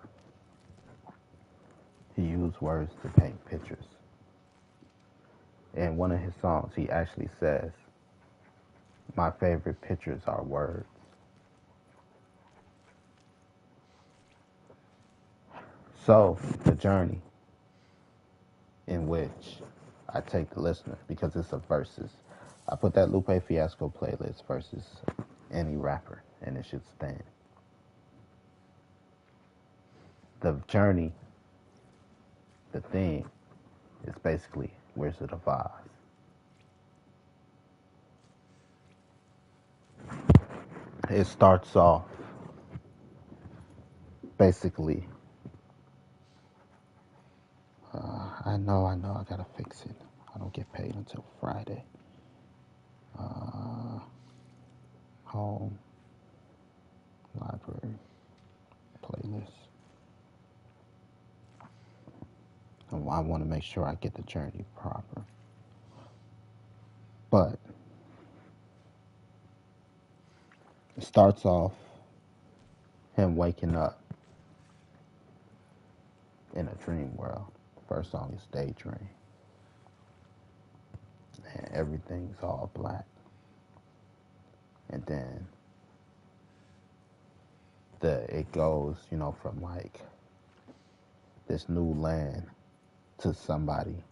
He used words to paint pictures. In one of his songs, he actually says, "My favorite pictures are words." So, the journey in which I take the listener, because it's a versus. I put that Lupe Fiasco playlist versus any rapper, and it should stand. The journey, the theme, is basically Wizard of Oz. It starts off basically, I know, I gotta fix it. I don't get paid until Friday. Home, library, playlist. I want to make sure I get the journey proper. But it starts off him waking up in a dream world. The first song is Daydream. And everything's all black. And then it goes, from like this new land to somebody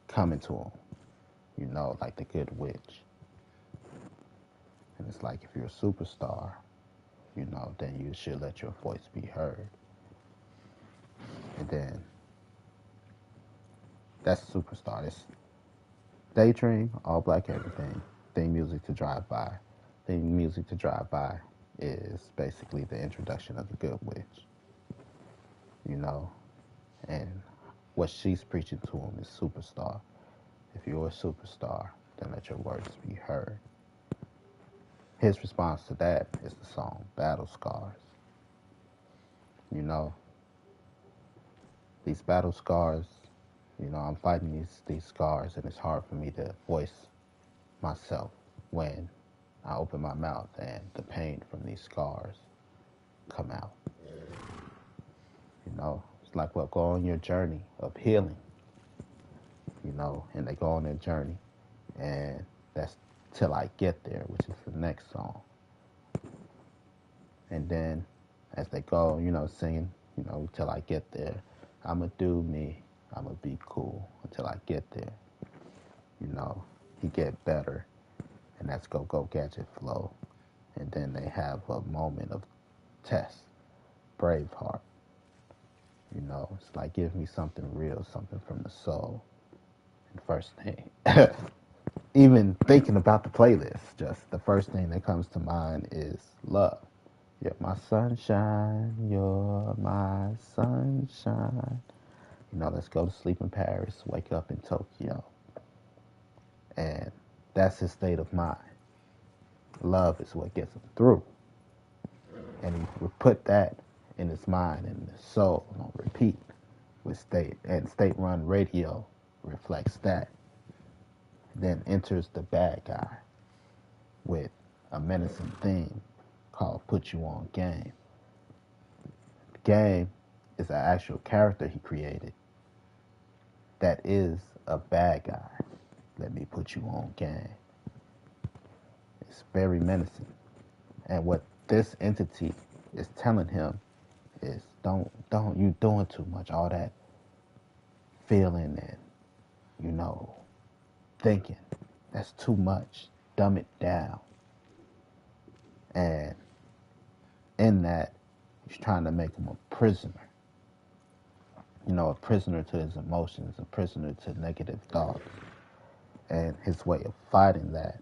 coming to him, like the good witch. And it's like, if you're a superstar, then you should let your voice be heard. And then that's Superstar. It's Daydream, all black everything. Theme music to Drive By. Theme music to Drive By is basically the introduction of the Good Witch. you know, and what she's preaching to him is superstar. If you're a superstar, then let your words be heard. His response to that is the song Battle Scars. You know, these battle scars, I'm fighting these scars, and it's hard for me to voice myself when I open my mouth and the pain from these scars come out. It's like what go on your journey of healing, and they go on their journey, and that's Till I Get There, which is the next song. And then as they go, singing, till I get there, I'ma do me, I'ma be cool until I get there. He get better, and that's Go Gadget Flow. And then they have a moment of test, Braveheart. It's like give me something real, something from the soul. And first thing, even thinking about the playlist, just the first thing that comes to mind is love. You're my sunshine, you're my sunshine. Let's go to sleep in Paris, wake up in Tokyo. And that's his state of mind. Love is what gets him through. And he would put that in his mind and his soul on repeat with State Run Radio reflects that. Then enters the bad guy with a menacing theme called Put You On Game. Game is an actual character he created that is a bad guy. Let me put you on game. It's very menacing. And what this entity is telling him is don't you doing too much. All that feeling and, thinking. That's too much. Dumb it down. And in that, he's trying to make him a prisoner. A prisoner to his emotions, a prisoner to negative thoughts. And his way of fighting that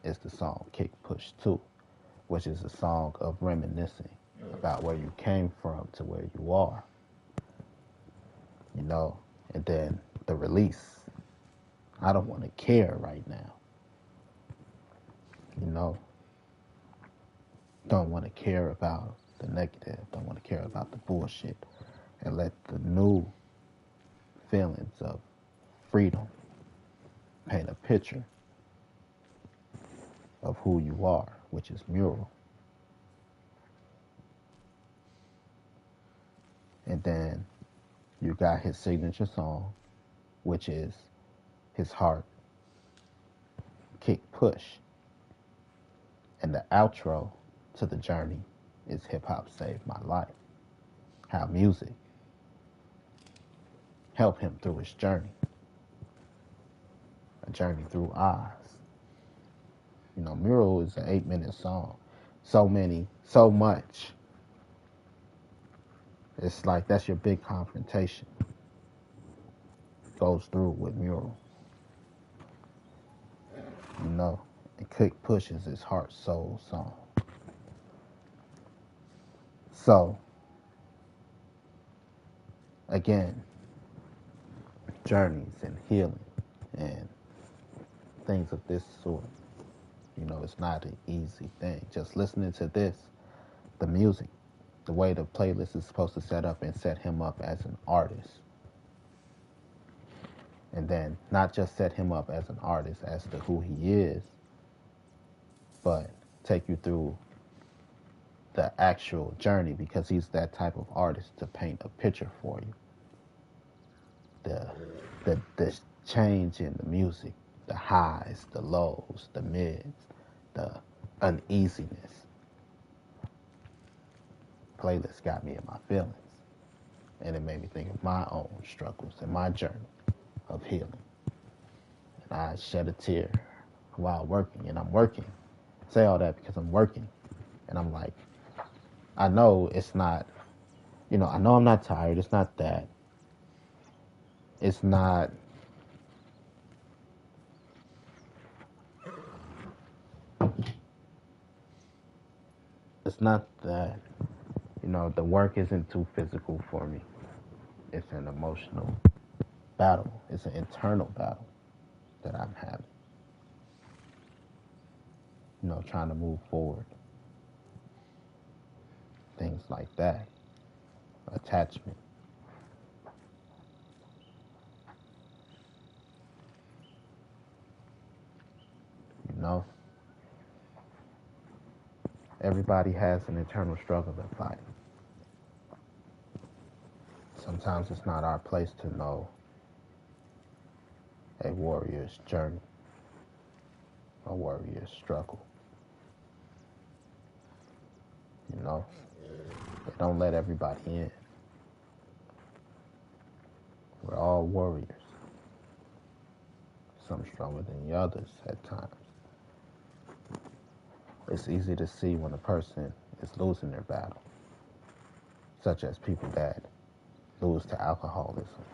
is the song Kick Push 2, which is a song of reminiscing about where you came from to where you are. And then the release. I don't want to care right now. Don't want to care about the negative, don't want to care about the bullshit, and let the new feelings of freedom paint a picture of who you are, which is Mural. And then you got his signature song, which is his heart Kick Push. And the outro to the journey is Hip Hop Saved My Life. How music helped him through his journey. A journey through Oz. Mural is an 8-minute song. So much. It's like that's your big confrontation. Goes through with Mural. And Kick Push is his heart soul song. So, again, journeys and healing and things of this sort. It's not an easy thing. Just listening to this, the music, the way the playlist is supposed to set up and set him up as an artist. And then not just set him up as an artist as to who he is, but take you through the actual journey, because he's that type of artist to paint a picture for you. The change in the music, the highs, the lows, the mids, the uneasiness. Playlist got me in my feelings. And it made me think of my own struggles and my journey of healing. And I shed a tear while working, and I'm working. I say all that because I'm working. And I'm like, I know it's not, I know I'm not tired. It's not that. It's not that, The work isn't too physical for me. It's an emotional battle. It's an internal battle that I'm having. Trying to move forward. Things like that. Attachment. You know? Everybody has an internal struggle to fight. Sometimes it's not our place to know a warrior's journey, a warrior's struggle. They don't let everybody in. We're all warriors. Some stronger than the others at times. It's easy to see when a person is losing their battle, such as people that lose to alcoholism,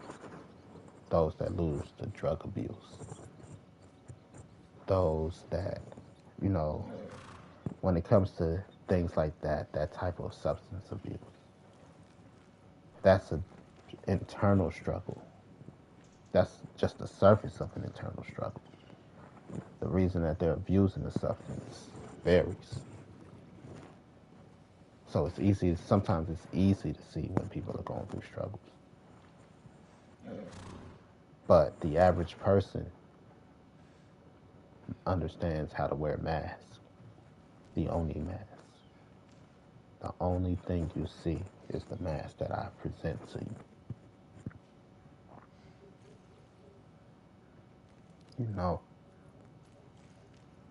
those that lose to drug abuse, those that, when it comes to things like that type of substance abuse, that's an internal struggle. That's just the surface of an internal struggle. The reason that they're abusing the substance varies. So sometimes it's easy to see when people are going through struggles. But the average person understands how to wear a mask. The only mask. The only thing you see is the mask that I present to you.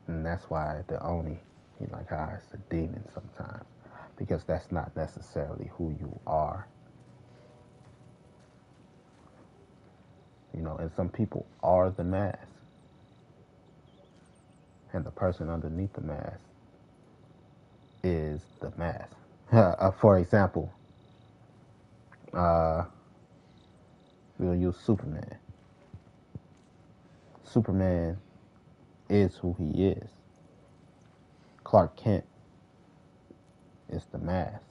And that's why like how it's a demon sometimes. Because that's not necessarily who you are. And some people are the mask. And the person underneath the mask is the mask. For example, we'll use Superman. Superman is who he is. Clark Kent is the mask.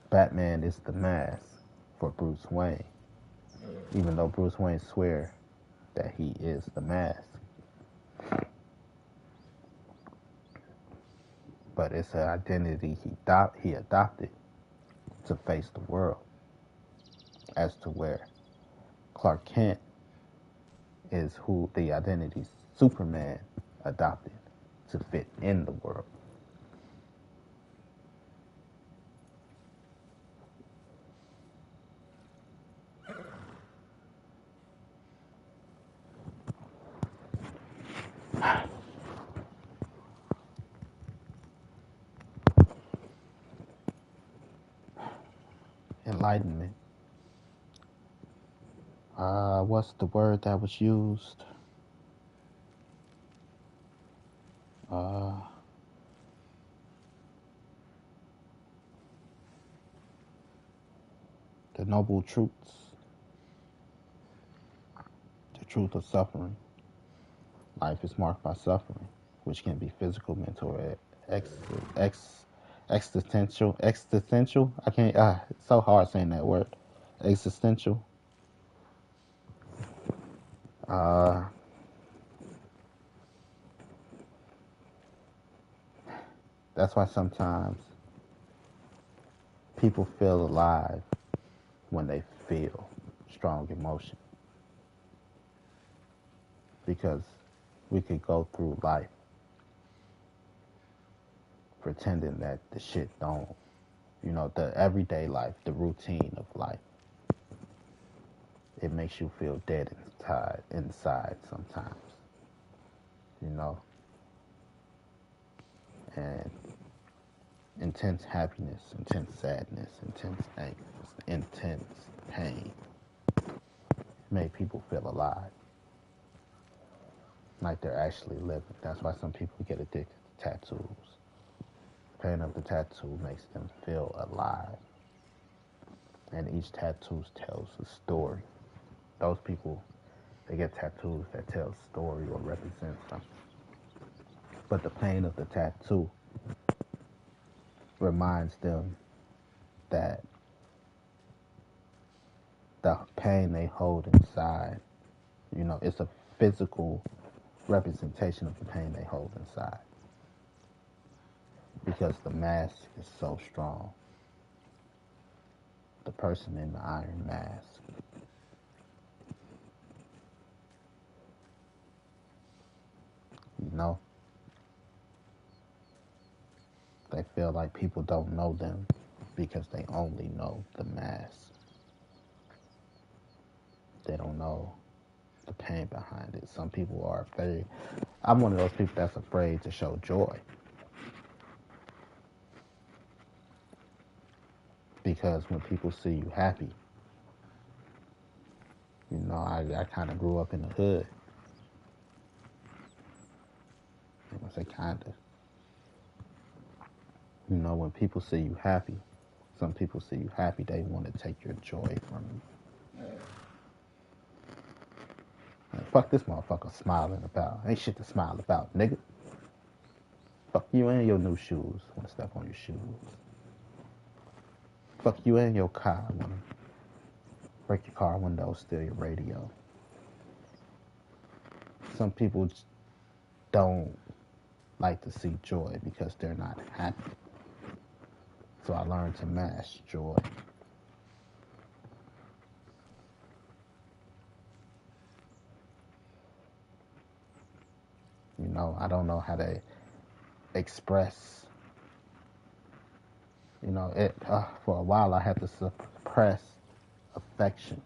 Batman is the mask for Bruce Wayne. Even though Bruce Wayne swears that he is the mask. But it's an identity he adopted to face the world. As to where Clark Kent is who the identity Superman adopted to fit in the world. Enlightenment. What's the word that was used? The noble truths. The truth of suffering. Life is marked by suffering, which can be physical, mental, or existential. Existential? I can't, it's so hard saying that word. Existential. That's why sometimes people feel alive when they feel strong emotion. Because we could go through life pretending that the shit don't, the everyday life, the routine of life. It makes you feel dead inside sometimes, and intense happiness, intense sadness, intense anger, intense pain make people feel alive, like they're actually living. That's why some people get addicted to tattoos. The pain of the tattoo makes them feel alive, and each tattoo tells a story. Those people, they get tattoos that tell a story or represent something. But the pain of the tattoo reminds them that the pain they hold inside, it's a physical representation of the pain they hold inside. Because the mask is so strong. The person in the iron mask. They feel like people don't know them because they only know the mask. They don't know the pain behind it. Some people are afraid. I'm one of those people that's afraid to show joy. Because when people see you happy, I kind of grew up in the hood. I'm going to say kind of. When people see you happy, some people see you happy, they want to take your joy from you. Like, fuck this motherfucker smiling about. Ain't shit to smile about, nigga. Fuck you and your new shoes. Want to step on your shoes. Fuck you and your car. Want to break your car window, steal your radio. Some people don't like to see joy because they're not happy. So I learned to mask joy. I don't know how to express. For a while I had to suppress affection.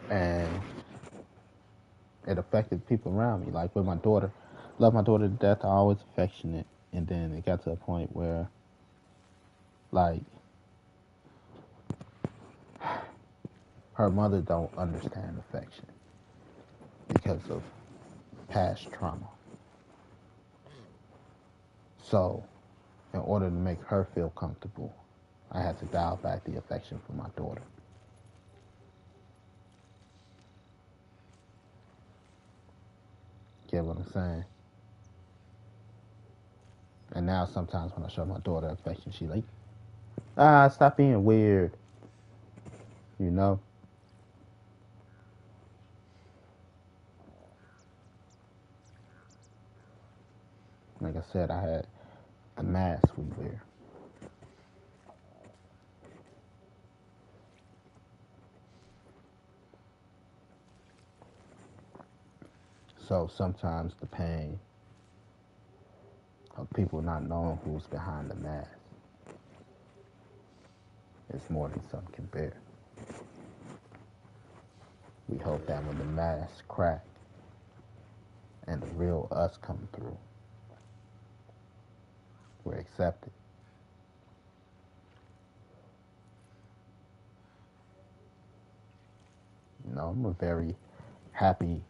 And it affected people around me. Like with my daughter, love my daughter to death. I always affectionate, and then it got to a point where, like, her mother don't understand affection because of past trauma. So, in order to make her feel comfortable, I had to dial back the affection for my daughter. Get what I'm saying? And now sometimes when I show my daughter affection, she like, stop being weird. Like I said, I had the mask we wear. So sometimes the pain of people not knowing who's behind the mask is more than some can bear. We hope that when the mask crack and the real us come through, we're accepted. I'm a very happy,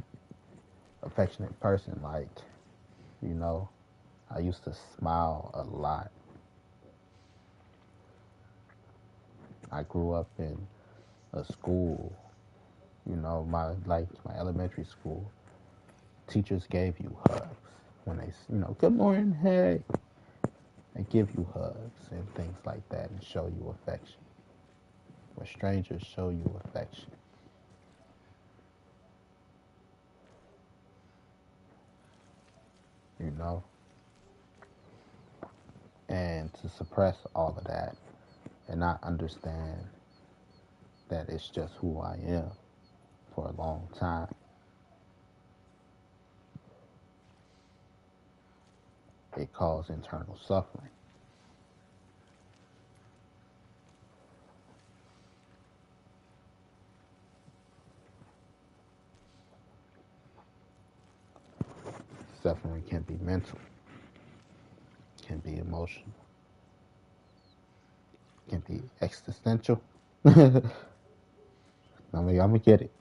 affectionate person. Like, I used to smile a lot. I grew up in a school, my elementary school. Teachers gave you hugs when they, good morning, hey. They give you hugs and things like that and show you affection. Where strangers show you affection. And to suppress all of that and not understand that it's just who I am for a long time. It caused internal suffering. Suffering can be mental, can be emotional, can be existential. I'm gonna get it.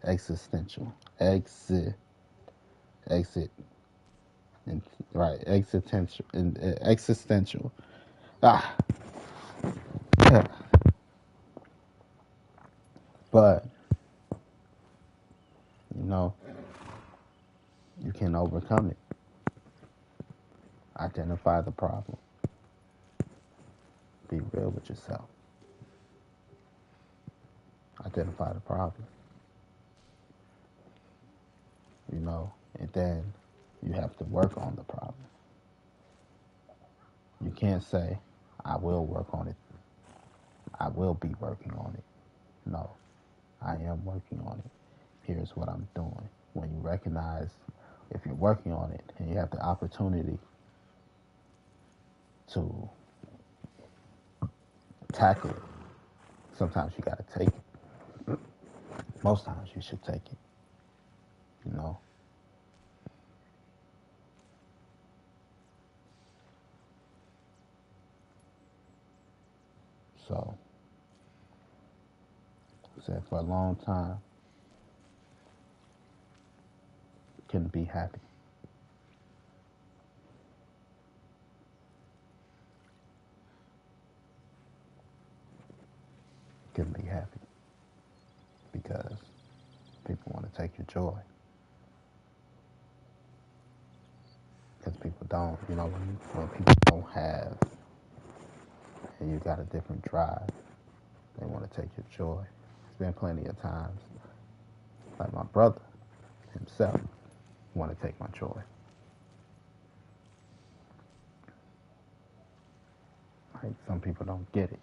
Existential. Exit. And, right. Existential. Existential. Ah. But know, you can overcome it. Identify the problem. Be real with yourself. Identify the problem. You know, and then you have to work on the problem. You can't say, I will work on it. I will be working on it. No, I am working on it. Here's what I'm doing. When you recognize if you're working on it and you have the opportunity to tackle it, sometimes you gotta take it. Most times you should take it, you know. So, I said for a long time, couldn't be happy. Couldn't be happy because people want to take your joy. Because people don't, you know, when people don't have and you got a different drive, they want to take your joy. There's been plenty of times, like my brother himself, want to take my joy. Like some people don't get it.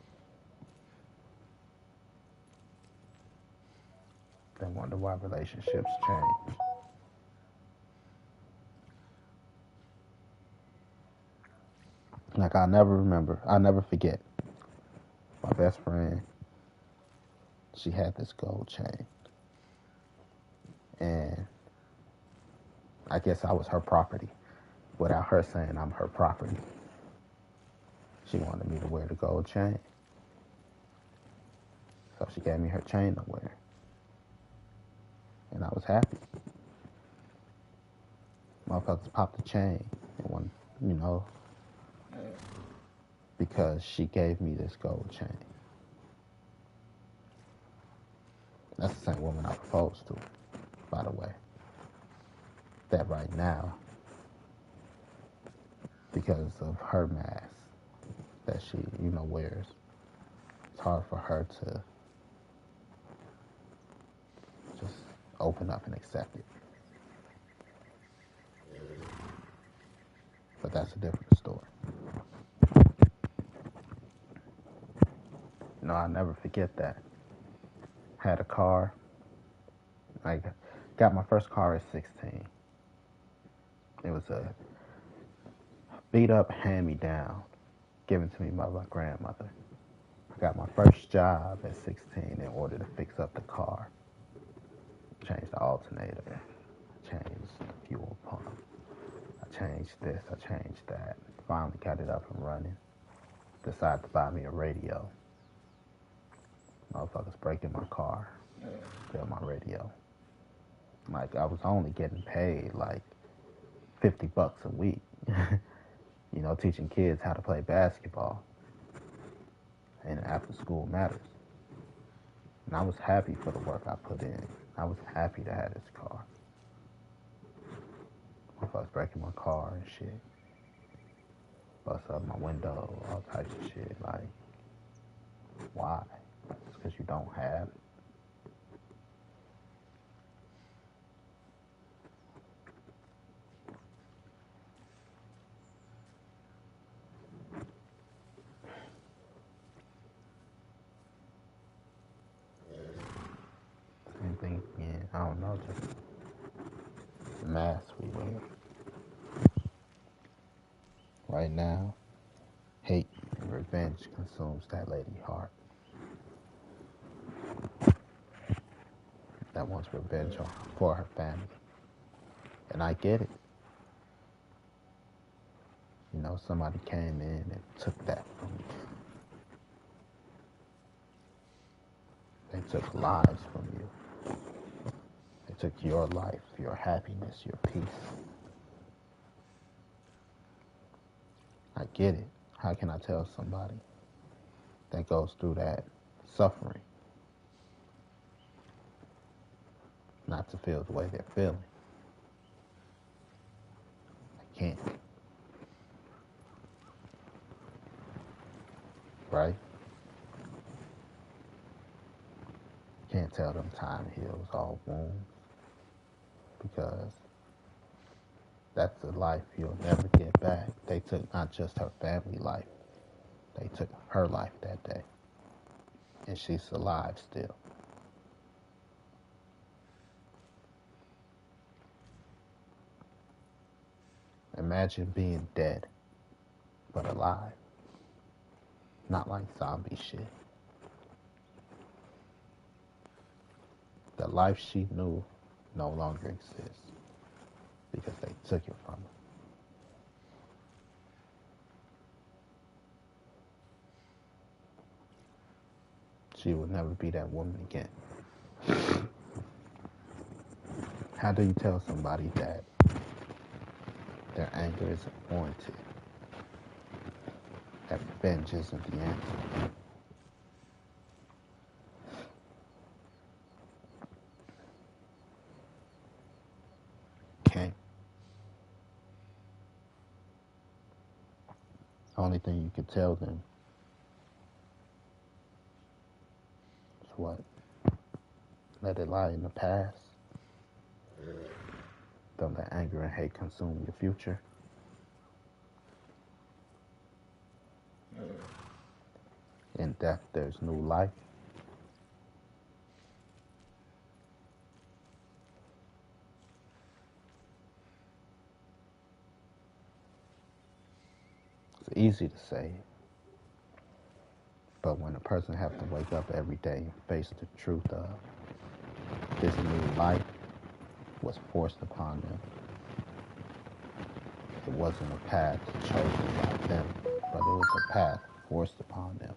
They wonder why relationships change. Like I'll never forget. My best friend, she had this gold chain. And I guess I was her property without her saying I'm her property. She wanted me to wear the gold chain. So she gave me her chain to wear. And I was happy. Motherfuckers popped the chain and one, you know, because she gave me this gold chain. That's the same woman I proposed to, by the way. That right now, because of her mask that she, you know, wears, it's hard for her to just open up and accept it. But that's a different story. You know, I'll never forget that. Had a car. I got my first car at 16. It was a beat up hand-me-down given to me by my grandmother. I got my first job at 16 in order to fix up the car. Changed the alternator, changed the fuel pump. I changed this, I changed that. Finally got it up and running. Decided to buy me a radio. Motherfuckers breaking my car, steal my radio. Like I was only getting paid like $50 a week. You know, teaching kids how to play basketball. And after school matters. And I was happy for the work I put in. I was happy to have this car. Motherfuckers breaking my car and shit. Bust up my window, all types of shit. Like, why? It's because you don't have it. Same thing again. I don't know, just the mask we wear. Right now, hate and revenge consumes that lady's heart. That wants revenge for her family. And I get it. You know, somebody came in and took that from you. They took lives from you. They took your life, your happiness, your peace. I get it. How can I tell somebody that goes through that suffering not to feel the way they're feeling. They can't. Right? Can't tell them time heals all wounds, because that's a life you'll never get back. They took not just her family life, they took her life that day. And she's alive still. Imagine being dead, but alive. Not like zombie shit. The life she knew no longer exists because they took it from her. She will never be that woman again. How do you tell somebody that their anger isn't warranted? That revenge isn't the answer? Can't. Only thing you can tell them is what? Let it lie in the past. Don't let anger and hate consume your future. In death, there's new life. It's easy to say, but when a person has to wake up every day and face the truth of this new life was forced upon them. It wasn't a path chosen by them, but it was a path forced upon them.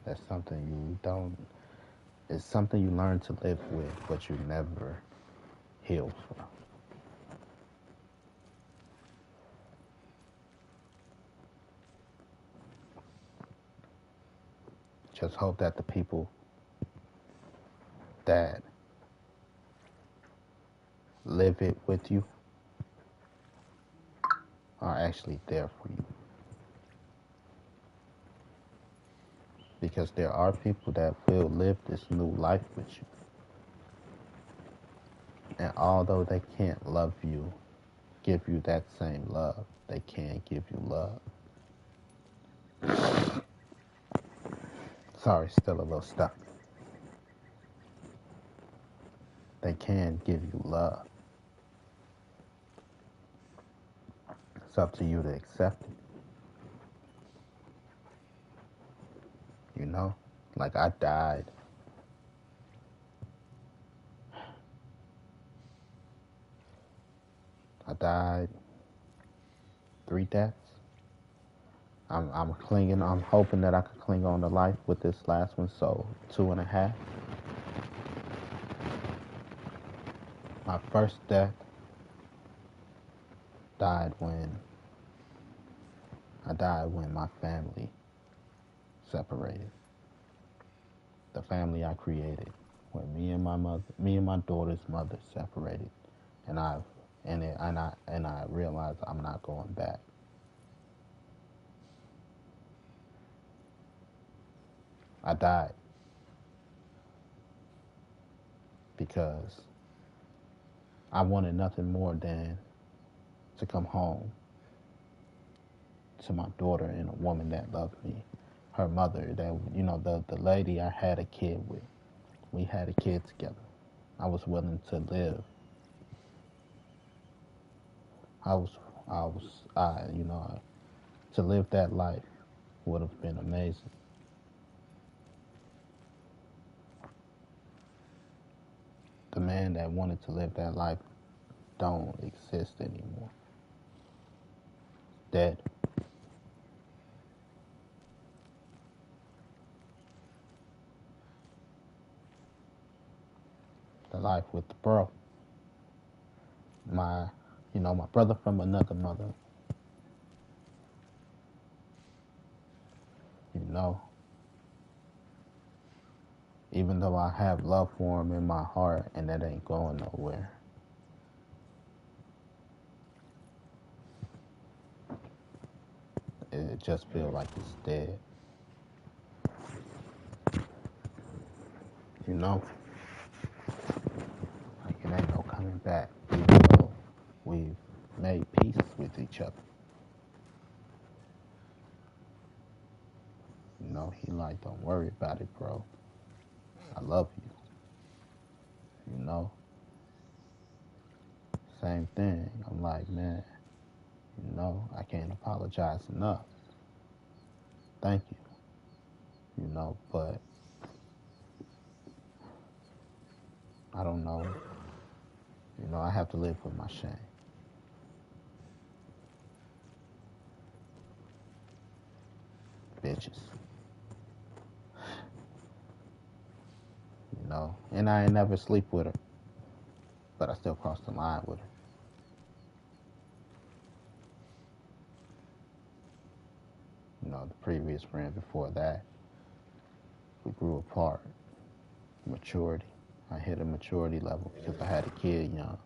That's something you don't, it's something you learn to live with, but you never heal from. Just hope that the people that live it with you are actually there for you. Because there are people that will live this new life with you. And although they can't love you, give you that same love, they can give you love. Sorry, still a little stuck. They can give you love. It's up to you to accept it. You know? Like I died. I died 3 deaths. I'm clinging, I'm hoping that I could cling on to life with this last one, so 2.5. My first death died when my family separated. The family I created, when me and my daughter's mother separated, and I realized I'm not going back. I died because I wanted nothing more than to come home to my daughter and a woman that loved me. Her mother, the lady I had a kid with. We had a kid together. I was willing to live. To live that life would have been amazing. The man that wanted to live that life don't exist anymore. Dead. The life with the bro. My brother from another mother. You know. even though I have love for him in my heart, and that ain't going nowhere. It just feels like it's dead. You know? Like it ain't no coming back, even though we've made peace with each other. You know, he like, don't worry about it, bro. I love you. You know? Same thing. I'm like, man, you know, I can't apologize enough. Thank you. You know, but I don't know. You know, I have to live with my shame. Bitches. You know, and I ain't never sleep with her, but I still crossed the line with her. You know, the previous friend before that, we grew apart. Maturity. I hit a maturity level because I had a kid young.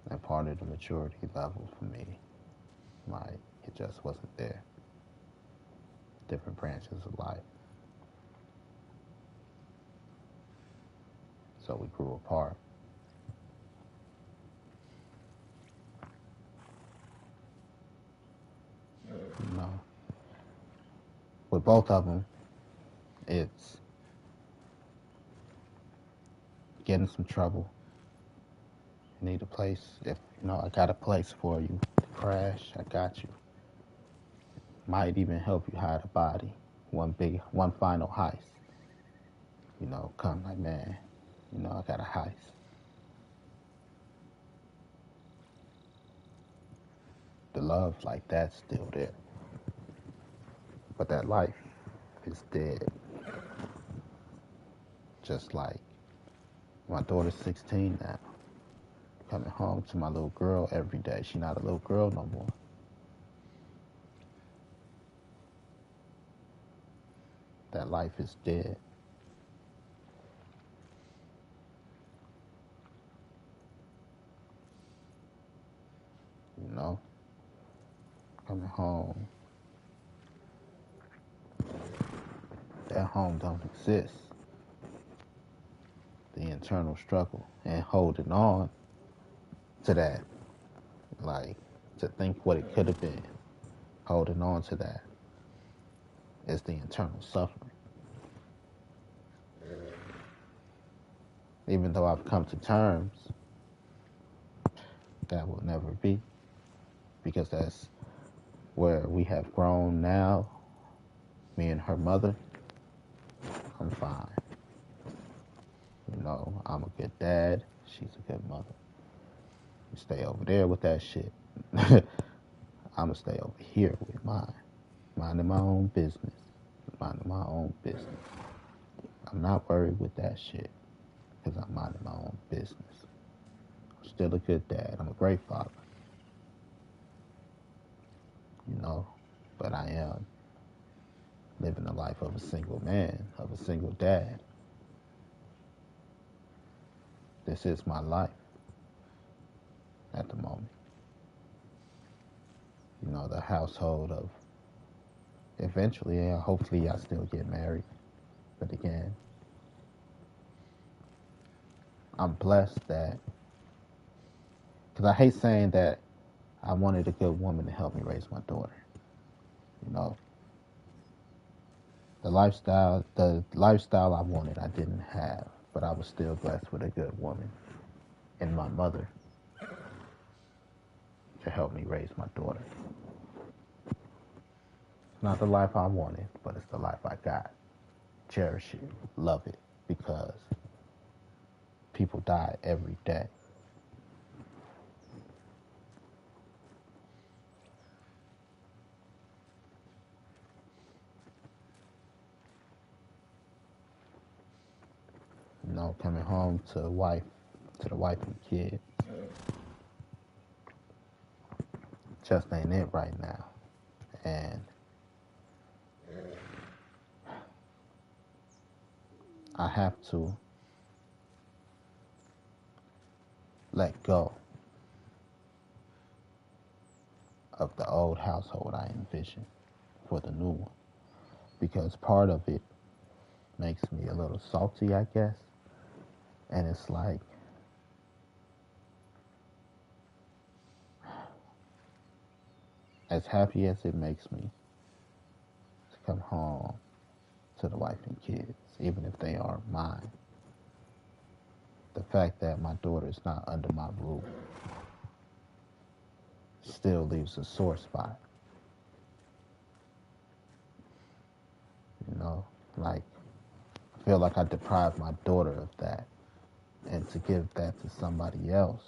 And part of the maturity level for me, like, it just wasn't there. Different branches of life. So we grew apart. You know, with both of them, it's get in some trouble. You need a place. If, you know, I got a place for you to crash, I got you. Might even help you hide a body. One final heist. You know, come like, man, you know, I got a heist. The love like that's still there. But that life is dead. Just like my daughter's 16 now. Coming home to my little girl every day. She's not a little girl no more. That life is dead. You know? Coming home. That home don't exist. The internal struggle and holding on to that. Like, to think what it could have been. Holding on to that is the internal suffering. Even though I've come to terms, that will never be. Because that's where we have grown now. Me and her mother, I'm fine. You know, I'm a good dad. She's a good mother. You stay over there with that shit. I'm going to stay over here with mine. Minding my own business. Minding my own business. I'm not worried with that shit because I'm minding my own business. I'm still a good dad. I'm a great father. You know, but I am living the life of a single man, of a single dad. This is my life at the moment. You know, the household of eventually, hopefully I still get married. But again, I'm blessed that, because I hate saying that I wanted a good woman to help me raise my daughter. You know, the lifestyle I wanted, I didn't have, but I was still blessed with a good woman and my mother to help me raise my daughter. It's not the life I wanted, but it's the life I got. Cherish it, love it, because people die every day. You know, coming home to the wife and kids, just ain't it right now. And I have to let go of the old household I envisioned for the new one. Because part of it makes me a little salty, I guess. And it's like, as happy as it makes me to come home to the wife and kids, even if they are mine, the fact that my daughter is not under my roof still leaves a sore spot. You know, like, I feel like I deprived my daughter of that. And to give that to somebody else,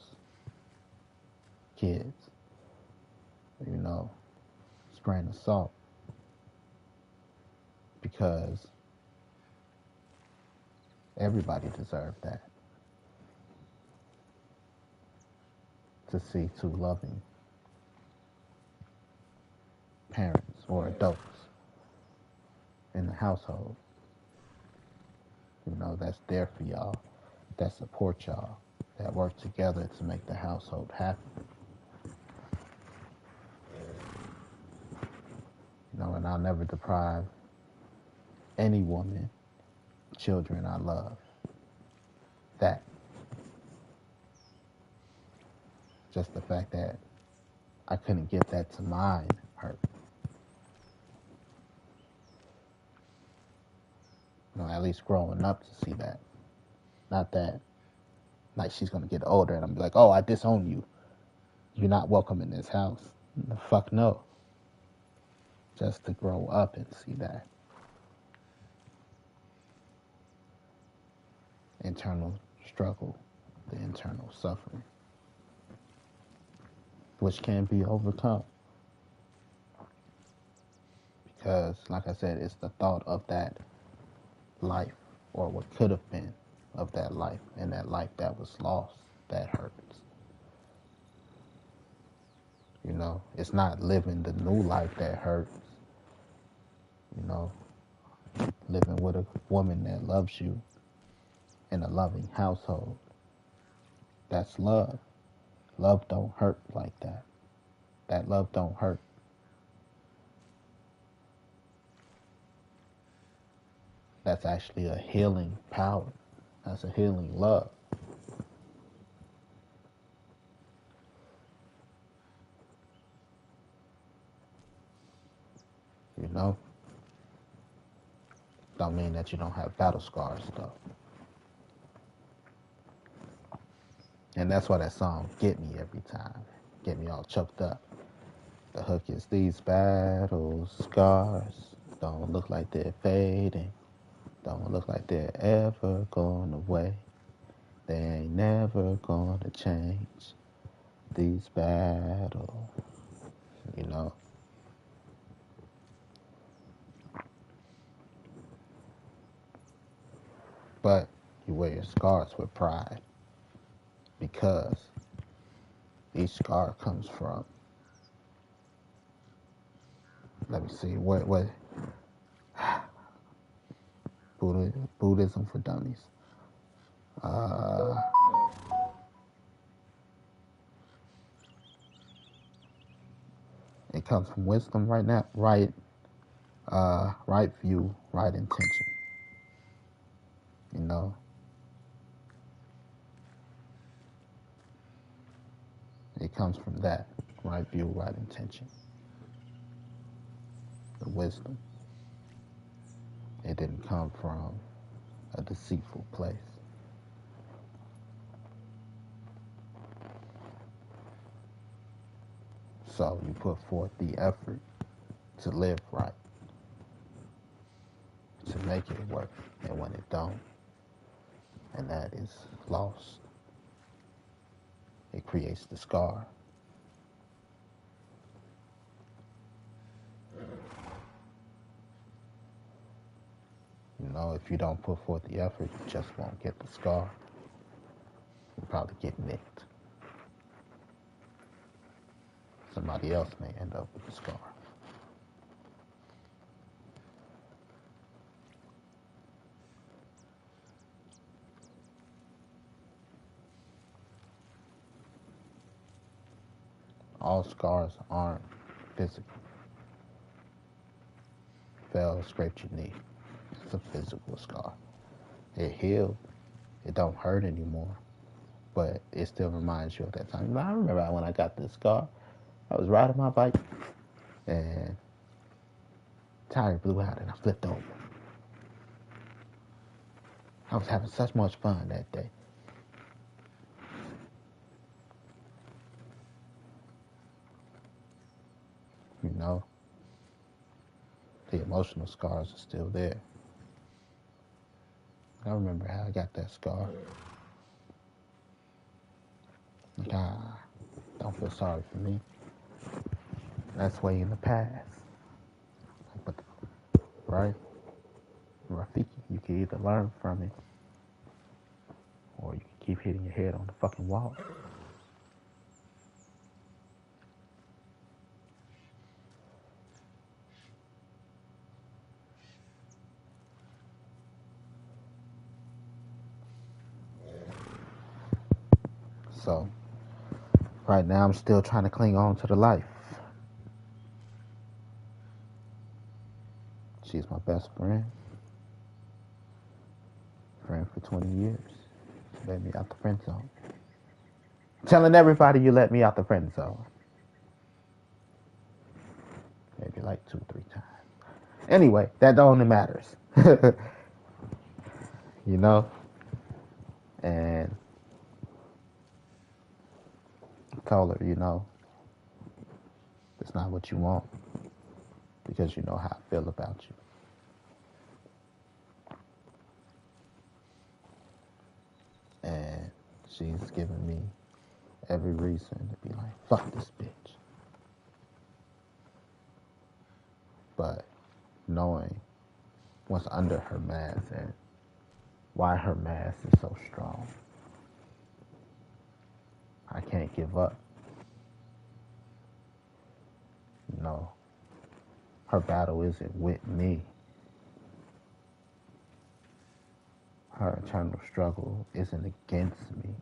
kids, you know, it's a grain of salt. Because everybody deserved that. To see two loving parents or adults in the household, you know, that's there for y'all, that support y'all, that work together to make the household happy. You know, and I'll never deprive any woman, children I love, that. Just the fact that I couldn't give that to mine hurt. You know, at least growing up to see that. Not that, like, she's gonna get older and I'm like, oh, I disown you. You're not welcome in this house. The fuck no. Just to grow up and see that. Internal struggle, the internal suffering, which can be overcome. Because, like I said, it's the thought of that life, or what could have been of that life, and that life that was lost, that hurts. You know, it's not living the new life that hurts. You know, living with a woman that loves you in a loving household. That's love. Love don't hurt like that. That love don't hurt. That's actually a healing power. That's a healing love. You know? Don't mean that you don't have battle scars, though. And that's why that song get me every time. Get me all choked up. The hook is, these battle scars don't look like they're fading. Don't look like they're ever going away. They ain't never gonna change. These battles, you know. But you wear your scars with pride, because each scar comes from, let me see, what Buddhism for dummies. It comes from wisdom, right now, right view, right intention. You know, it comes from that, right view, right intention. The wisdom. It didn't come from a deceitful place. So you put forth the effort to live right, to make it work, and when it don't, and that is lost, it creates the scar. You know, if you don't put forth the effort, you just won't get the scar. You'll probably get nicked. Somebody else may end up with the scar. all scars aren't physical. Fell, scraped your knee. It's a physical scar. It healed. It don't hurt anymore. But it still reminds you of that time. I remember when I got this scar. I was riding my bike and tire blew out and I flipped over. I was having such much fun that day. You know, the emotional scars are still there. I remember how I got that scar. Like, don't feel sorry for me. That's way in the past. But, right? Rafiki, you can either learn from it or you can keep hitting your head on the fucking wall. So, right now I'm still trying to cling on to the life. She's my best friend. Friend for 20 years. She let me out the friend zone. Telling everybody you let me out the friend zone. Maybe like 2 or 3 times. Anyway, that only matters. You know? And I told her, you know, it's not what you want because you know how I feel about you. And she's giving me every reason to be like, fuck this bitch. But knowing what's under her mask and why her mask is so strong, I can't give up. You know, her battle isn't with me. Her internal struggle isn't against me.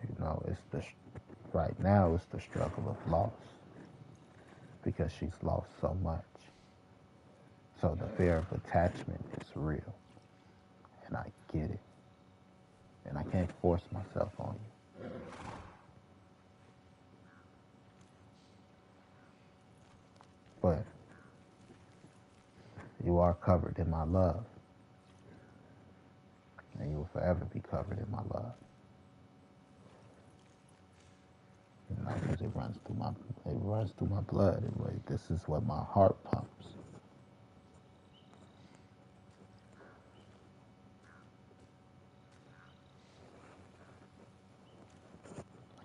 You know, right now it's the struggle of loss because she's lost so much. So the fear of attachment is real. And I get it. And I can't force myself on you. But you are covered in my love. And you will forever be covered in my love. You know, because it runs through my blood. This is what my heart pumps.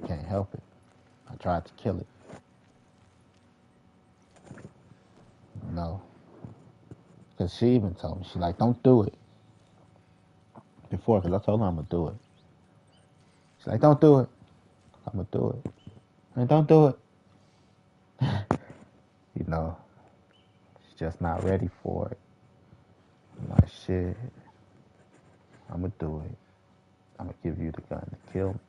I can't help it. I tried to kill it. You know? Because she even told me, she's like, don't do it. Before, because I told her I'm going to do it. She's like, don't do it. I'm going to do it. And don't do it. You know, she's just not ready for it. I'm like, shit, I'm going to do it. I'm going to give you the gun to kill me.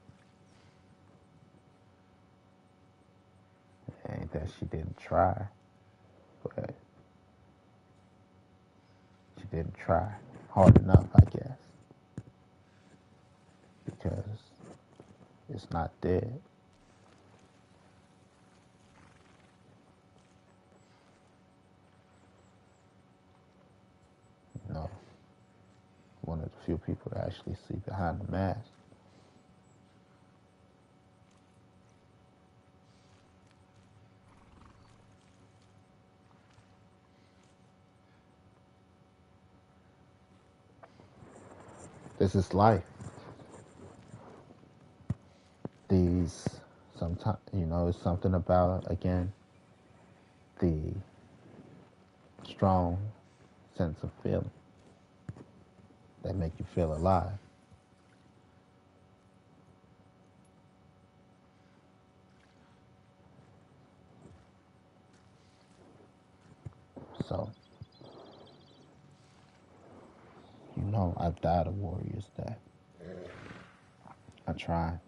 It ain't that she didn't try, but she didn't try hard enough, I guess. Because it's not dead. You know, one of the few people to actually see behind the mask. This is life. Sometimes, you know, it's something about, again, the strong sense of feeling that make you feel alive. So, you know, I've died a warrior's death. trying.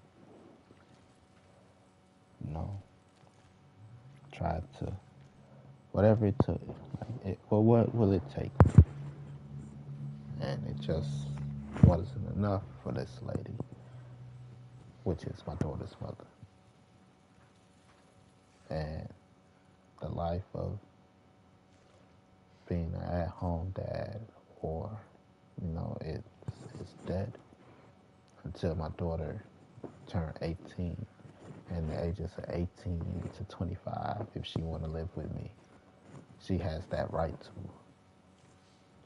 You know, tried to, whatever it took. Well, what will it take? And it just wasn't enough for this lady, which is my daughter's mother. And the life of being an at-home dad, or, it's dead until my daughter turned 18. And the ages of 18 to 25, if she want to live with me, she has that right to.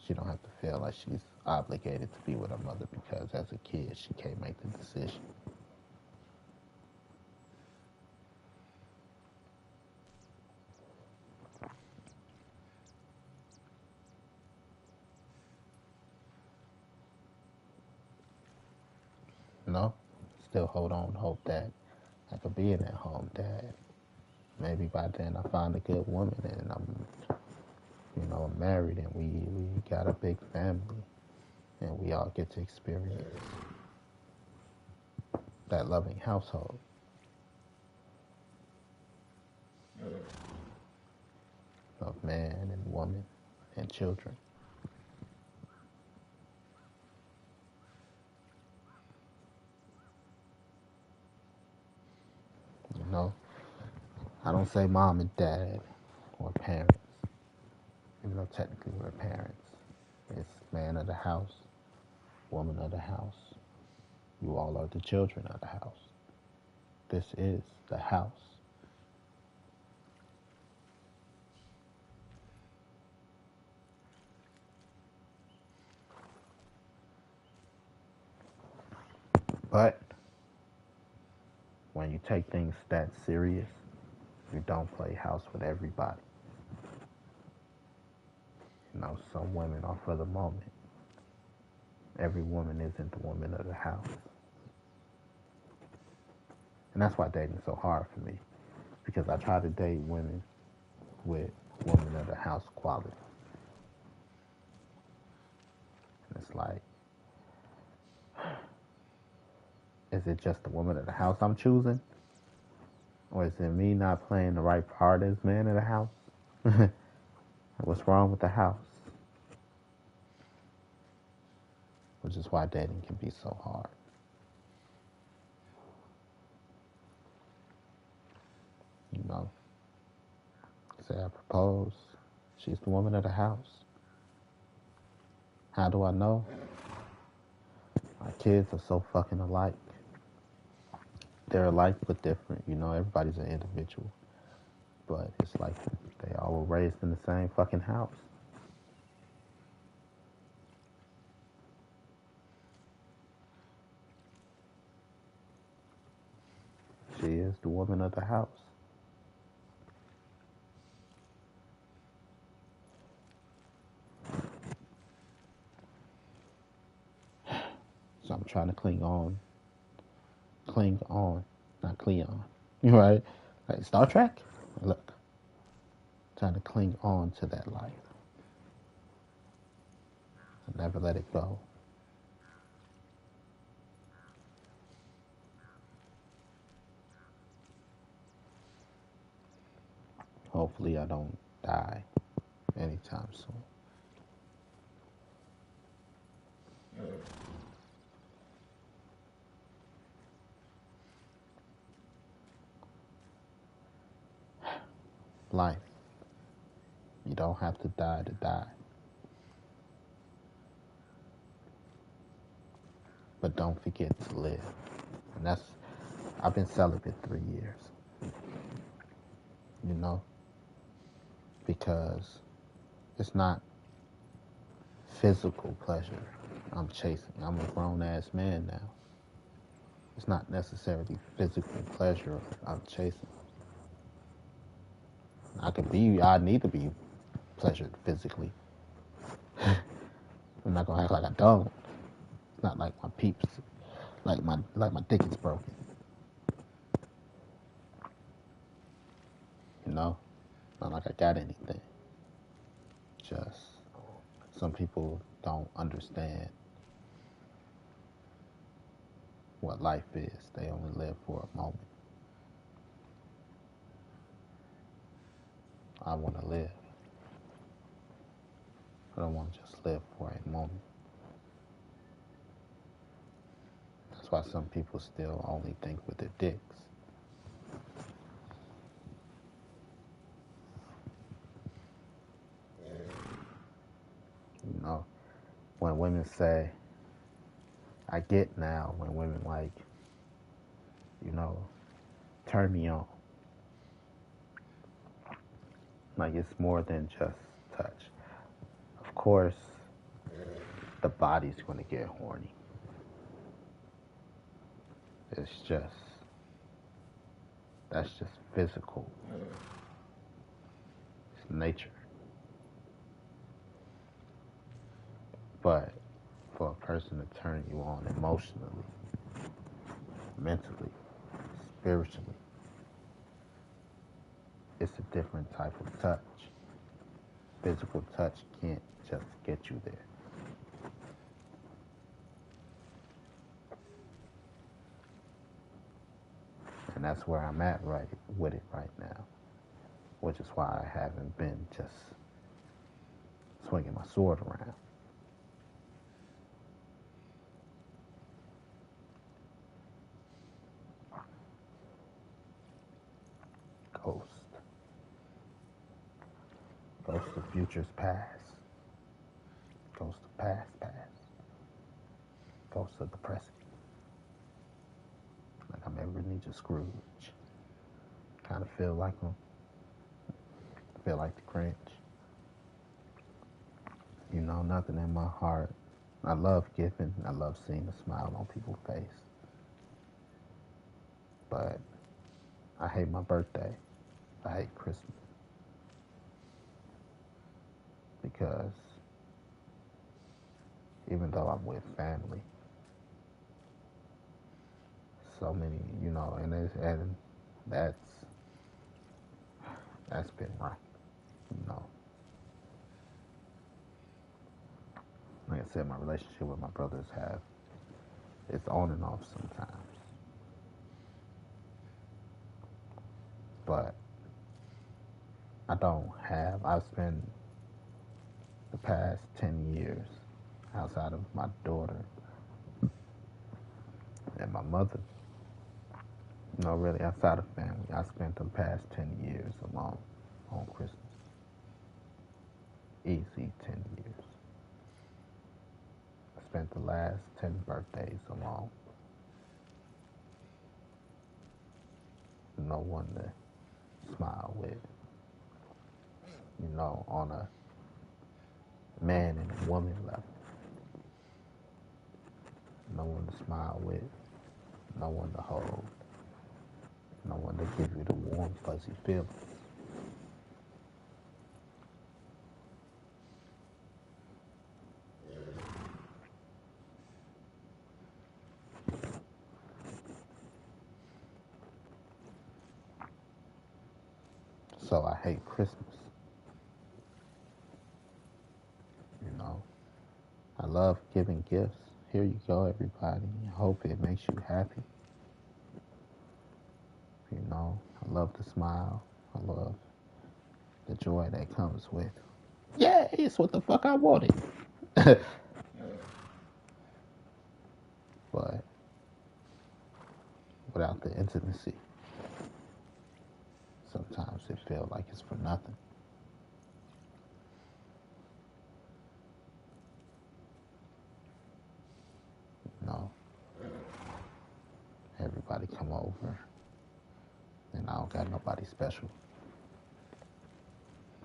She don't have to feel like she's obligated to be with her mother because as a kid she can't make the decision. Still hold on, hope that I could be an at-home dad. Maybe by then I find a good woman and I'm married and we got a big family and we all get to experience that loving household. Of man and woman and children. I don't say mom and dad or parents, even though technically we're parents. It's man of the house, woman of the house. You all are the children of the house. This is the house. But when you take things that serious, you don't play house with everybody. Some women are for the moment. Every woman isn't the woman of the house. And that's why dating is so hard for me. Because I try to date women with women of the house quality. And it's like, is it just the woman of the house I'm choosing? Or is it me not playing the right part as man of the house? What's wrong with the house? Which is why dating can be so hard. Say I propose, she's the woman of the house. How do I know? My kids are so fucking alike. They're alike but different. Everybody's an individual. But it's like they all were raised in the same fucking house. She is the woman of the house. So I'm trying to cling on, not Cleon, right? Like Star Trek? Look, trying to cling on to that life. Never let it go. Hopefully I don't die anytime soon. Life. You don't have to die to die. But don't forget to live. And I've been celibate 3 years. Because it's not physical pleasure I'm chasing. I'm a grown ass man now. It's not necessarily physical pleasure I'm chasing. I need to be pleasured physically. I'm not gonna act like I don't. It's not like my peeps, like my dick is broken. Not like I got anything. Just some people don't understand what life is. They only live for a moment. I want to live. I don't want to just live for a moment. That's why some people still only think with their dicks. You know, when women say, I get now when women like, you know, turn me on. Like, it's more than just touch. Of course, the body's going to get horny. It's just, that's just physical. It's nature. But for a person to turn you on emotionally, mentally, spiritually, it's a different type of touch. Physical touch can't just get you there. And that's where I'm at right with it right now. Which is why I haven't been just swinging my sword around. Ghost. Ghost of futures past. Ghost of past past. Ghost of the present. Like I'm Ebenezer Scrooge. Kind of feel like him. Feel like the Grinch. You know, nothing in my heart. I love giving. I love seeing a smile on people's face. But I hate my birthday. I hate Christmas. Because even though I'm with family, so many, you know, and that's been right, you know. Like I said, my relationship with my brothers it's on and off sometimes. But I've spent the past 10 years outside of my daughter and my mother. No, really, outside of family. I spent the past 10 years alone on Christmas. Easy 10 years. I spent the last 10 birthdays alone. No one to smile with. You know, on a man and a woman level. No one to smile with. No one to hold. No one to give you the warm, fuzzy feelings. So I hate Christmas. You know, I love giving gifts. Here you go, everybody. I hope it makes you happy. You know, I love the smile. I love the joy that comes with. Yeah, it's what the fuck I wanted. But without the intimacy, sometimes it feels like it's for nothing. You know, everybody come over, and I don't got nobody special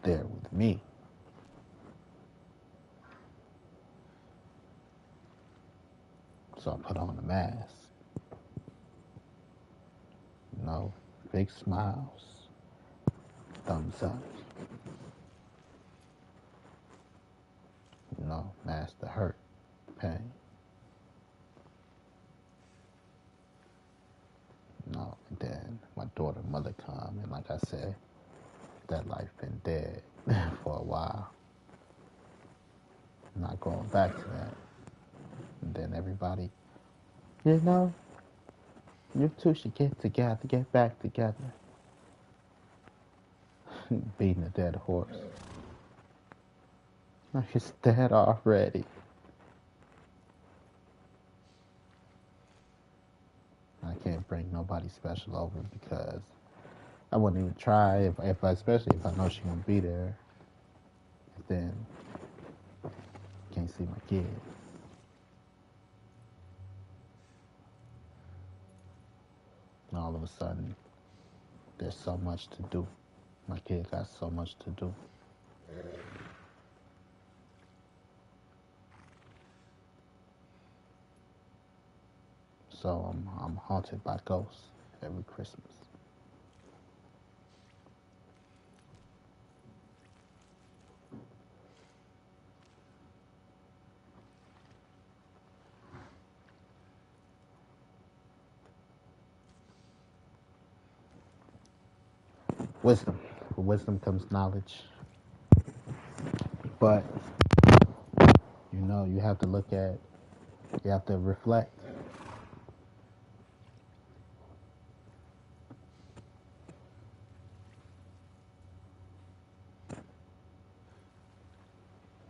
there with me. So I put on the mask. You know, big smiles, thumbs up. You know, mask the hurt, pain. You know, and then my daughter, mother come, and like I said, that life been dead for a while. I'm not going back to that. And then everybody, you know, You two should get together, get back together. Beating a dead horse. He's dead already. I can't bring nobody special over because I wouldn't even try especially if I know she's gonna be there. Then can't see my kid. And all of a sudden, there's so much to do. My kid got so much to do. So I'm haunted by ghosts every Christmas. Wisdom. With wisdom comes knowledge. But, you have to you have to reflect.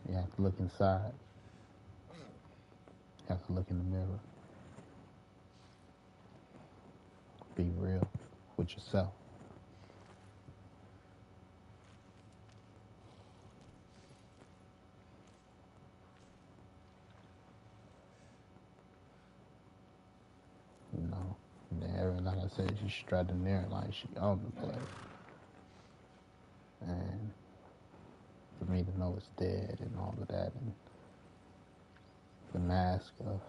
You have to look inside. You have to look in the mirror. Be real with yourself. And then every, like I said, she's strutting there like she owned the place. And for me to know it's dead and all of that, and the mask of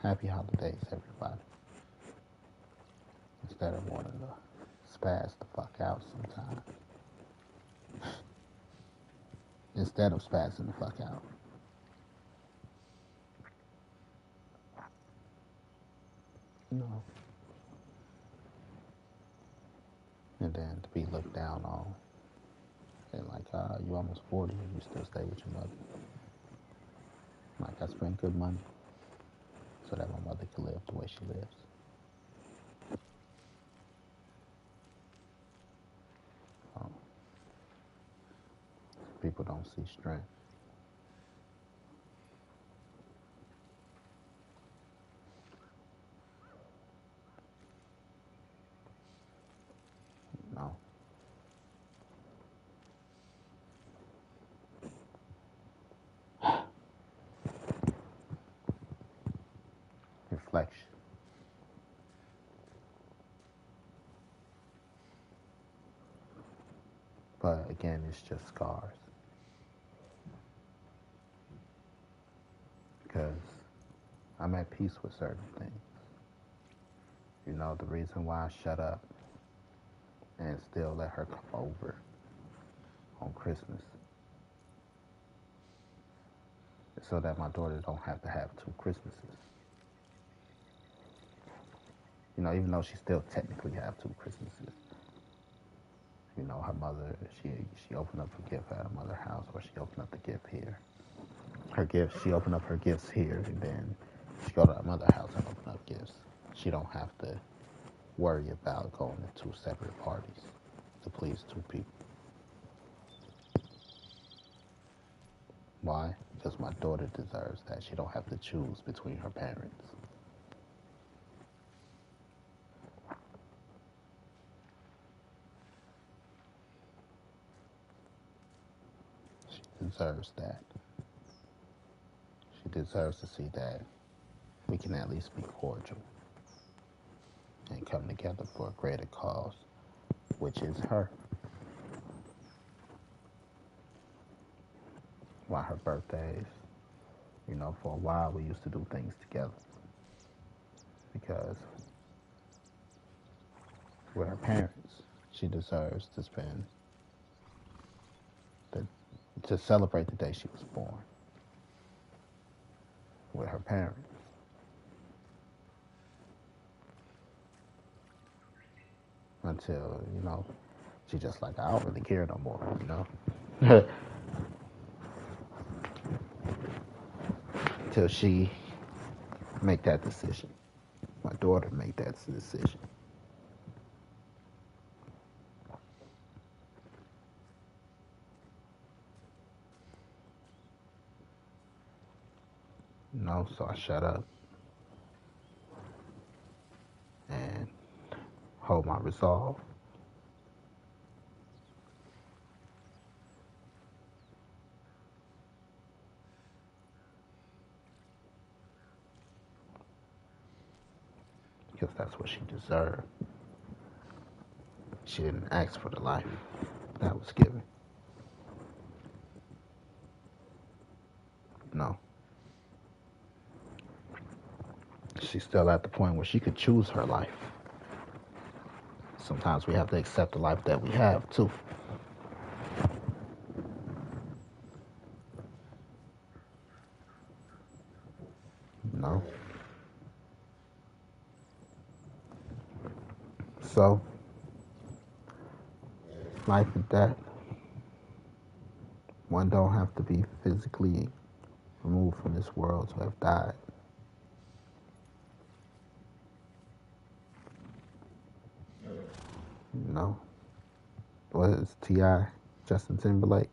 happy holidays, everybody. Instead of wanting to spaz the fuck out sometimes. Instead of spazzing the fuck out. And then to be looked down on. And like, you almost 40 and you still stay with your mother. Like, I spent good money so that my mother could live the way she lives. People don't see strength. No. Reflection. But again, it's just scars. Because I'm at peace with certain things. The reason why I shut up and still let her come over on Christmas is so that my daughter don't have to have 2 Christmases. Even though she still technically have 2 Christmases. Her mother, she opened up her gift at her mother's house, or she opened up the gift here. She opened up her gifts here, and then she go to her mother's house and open up gifts. She don't have to worry about going to 2 separate parties to please 2 people. Why? Because my daughter deserves that. She don't have to choose between her parents. She deserves that. She deserves to see that we can at least be cordial and come together for a greater cause, which is her. Why her birthdays, for a while we used to do things together. Because with her parents, she deserves to to celebrate the day she was born with her parents. Until, she just like, I don't really care no more, Till she make that decision. My daughter make that decision. No, so I shut up and hold my resolve. Because that's what she deserved. She didn't ask for the life that was given. No. She's still at the point where she could choose her life. Sometimes we have to accept the life that we have, too. No. So, life and death. One don't have to be physically removed from this world to have died. You know, what is T.I. Justin Timberlake?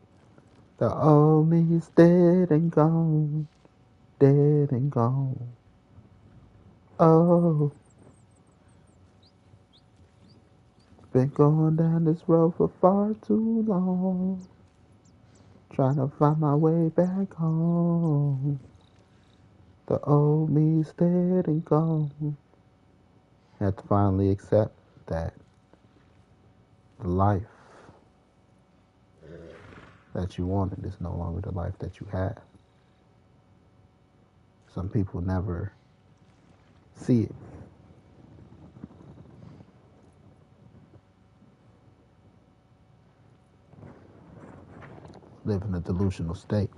The old me is dead and gone, dead and gone. Oh, been going down this road for far too long, trying to find my way back home. The old me is dead and gone. Have to finally accept that the life that you wanted is no longer the life that you have. Some people never see it. Live in a delusional state,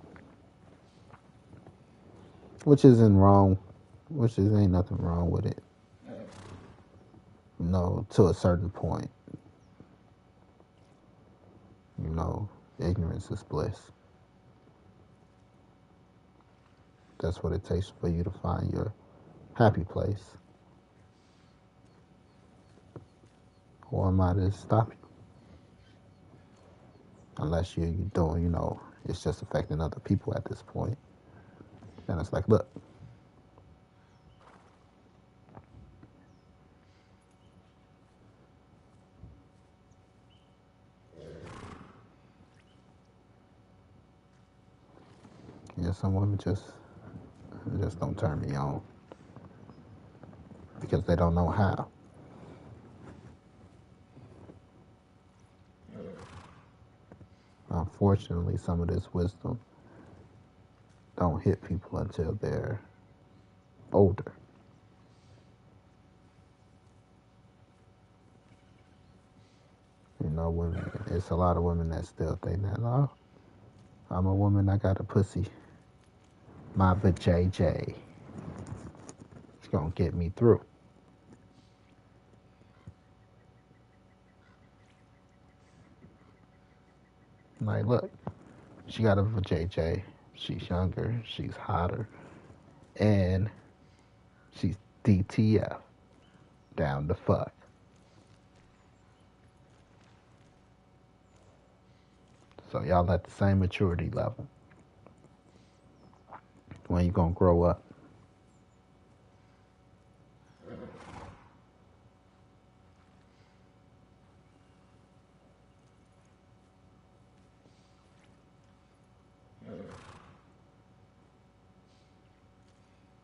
which isn't wrong, ain't nothing wrong with it. You know, to a certain point. You know, ignorance is bliss. That's what it takes for you to find your happy place. Or am I to stop you? Unless you're doing, you know, it's just affecting other people at this point. And it's like, look, yeah, some women just don't turn me on because they don't know how. Unfortunately, some of this wisdom don't hit people until they're older. You know, women. It's a lot of women that still think that, oh, I'm a woman, I got a pussy. My vajayjay. It's gonna get me through. Like, look, she got a vajayjay. She's younger. She's hotter. And she's DTF. Down the fuck. So y'all at the same maturity level. When you gonna grow up?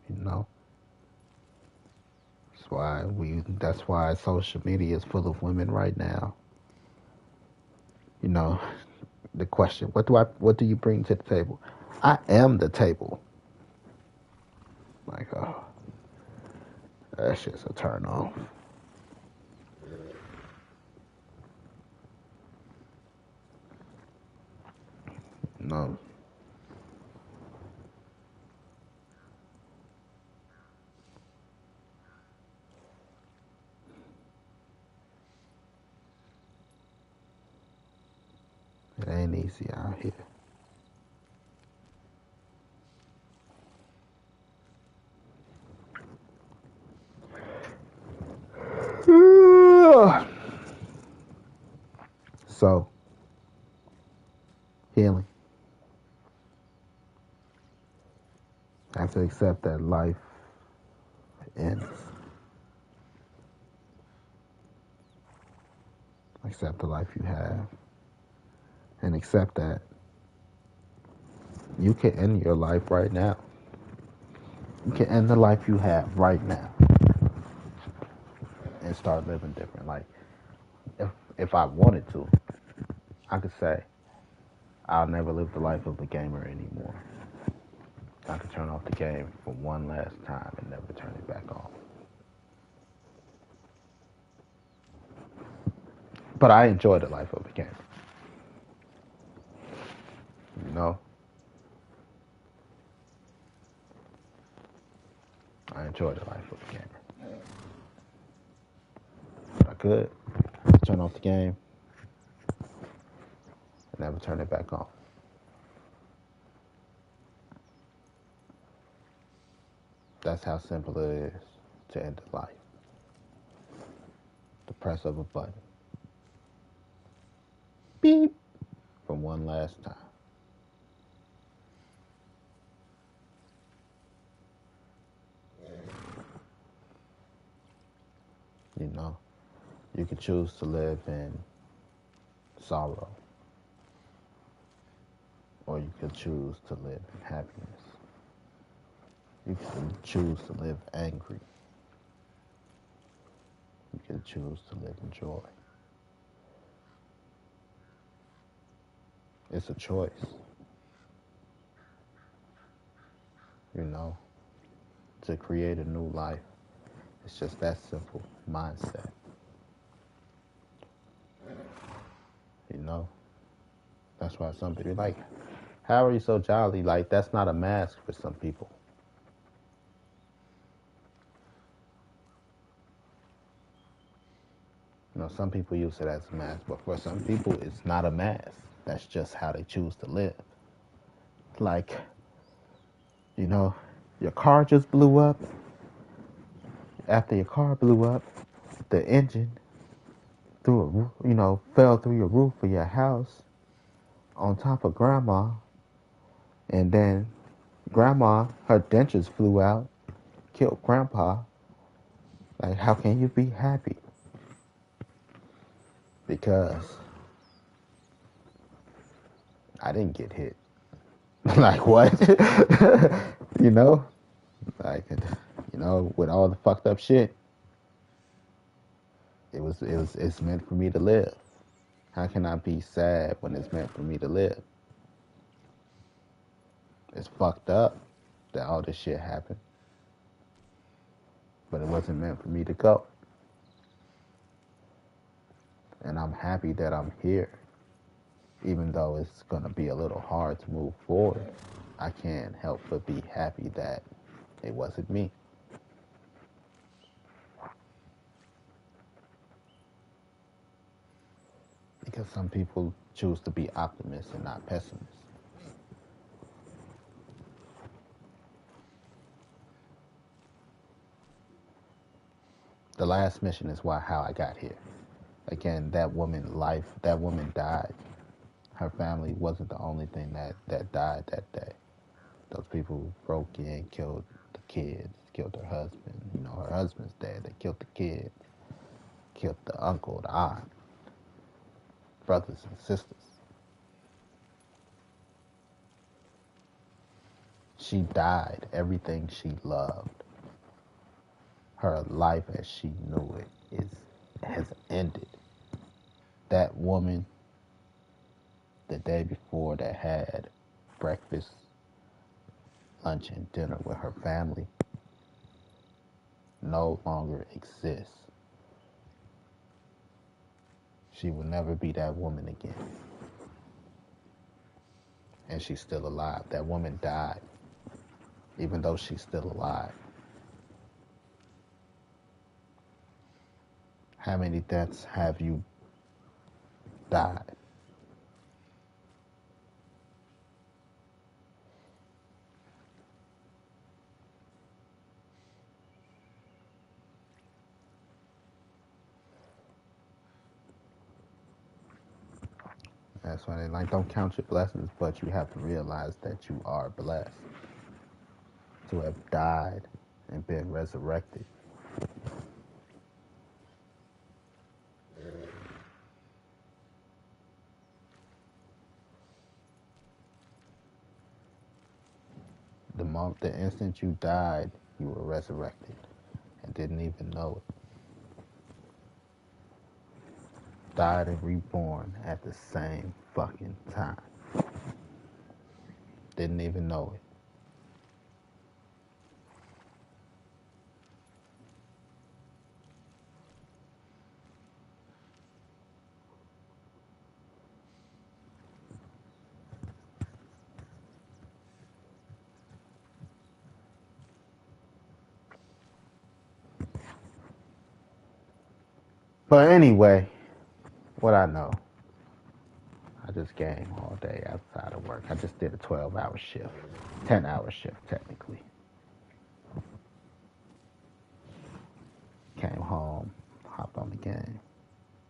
You know? That's why social media is full of women right now. You know, the question, what do you bring to the table? I am the table. Like, oh, that shit's a turn off. No. It ain't easy out here. So, healing. I have to accept that life ends. Accept the life you have. And accept that you can end your life right now. You can end the life you have right now and start living different. Like, if I wanted to, I could say, I'll never live the life of a gamer anymore. I could turn off the game for one last time and never turn it back on. But I enjoy the life of a gamer. You know? I enjoy the life of a gamer. But I could turn off the game and never turn it back on. That's how simple it is to end a life. The press of a button. Beep. For one last time. You know, you could choose to live in sorrow, or you could choose to live in happiness. You can choose to live angry. You can choose to live in joy. It's a choice. You know, to create a new life. It's just that simple mindset. You know, that's why some people are like, how are you so jolly? Like, that's not a mask for some people. You know, some people use it as a mask, but for some people, it's not a mask. That's just how they choose to live. Like, you know, your car just blew up. After your car blew up, the engine fell through your roof of your house on top of grandma, and then grandma, her dentures flew out, killed grandpa. Like, how can you be happy? Because I didn't get hit. Like, what? you know? Like, with all the fucked up shit, it's meant for me to live. How can I be sad when it's meant for me to live? It's fucked up that all this shit happened. But it wasn't meant for me to go. And I'm happy that I'm here. Even though it's going to be a little hard to move forward, I can't help but be happy that it wasn't me. Because some people choose to be optimists and not pessimists. The last mission is how I got here. Again, that woman died. Her family wasn't the only thing that died that day. Those people broke in, killed the kids, killed her husband. You know, her husband's dead. They killed the kids, killed the uncle, the aunt, brothers and sisters. She died. Everything she loved, her life as she knew it, has ended. That woman, the day before, that had breakfast, lunch, and dinner with her family, no longer exists. She will never be that woman again. And she's still alive. That woman died, even though she's still alive. How many deaths have you died? That's why they like don't count your blessings, but you have to realize that you are blessed to have died and been resurrected. The instant you died, you were resurrected and didn't even know it. Died and reborn at the same fucking time. Didn't even know it. But anyway, what I know, I just game all day outside of work. I just did a 12-hour shift, 10-hour shift technically. Came home, hopped on the game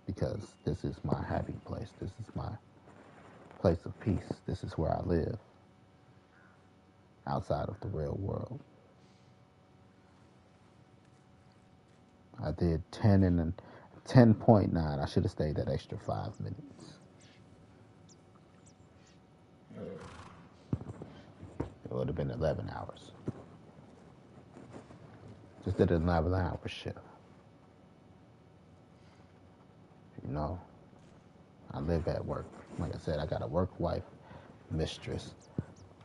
because this is my happy place. This is my place of peace. This is where I live outside of the real world. I did 10 and 10.9. I should have stayed that extra 5 minutes. It would have been 11 hours. Just did an 11-hour shift. You know, I live at work. Like I said, I got a work wife, mistress,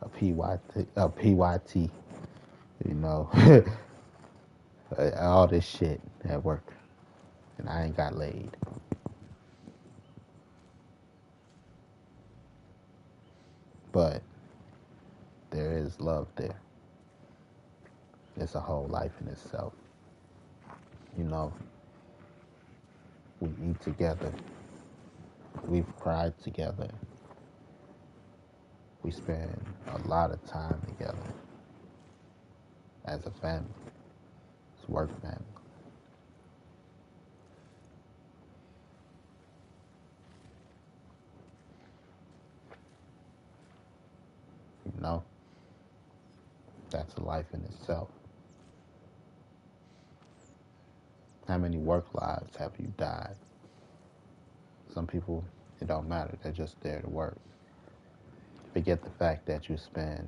a PYT, you know, all this shit at work. And I ain't got laid. But there is love there. It's a whole life in itself. You know, we eat together. We've cried together. We spend a lot of time together as a family. It's work family. You know, that's a life in itself. How many work lives have you died? Some people, it don't matter. They're just there to work. Forget the fact that you spend,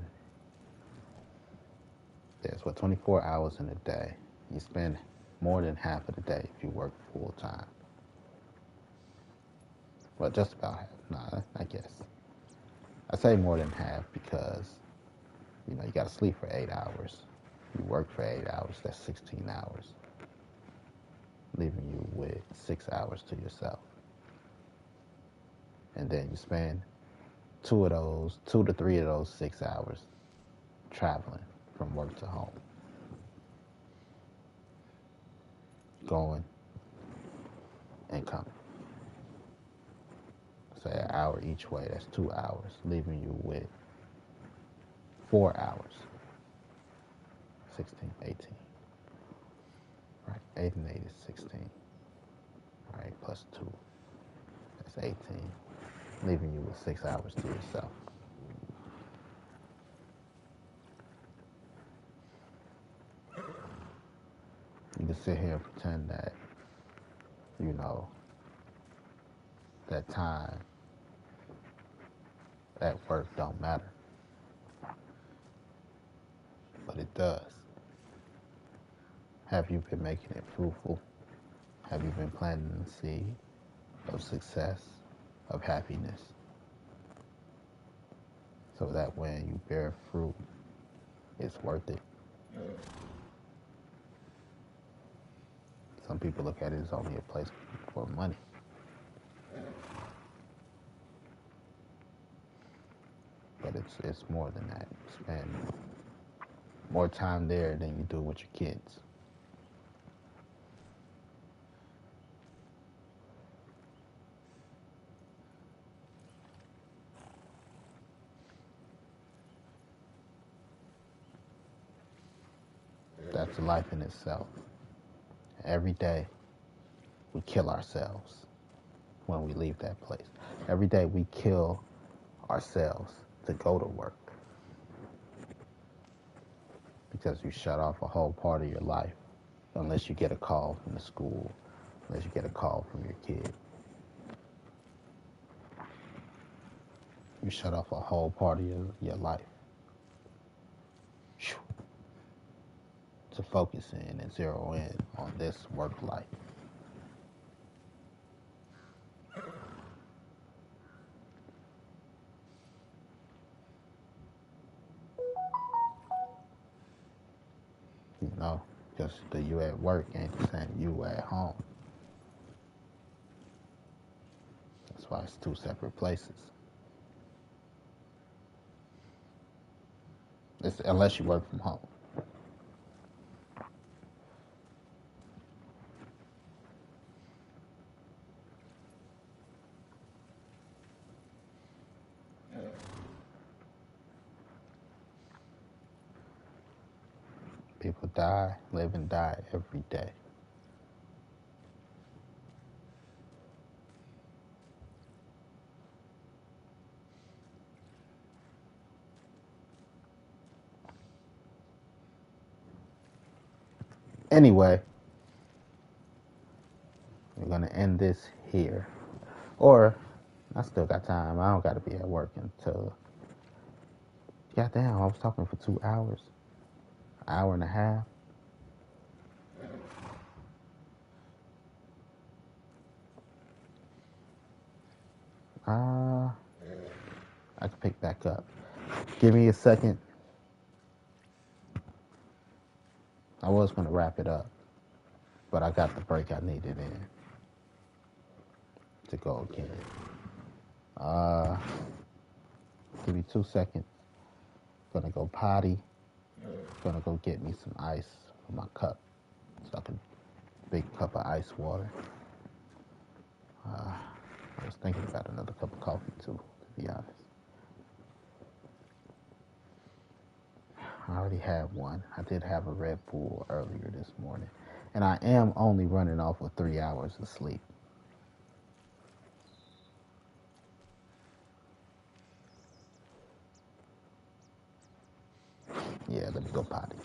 there's 24 hours in a day. You spend more than half of the day if you work full time. Well, just about half. Nah, I guess. I say more than half because, you know, you got to sleep for 8 hours. You work for 8 hours, that's 16 hours. Leaving you with 6 hours to yourself. And then you spend 2 to 3 of those 6 hours traveling from work to home. Going and coming. Say an hour each way, that's 2 hours, leaving you with 4 hours. 16, 18. Right, 8 and 8 is 16. All right, plus 2, that's 18. Leaving you with 6 hours to yourself. You can sit here and pretend that, you know, that time at work don't matter. But it does. Have you been making it fruitful? Have you been planting the seed of success, of happiness? So that when you bear fruit, it's worth it. Some people look at it as only a place for money. But it's more than that. You spend more time there than you do with your kids. That's a life in itself. Every day, we kill ourselves. when we leave that place. Every day we kill ourselves to go to work because you shut off a whole part of your life unless you get a call from the school, unless you get a call from your kid. You shut off a whole part of your life to focus in and zero in on this work life. You know, just the you at work ain't the same you at home. That's why it's two separate places. It's, unless you work from home. People die, live and die every day. Anyway, we're gonna end this here. Or, I still got time. I don't gotta be at work until, goddamn, I was talking for 2 hours. An hour and a half. I can pick back up. Give me a second. I was gonna wrap it up, but I got the break I needed in to go again. Give me 2 seconds. Gonna go potty. Gonna go get me some ice for my cup, so I can big cup of ice water. I was thinking about another cup of coffee too, to be honest. I already had one. I did have a Red Bull earlier this morning, and I am only running off of 3 hours of sleep. Yeah, let me go potty.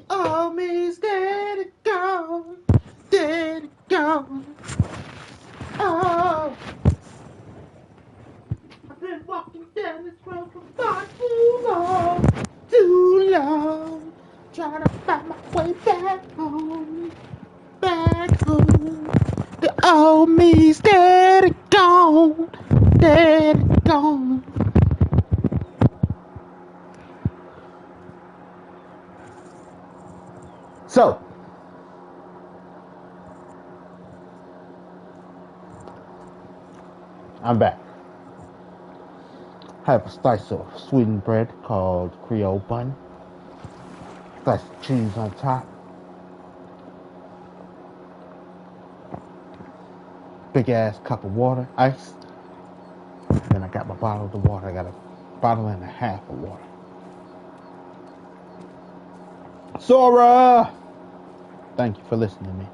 All me's dead and gone, dead and gone. Oh, I've been walking down this road for far too long, trying to find my way back home, back home. The old me's dead and gone, dead and gone. So, I'm back. I have a slice of sweetened bread called Creole bun. Slice of cheese on top. Big ass cup of water, ice. And then I got my bottle of water. I got a bottle and a half of water. Sora! Thank you for listening to me.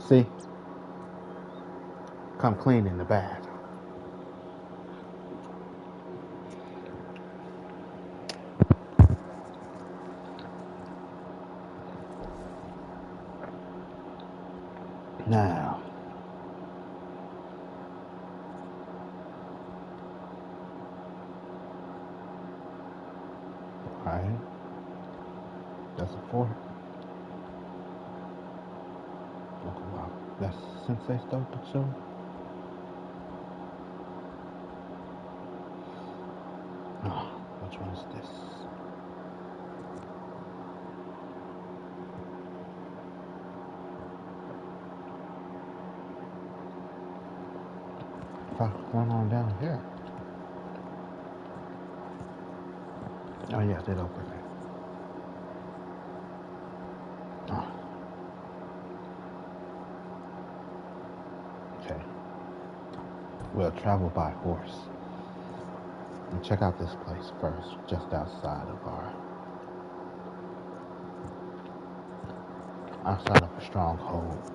See? Come clean in the bath. Now, alright. That's a 4. Look, wow. That's Sensei stuff, but so. Oh, which one is this? What's going on down here? Oh yeah, I did open it. Oh. Okay. We'll travel by horse. And check out this place first, just outside of a stronghold.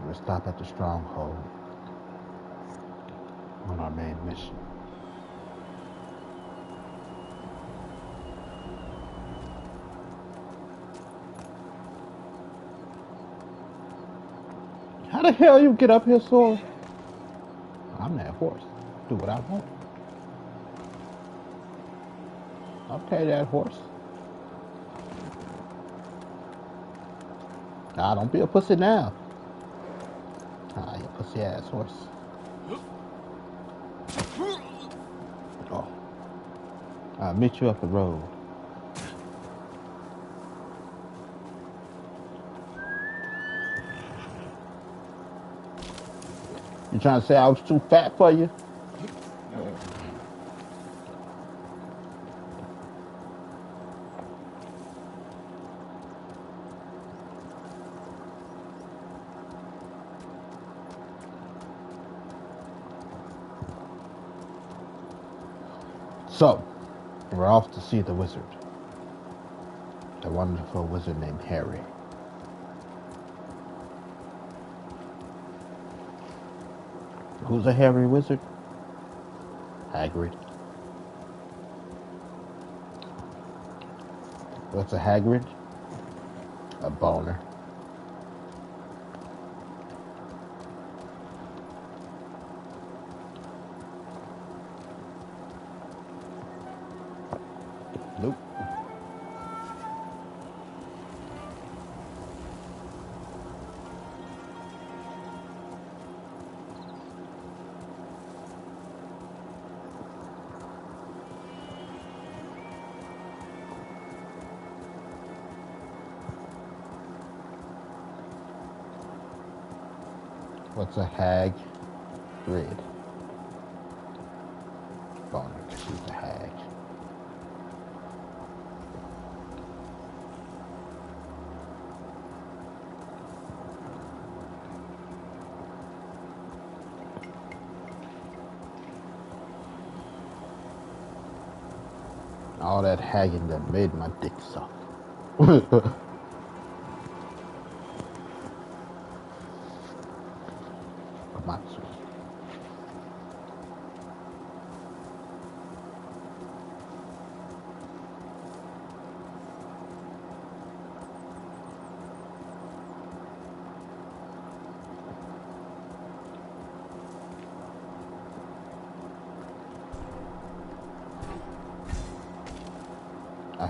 We'll stop at the stronghold on our main mission. How the hell you get up here, Sora? I'm that horse. Do what I want. Okay, that horse. Nah, don't be a pussy now. Ah, you pussy ass horse. Oh. I'll meet you up the road. You trying to say I was too fat for you? So, we're off to see the wizard. The wonderful wizard named Harry. Who's a hairy wizard? Hagrid. What's a Hagrid? A boner. Nope. What's a Hagrid? Boner, because she's a hag. All that hagging that made my dick suck. Matsu.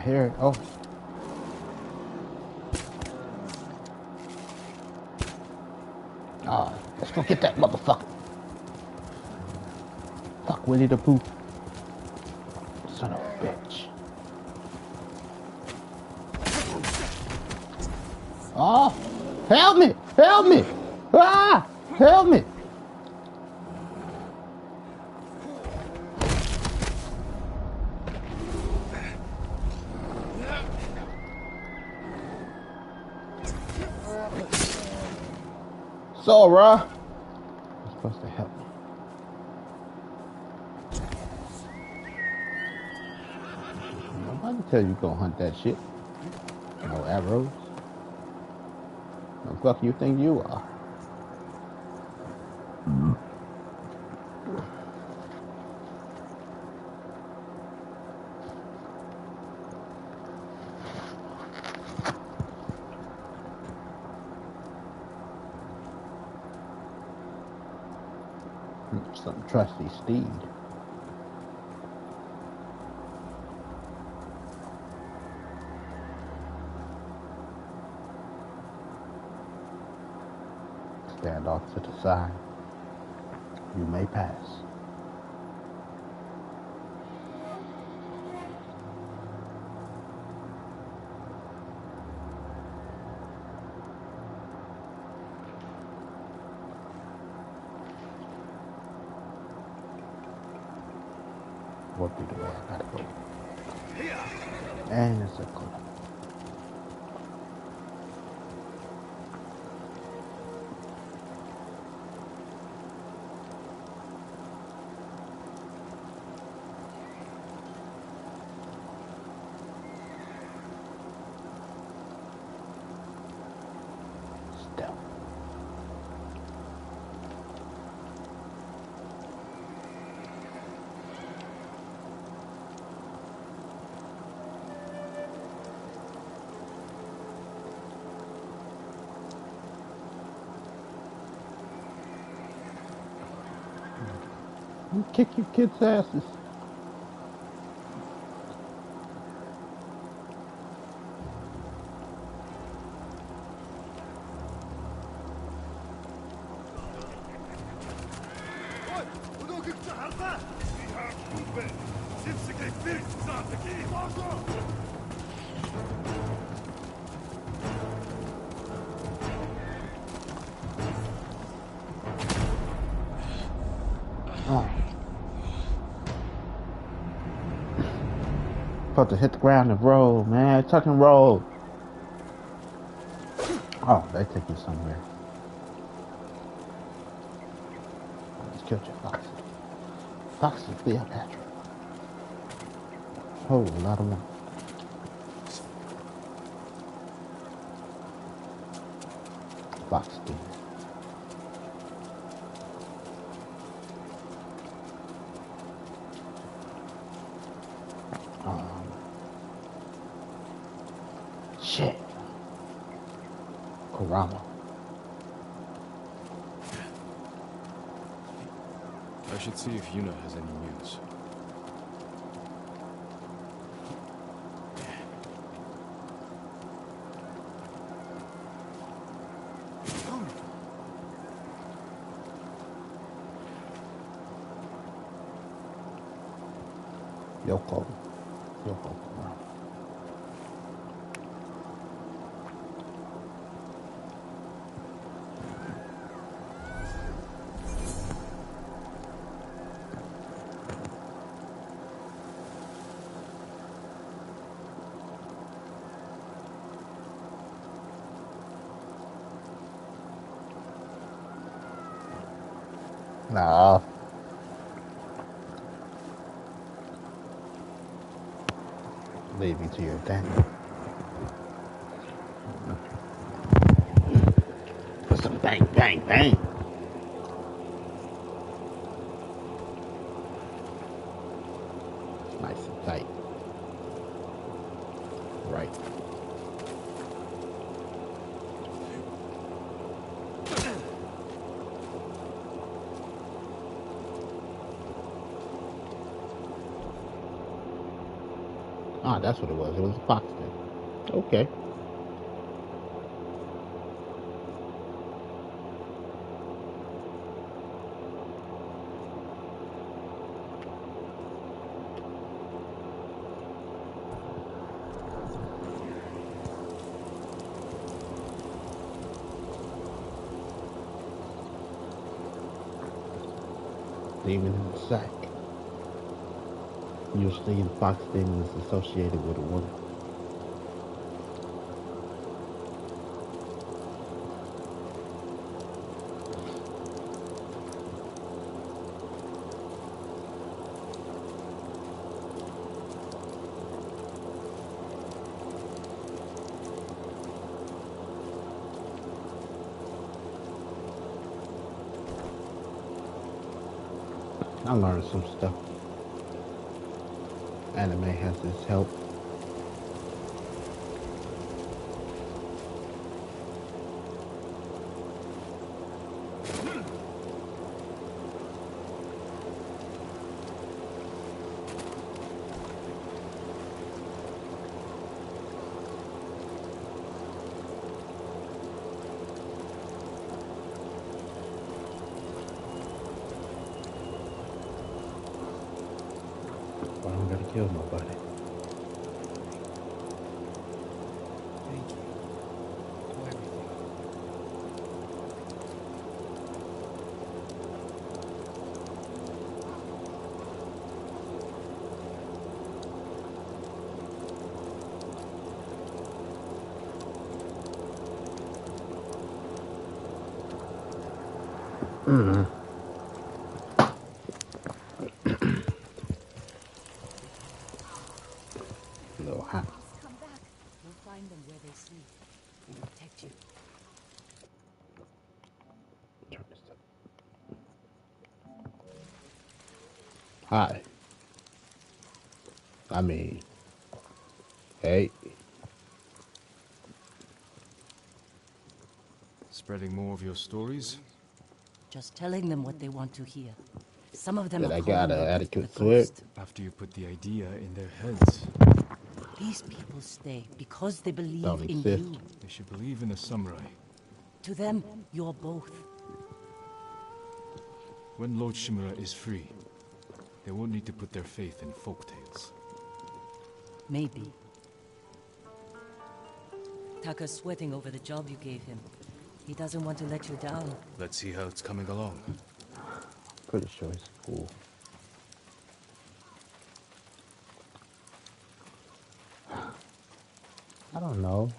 hear it. Oh. Ah, let's go get that motherfucker. Fuck Winnie the Pooh. Son of a bitch. Oh, help me! Help me! Ah! Help me! Sora! You're supposed to help me. Nobody tell you go hunt that shit. No arrows. No fuck you think you are. Some trusty steed. Stand off to the side. You may pass. What be the way I gotta go? And it's a clip. Stealth. You kick your kids' asses. Oh. Supposed to hit the ground and roll, man. Tuck and roll. Oh, they take you somewhere. I just killed your fox. Foxes, Cleopatra. Oh, a lot of them. Fox demon. Shit. Kurama. I should see if Yuna has any news. Yoko. Yoko Kurama. Nah. Leave me to your thing. Put some bang, bang, bang. Nice and tight. Right. Ah, that's what it was. It was a fox den. Okay. Demon in the sack. Usually, the fox demon is associated with a woman. I learned some stuff. Anime has its help. I don't gotta kill nobody. Thank you for everything. Mm. A little hot. Please come back. We'll find them where they sleep. We'll protect you. Turn this up. Hi. I mean, hey. Spreading more of your stories? Just telling them what they want to hear. Some of them That are I got an paranoid with adequate the sword. ghost. After you put the idea in their heads. These people stay because they believe Don't in exist. you. They should believe in the samurai. To them, you're both. When Lord Shimura is free, they won't need to put their faith in folktales. Maybe. Taka's sweating over the job you gave him. He doesn't want to let you down. Let's see how it's coming along. Pretty sure it's cool. I don't know.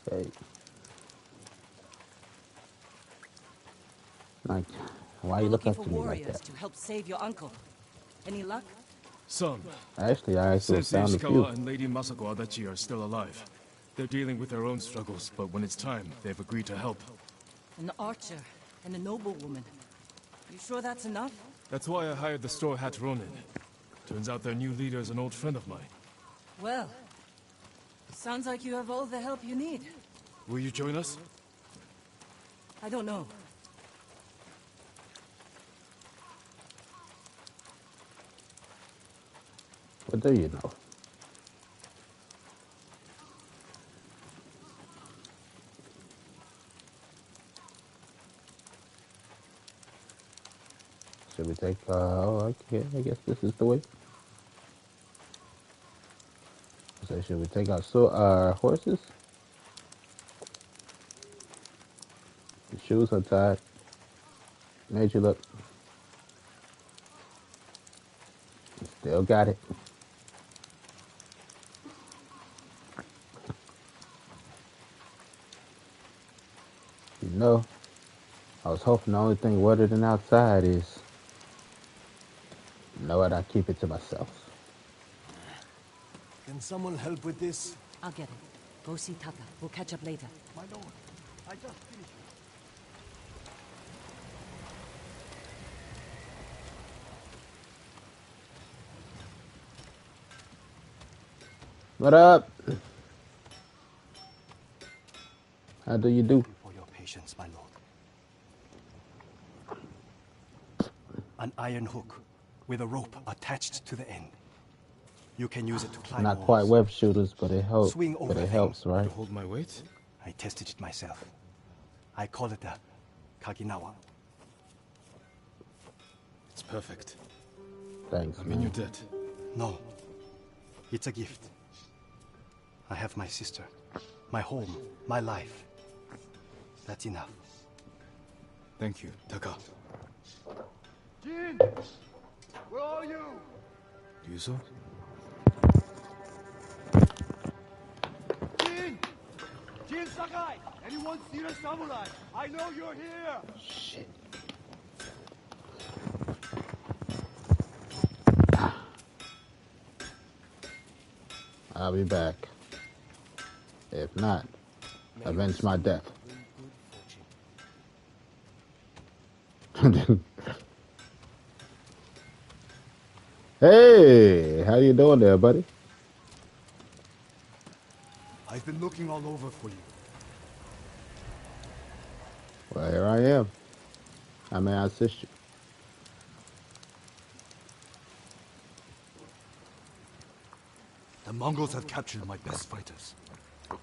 Hey. Like, why you look Looking up for to me like warriors that? to help save your uncle. Any luck? Son, Actually, I actually Sensei found a few. Ishikawa and Lady Masako Adachi are still alive. They're dealing with their own struggles, but when it's time, they've agreed to help. An archer and a noblewoman. You sure that's enough? That's why I hired the Straw Hat Ronin. Turns out their new leader is an old friend of mine. Well, sounds like you have all the help you need. Will you join us? I don't know. What do you know? Should we take, oh, okay, I guess this is the way. So should we take our horses? The shoes are tied. Made you look. Still got it. You know, I was hoping the only thing wetter than outside is, you know what, I keep it to myself. Can someone help with this? I'll get it. Go see Taka. We'll catch up later. My lord, I just finished. What up? How do you do? Thank you for your patience, my lord. An iron hook with a rope attached to the end. You can use it to climb Not walls. quite web shooters, but it helps. Swing over But it things. helps, right? You hold my weight? I tested it myself. I call it a Kaginawa. It's perfect. Thanks, I'm in man. your debt. No. It's a gift. I have my sister, my home, my life. That's enough. Thank you, Taka. Jin! Where are you? Ryuzo? Jin! Jin Sakai! Anyone seen a samurai? I know you're here! Shit. I'll be back. If not, avenge my death. Hey, how you doing there, buddy? I've been looking all over for you. Well, here I am. How may I assist you? The Mongols have captured my best fighters. I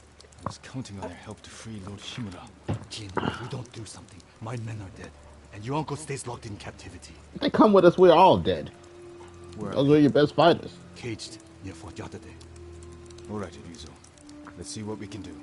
was counting on your help to free Lord Shimura. Jin, if we don't do something, my men are dead. And your uncle stays locked in captivity. They come with us, we're all dead. Where are Those are your best fighters. Caged near Fort Yatate. All right, Ryuzo. Let's see what we can do.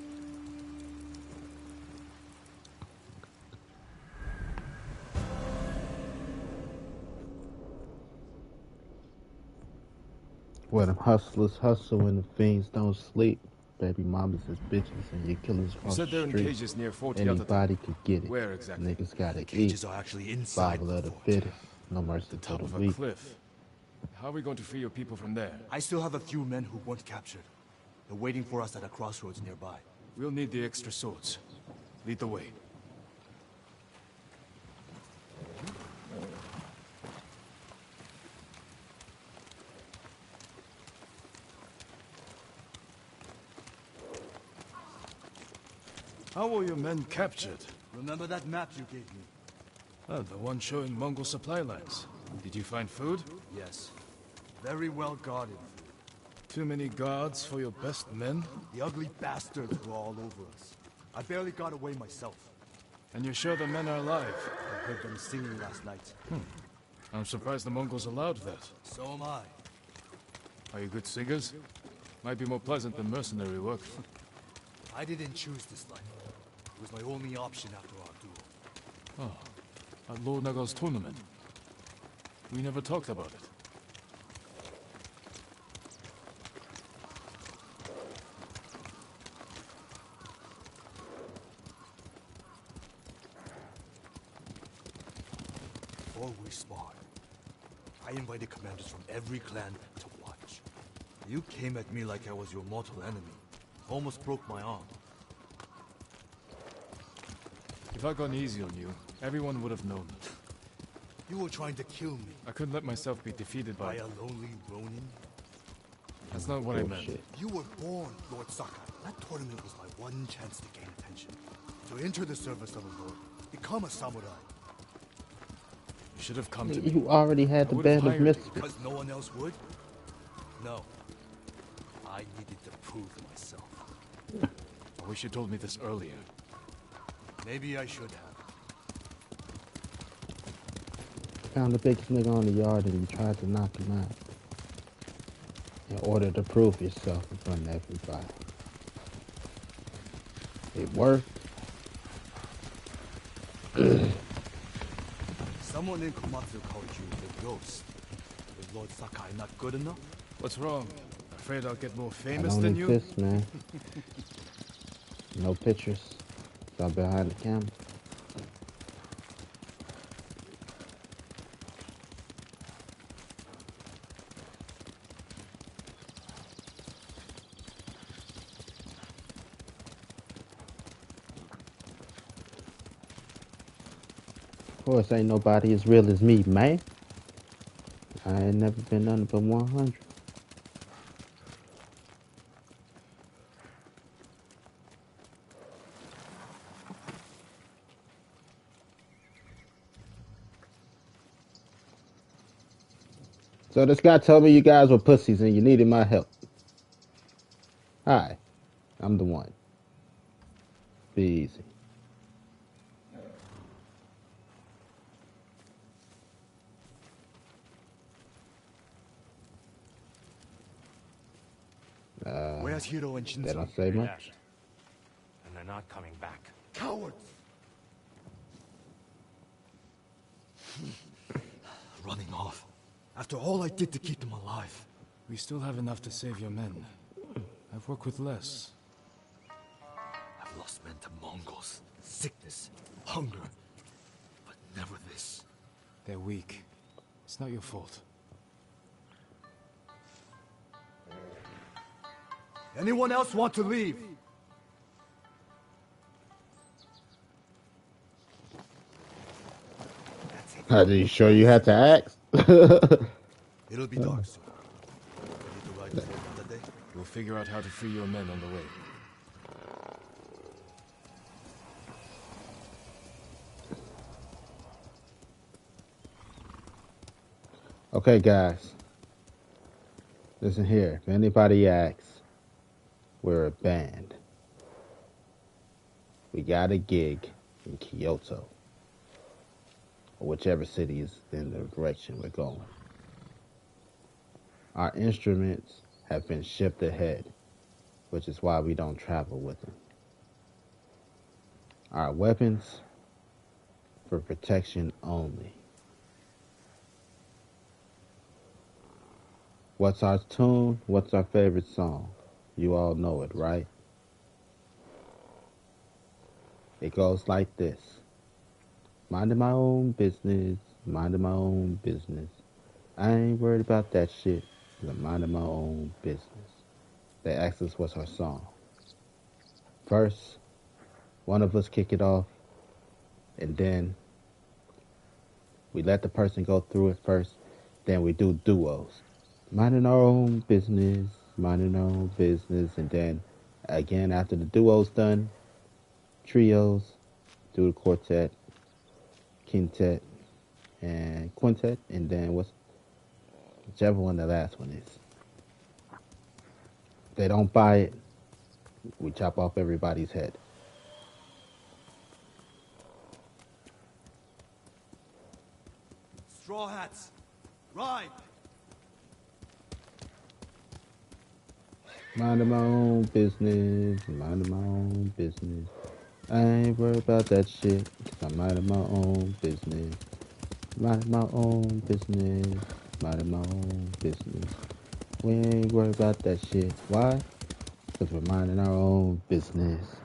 Where them hustlers hustle and the fiends don't sleep. Baby mamas is bitches and your killers You cross said they're the in street. cages near Fort Yatate. Anybody could get it. Where exactly? Niggas gotta eat. Cages are actually inside Survival of the fort. fittest. No mercy The for top the of a weak. cliff. How are we going to free your people from there? I still have a few men who weren't captured. They're waiting for us at a crossroads nearby. We'll need the extra swords. Lead the way. How were your men captured? Remember that map you gave me? Ah, the one showing Mongol supply lines. Did you find food? Yes. Very well guarded. Too many guards for your best men? The ugly bastards were all over us. I barely got away myself. And you're sure the men are alive? I heard them singing last night. I'm surprised the Mongols allowed that. So am I. Are you good singers? Might be more pleasant than mercenary work. I didn't choose this life. It was my only option after our duel. Oh, at Lord Naga's tournament. We never talked about it. Before we sparred, I invited commanders from every clan to watch. You came at me like I was your mortal enemy. Almost broke my arm. If I'd gone easy on you, everyone would have known. You were trying to kill me. I couldn't let myself be defeated By by... a lonely Ronin? That's not what I meant. Bullshit. You were born, Lord Sakai. That tournament was my one chance to gain attention. To enter the service of a lord. Become a samurai. You should have come to me. You already had the I would've band of hired you. misfits. Because no one else would? No. I needed to prove myself. I wish you told me this earlier. Maybe I should have. Found the biggest nigga on the yard and you tried to knock him out. In order to prove yourself in front of everybody. It worked. Someone in Komatsu called you the Ghost. Is Lord Sakai not good enough? What's wrong? Afraid I'll get more I famous don't than you? exist, man. No pictures. So I'm behind the camera. Of course, ain't nobody as real as me, man. I ain't never been nothing but 100. So this guy told me you guys were pussies and you needed my help. Hi, I'm the one. Be easy. Where's Hiro and They Shinzo? don't say They much. left. And they're not coming back. Cowards! Running off. After all I did to keep them alive. We still have enough to save your men. I've worked with less. I've lost men to Mongols, sickness, hunger. But never this. They're weak. It's not your fault. Anyone else want to leave? Are you sure you had to ask? It'll be dark soon. Ready to ride to another day? We'll figure out how to free your men on the way. Okay, guys. Listen here. If anybody asks, we're a band. We got a gig in Kyoto, or whichever city is in the direction we're going. Our instruments have been shipped ahead, which is why we don't travel with them. Our weapons, for protection only. What's our tune? What's our favorite song? You all know it, right? It goes like this. Minding my own business, minding my own business. I ain't worried about that shit, 'cause I'm minding my own business. They asked us what's our song. First, one of us kick it off, and then we let the person go through it first, then we do duos. Minding our own business, minding our own business, and then again after the duo's done, trios, do the quartet, quintet, and quintet, and then whichever one the last one is. If they don't buy it, we chop off everybody's head. Straw hats, ride! Minding my own business, minding my own business. I ain't worried about that shit, 'cause I'm minding my own business. Minding my own business, minding my own business. We ain't worried about that shit. Why? 'Cause we're minding our own business.